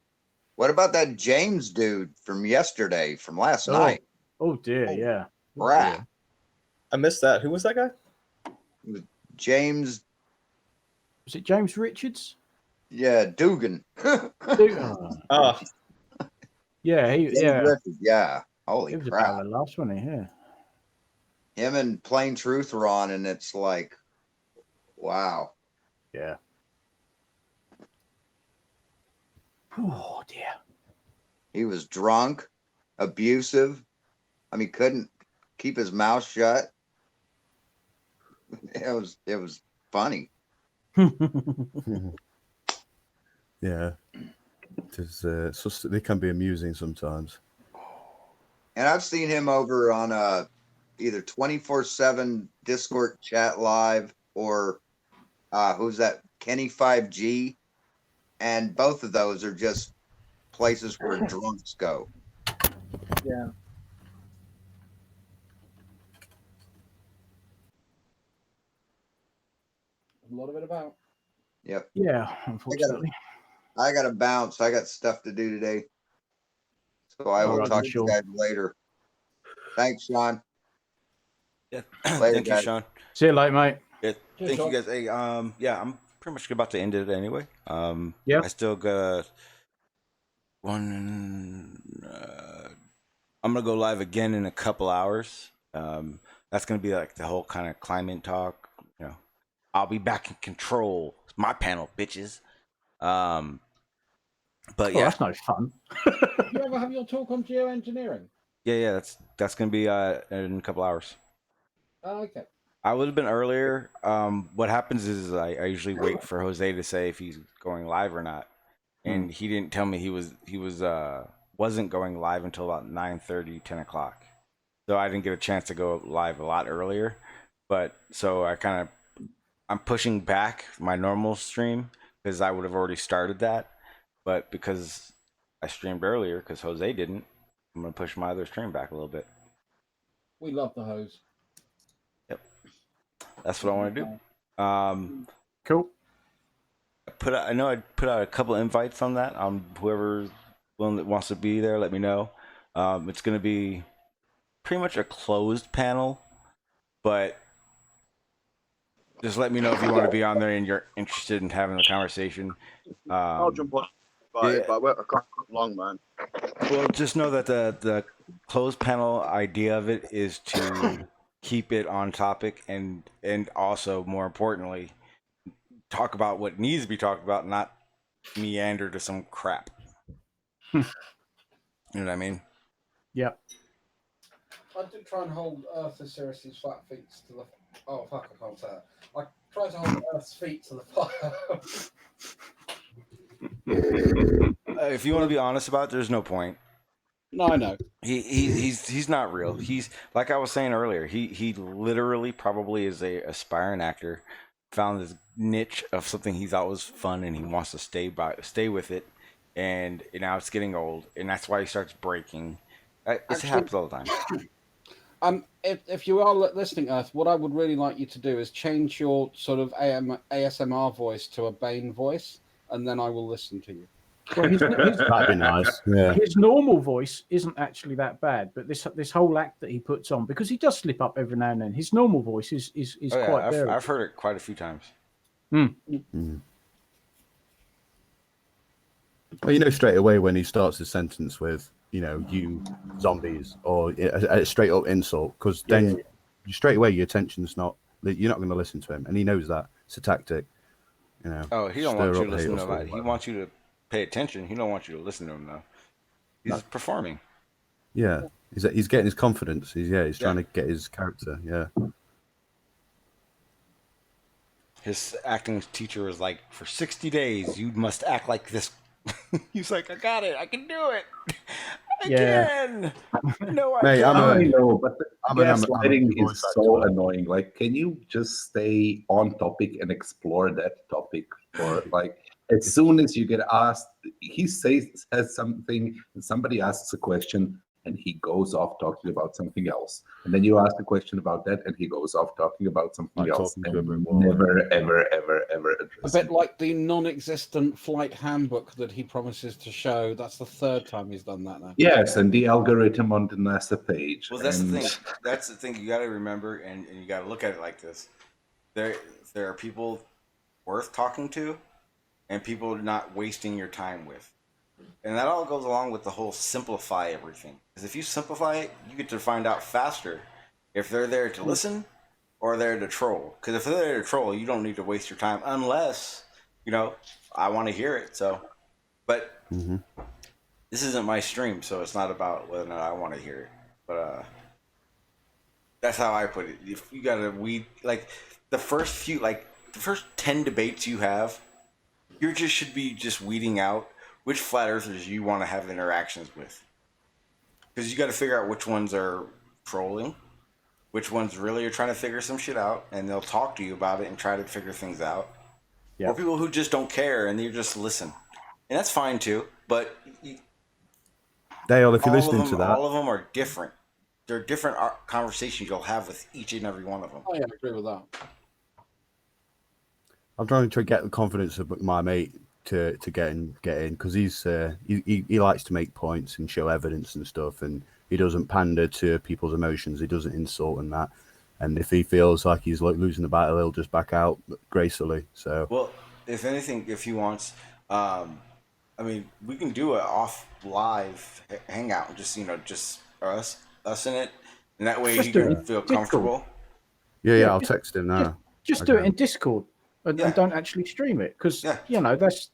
What about that James dude from last night? Oh dear, yeah. Right. I missed that. Who was that guy? James. Was it James Richards? Yeah, Dugan. Oh. Yeah, yeah. Holy he was crap! about the last one here. Him and Plain Truth were on, and it's like, wow. Yeah. Oh dear. He was drunk, abusive. I mean, couldn't keep his mouth shut. It was funny. Yeah. They can be amusing sometimes. And I've seen him over on either 24/7 Discord chat live or who's that? Kenny 5G. And both of those are just places where drunks go. Yeah. A lot of it about. Yep. Yeah, unfortunately. I gotta bounce. I got stuff to do today. So I will talk to you guys later. Thanks, Sean. Yeah. Later, Thank you, guys. Sean. See you later, mate. Yeah, Cheers, thank you Sean. guys. Hey, yeah, I'm pretty much about to end it anyway. Yeah. I still got one. I'm gonna go live again in a couple hours. That's gonna be like the whole kind of climate talk. You know, I'll be back in control. It's my panel, bitches. But Oh, yeah, that's no fun. Do you ever have your talk on geoengineering? yeah, that's gonna be in a couple hours. Oh, okay. I would have been earlier. What happens is I usually wait for Jose to say if he's going live or not, and he didn't tell me he wasn't going live until about 9:30, 10 o'clock. So I didn't get a chance to go live a lot earlier. But so I'm pushing back my normal stream because I would have already started that. But because I streamed earlier because Jose didn't, I'm gonna push my other stream back a little bit. We love the hose. Yep, that's what I want to do. Cool. I know I put out a couple invites on that. Whoever wants to be there, let me know. It's going to be pretty much a closed panel, but just let me know if you want to be on there and you're interested in having a conversation. I'll jump on, but I can't come long, man. Well, just know that the closed panel idea of it is to keep it on topic and also, more importantly, talk about what needs to be talked about, not meander to some crap. You know what I mean? Yep. I did try and hold Earth's Sirius's flat feet to the. Oh fuck! I can't say that. I tried to hold Earth's feet to the fire. If you want to be honest about it, there's no point. No, I know. He's not real. He's like I was saying earlier. He literally probably is a aspiring actor. Found this niche of something he thought was fun, and he wants to stay with it. And now it's getting old, and that's why he starts breaking. It happens all the time. If you are listening, Earth, what I would really like you to do is change your sort of ASMR voice to a Bane voice, and then I will listen to you. Well, That'd be nice. Yeah. His normal voice isn't actually that bad, but this whole act that he puts on, because he does slip up every now and then, his normal voice is Oh, yeah, quite varied. I've heard it quite a few times. Well, you know straight away when he starts the sentence with, you zombies, or a straight up insult, because then straight away your attention's not, you're not going to listen to him, and he knows that. It's a tactic. Oh, he don't want you to listen to that. He wants you to pay attention. He don't want you to listen to him though. He's performing. Yeah, he's getting his confidence. He's trying to get his character. Yeah. His acting teacher was like, for 60 days, you must act like this. He's like, I got it. I can do it. I can. No, Mate, I know, but I'm gaslighting is so annoying. Like, can you just stay on topic and explore that topic? Or like, as soon as you get asked, he says something, and somebody asks a question, and he goes off talking about something else. And then you ask a question about that, and he goes off talking about something else. And never, ever, ever, ever A address bit like the non-existent flight handbook that he promises to show. That's the third time he's done that now. Yes, and the algorithm on the NASA page. Well, that's the thing. That's the thing you got to remember, and you got to look at it like this. There are people worth talking to, and people not wasting your time with. And that all goes along with the whole simplify everything. Because if you simplify it, you get to find out faster if they're there to listen or they're to troll. Because if they're there to troll, you don't need to waste your time unless, I want to hear it. So, but this isn't my stream, so it's not about whether or not I want to hear it. But that's how I put it. If you got to weed, like the first 10 debates you have, you should be just weeding out which flat earthers you want to have interactions with. Because you got to figure out which ones are trolling, which ones really are trying to figure some shit out, and they'll talk to you about it and try to figure things out. Or people who just don't care and you just listen. And that's fine too, but Dale, if you're listening to that, all of them are different. They're different conversations you'll have with each and every one of them. I agree with that. I'm trying to get the confidence of my mate to get in because he likes to make points and show evidence and stuff, and he doesn't pander to people's emotions. He doesn't insult and that. And if he feels like he's like losing the battle, he'll just back out gracefully. So, well, if anything, if he wants, I mean, we can do an off live hangout, just just us in it, and that way he can feel comfortable. Yeah, I'll text him now. Just do it in Discord. And don't actually stream it because that's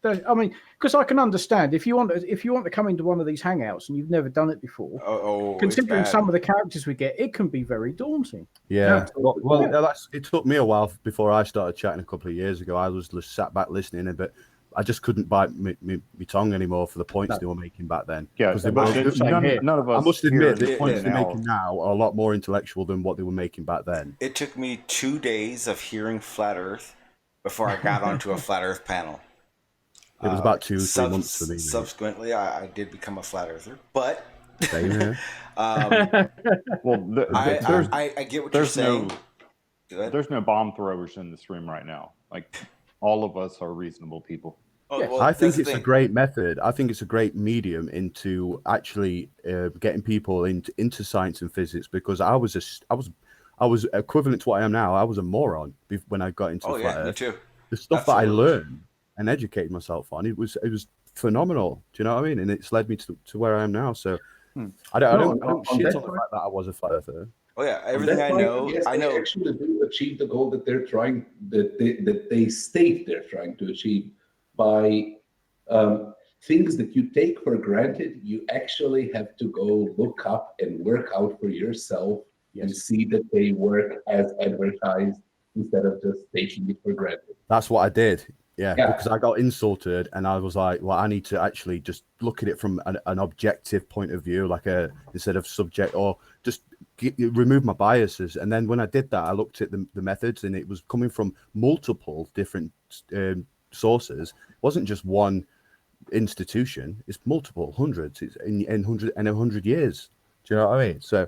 I mean, because I can understand if you want to come into one of these hangouts and you've never done it before. Considering some of the characters we get, it can be very daunting. Yeah, it took me a while before I started chatting a couple of years ago. I was just sat back listening, but I just couldn't bite my tongue anymore for the points they were making back then. Yeah, none of us. I must admit, the points they're making now are a lot more intellectual than what they were making back then. It took me 2 days of hearing Flat Earth before I got onto a Flat Earth panel. It was about 2-3 months for me. Subsequently, I did become a Flat Earther, but well, I get what you're saying. There's no bomb throwers in this room right now. Like, all of us are reasonable people. I think it's a great method. I think it's a great medium into actually getting people into science and physics, because I was equivalent to what I am now. I was a moron when I got into Flat Earth. Me too. The stuff that I learned and educated myself on, it was phenomenal. Do you know what I mean? And it's led me to where I am now. So I don't shit on the fact that I was a Flat Earther. Oh yeah, everything I know. Yes, I know. They actually do achieve the goal that they're trying that they state they're trying to achieve by things that you take for granted. You actually have to go look up and work out for yourself. And see that they work as advertised instead of just taking it for granted. That's what I did. Yeah, because I got insulted and I was like, well, I need to actually just look at it from an objective point of view, like instead of subject, or just remove my biases. And then when I did that, I looked at the methods, and it was coming from multiple different sources. It wasn't just one institution, it's multiple hundreds. It's in 100 years. Do you know what I mean? So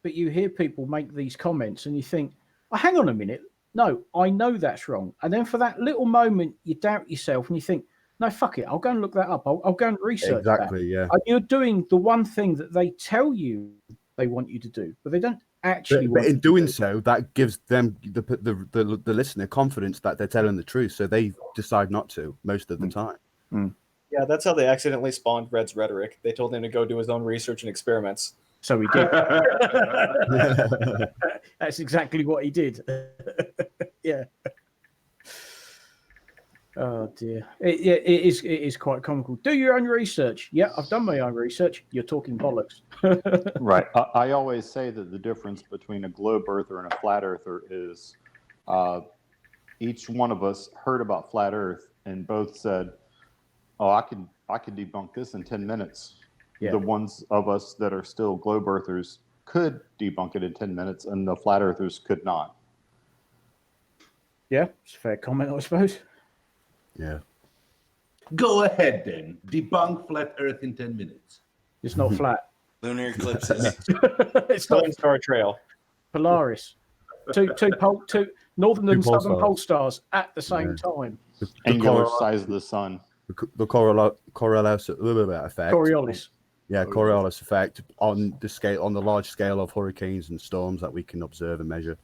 but you hear people make these comments and you think, oh, hang on a minute. No, I know that's wrong. And then for that little moment, you doubt yourself and you think, no, fuck it. I'll go and look that up. I'll go and research exactly, that. Yeah. And you're doing the one thing that they tell you they want you to do, but they don't actually But in doing so, that gives them, the listener, confidence that they're telling the truth. So they decide not to most of the time. Yeah, that's how they accidentally spawned Red's rhetoric. They told him to go do his own research and experiments. So he did. That's exactly what he did. Yeah. Oh dear. It is quite comical. Do your own research. Yeah, I've done my own research. You're talking bollocks. Right. I always say that the difference between a globe earther and a flat earther is each one of us heard about flat Earth and both said, "Oh, I can debunk this in 10 minutes." Yeah. The ones of us that are still globe earthers could debunk it in 10 minutes, and the flat earthers could not. Yeah, it's a fair comment, I suppose. Yeah. Go ahead then. Debunk flat Earth in 10 minutes. It's not flat. Lunar eclipses. It's not Star Trail. Polaris. Two northern and southern stars. pole stars at the same time. Angular size of the sun. The Coriolis effect. Coriolis. Yeah, Coriolis effect on the large scale of hurricanes and storms that we can observe and measure.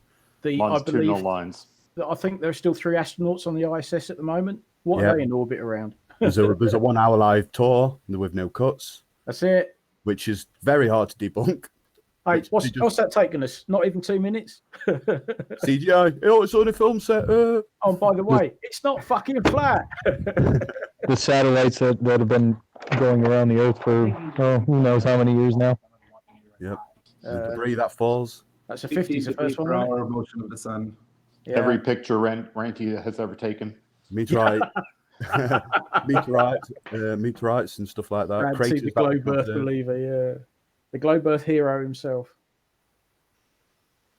Longitudinal lines. I think there are still 3 astronauts on the ISS at the moment. What are they in orbit around? There's a 1 hour live tour with no cuts. That's it. Which is very hard to debunk. Hey, what's that taking us? Not even 2 minutes? CGI. Oh, it's on a film set. Oh, by the way, it's not fucking flat. The satellites that have been going around the Earth for who knows how many years now. Yep. The debris that falls. That's a 50s, the first one. Per hour motion of the sun. Yeah. Every picture Ranty has ever taken. Meteorite. Meteorites and stuff like that. Craters, the Globe Earth believer, yeah. The Globe Earth hero himself.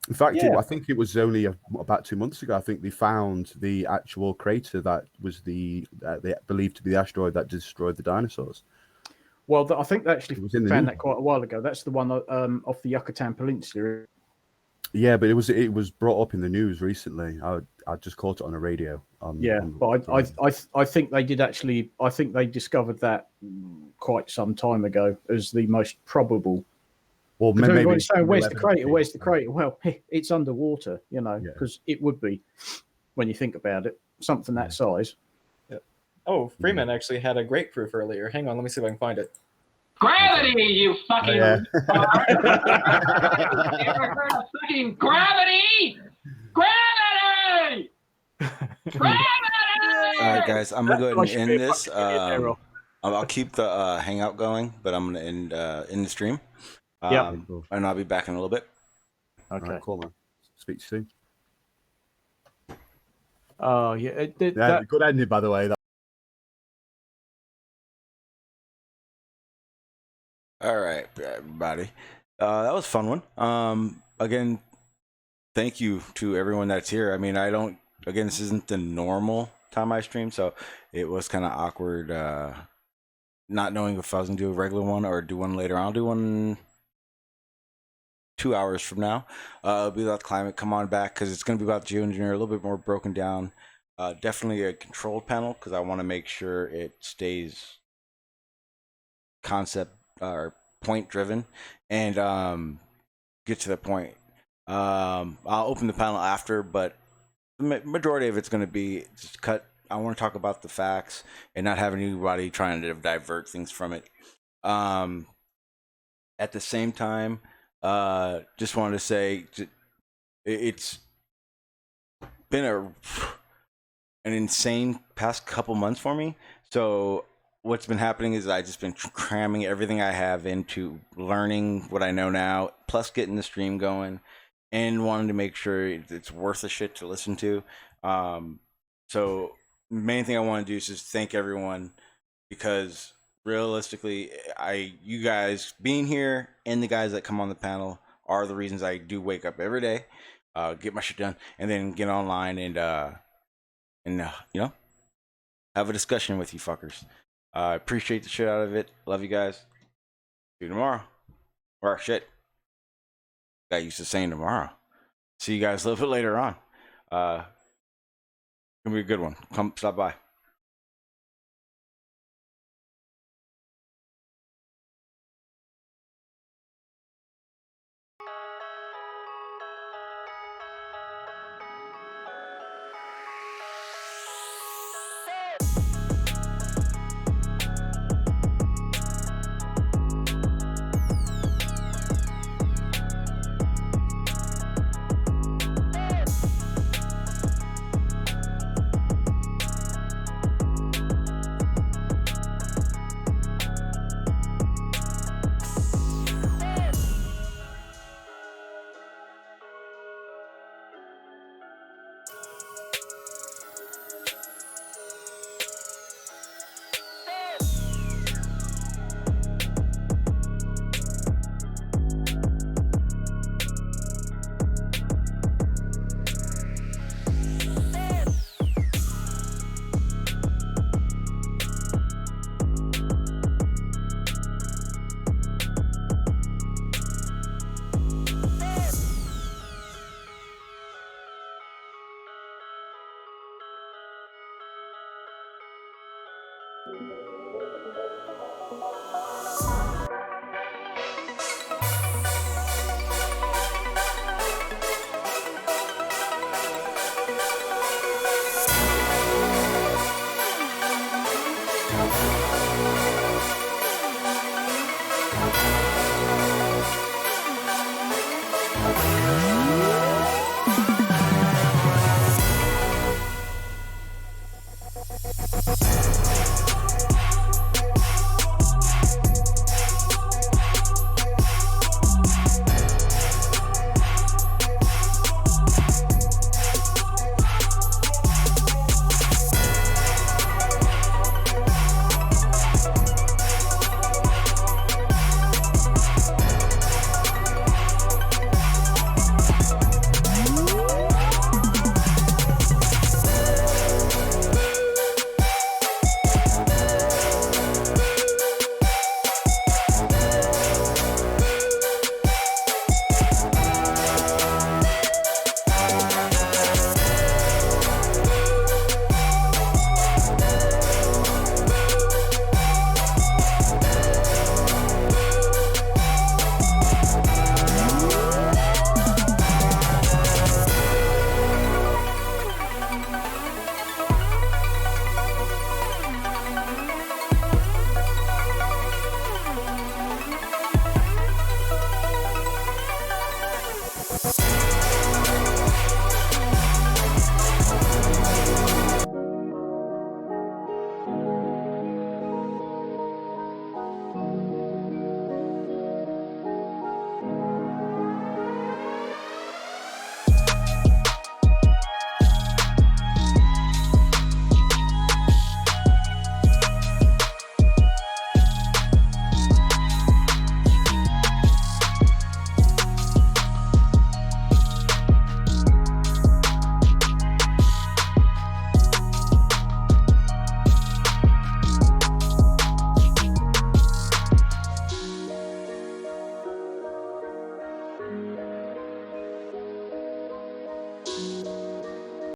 In fact, I think it was only about 2 months ago. I think they found the actual crater that was they believed to be the asteroid that destroyed the dinosaurs. Well, I think they actually was in the found news. that quite a while ago. That's the one off the Yucatan Peninsula. Yeah, but it was brought up in the news recently. I just caught it on the radio. But I think they did actually. I think they discovered that quite some time ago as the most probable. Well, maybe everyone's saying, "Where's the crater? Where's the crater?" Well, it's underwater, you know, because it would be when you think about it, something that size. Yeah. Oh, Freeman actually had a great proof earlier. Hang on, let me see if I can find it. Gravity, you fucking. You ever heard of fucking gravity? Gravity! Gravity! All right, guys, I'm gonna go ahead and end this. I'll keep the hangout going, but I'm gonna end the stream. And I'll be back in a little bit. Okay, right, cool, man. Speak to you soon. Oh yeah, good ending, by the way. All right, everybody. That was a fun one. Again, thank you to everyone that's here. I mean, again, this isn't the normal time I stream, so it was kind of awkward not knowing if I was going to do a regular one or do one later on. I'll do one 2 hours from now. It'll be about climate. Come on back because it's going to be about geoengineering, a little bit more broken down. Definitely a controlled panel because I want to make sure it stays concept or point driven and get to the point. I'll open the panel after, but the majority of it's going to be just cut. I want to talk about the facts and not have anybody trying to divert things from it. At the same time, just wanted to say it's been an insane past couple months for me. So what's been happening is I just been cramming everything I have into learning what I know now, plus getting the stream going, and wanting to make sure it's worth the shit to listen to. So the main thing I want to do is just thank everyone because realistically, you guys being here and the guys that come on the panel are the reasons I do wake up every day, get my shit done, and then get online and you know, have a discussion with you fuckers. I appreciate the shit out of it. Love you guys. See you tomorrow. Or shit. Got used to saying tomorrow. See you guys a little bit later on. Gonna be a good one. Come stop by.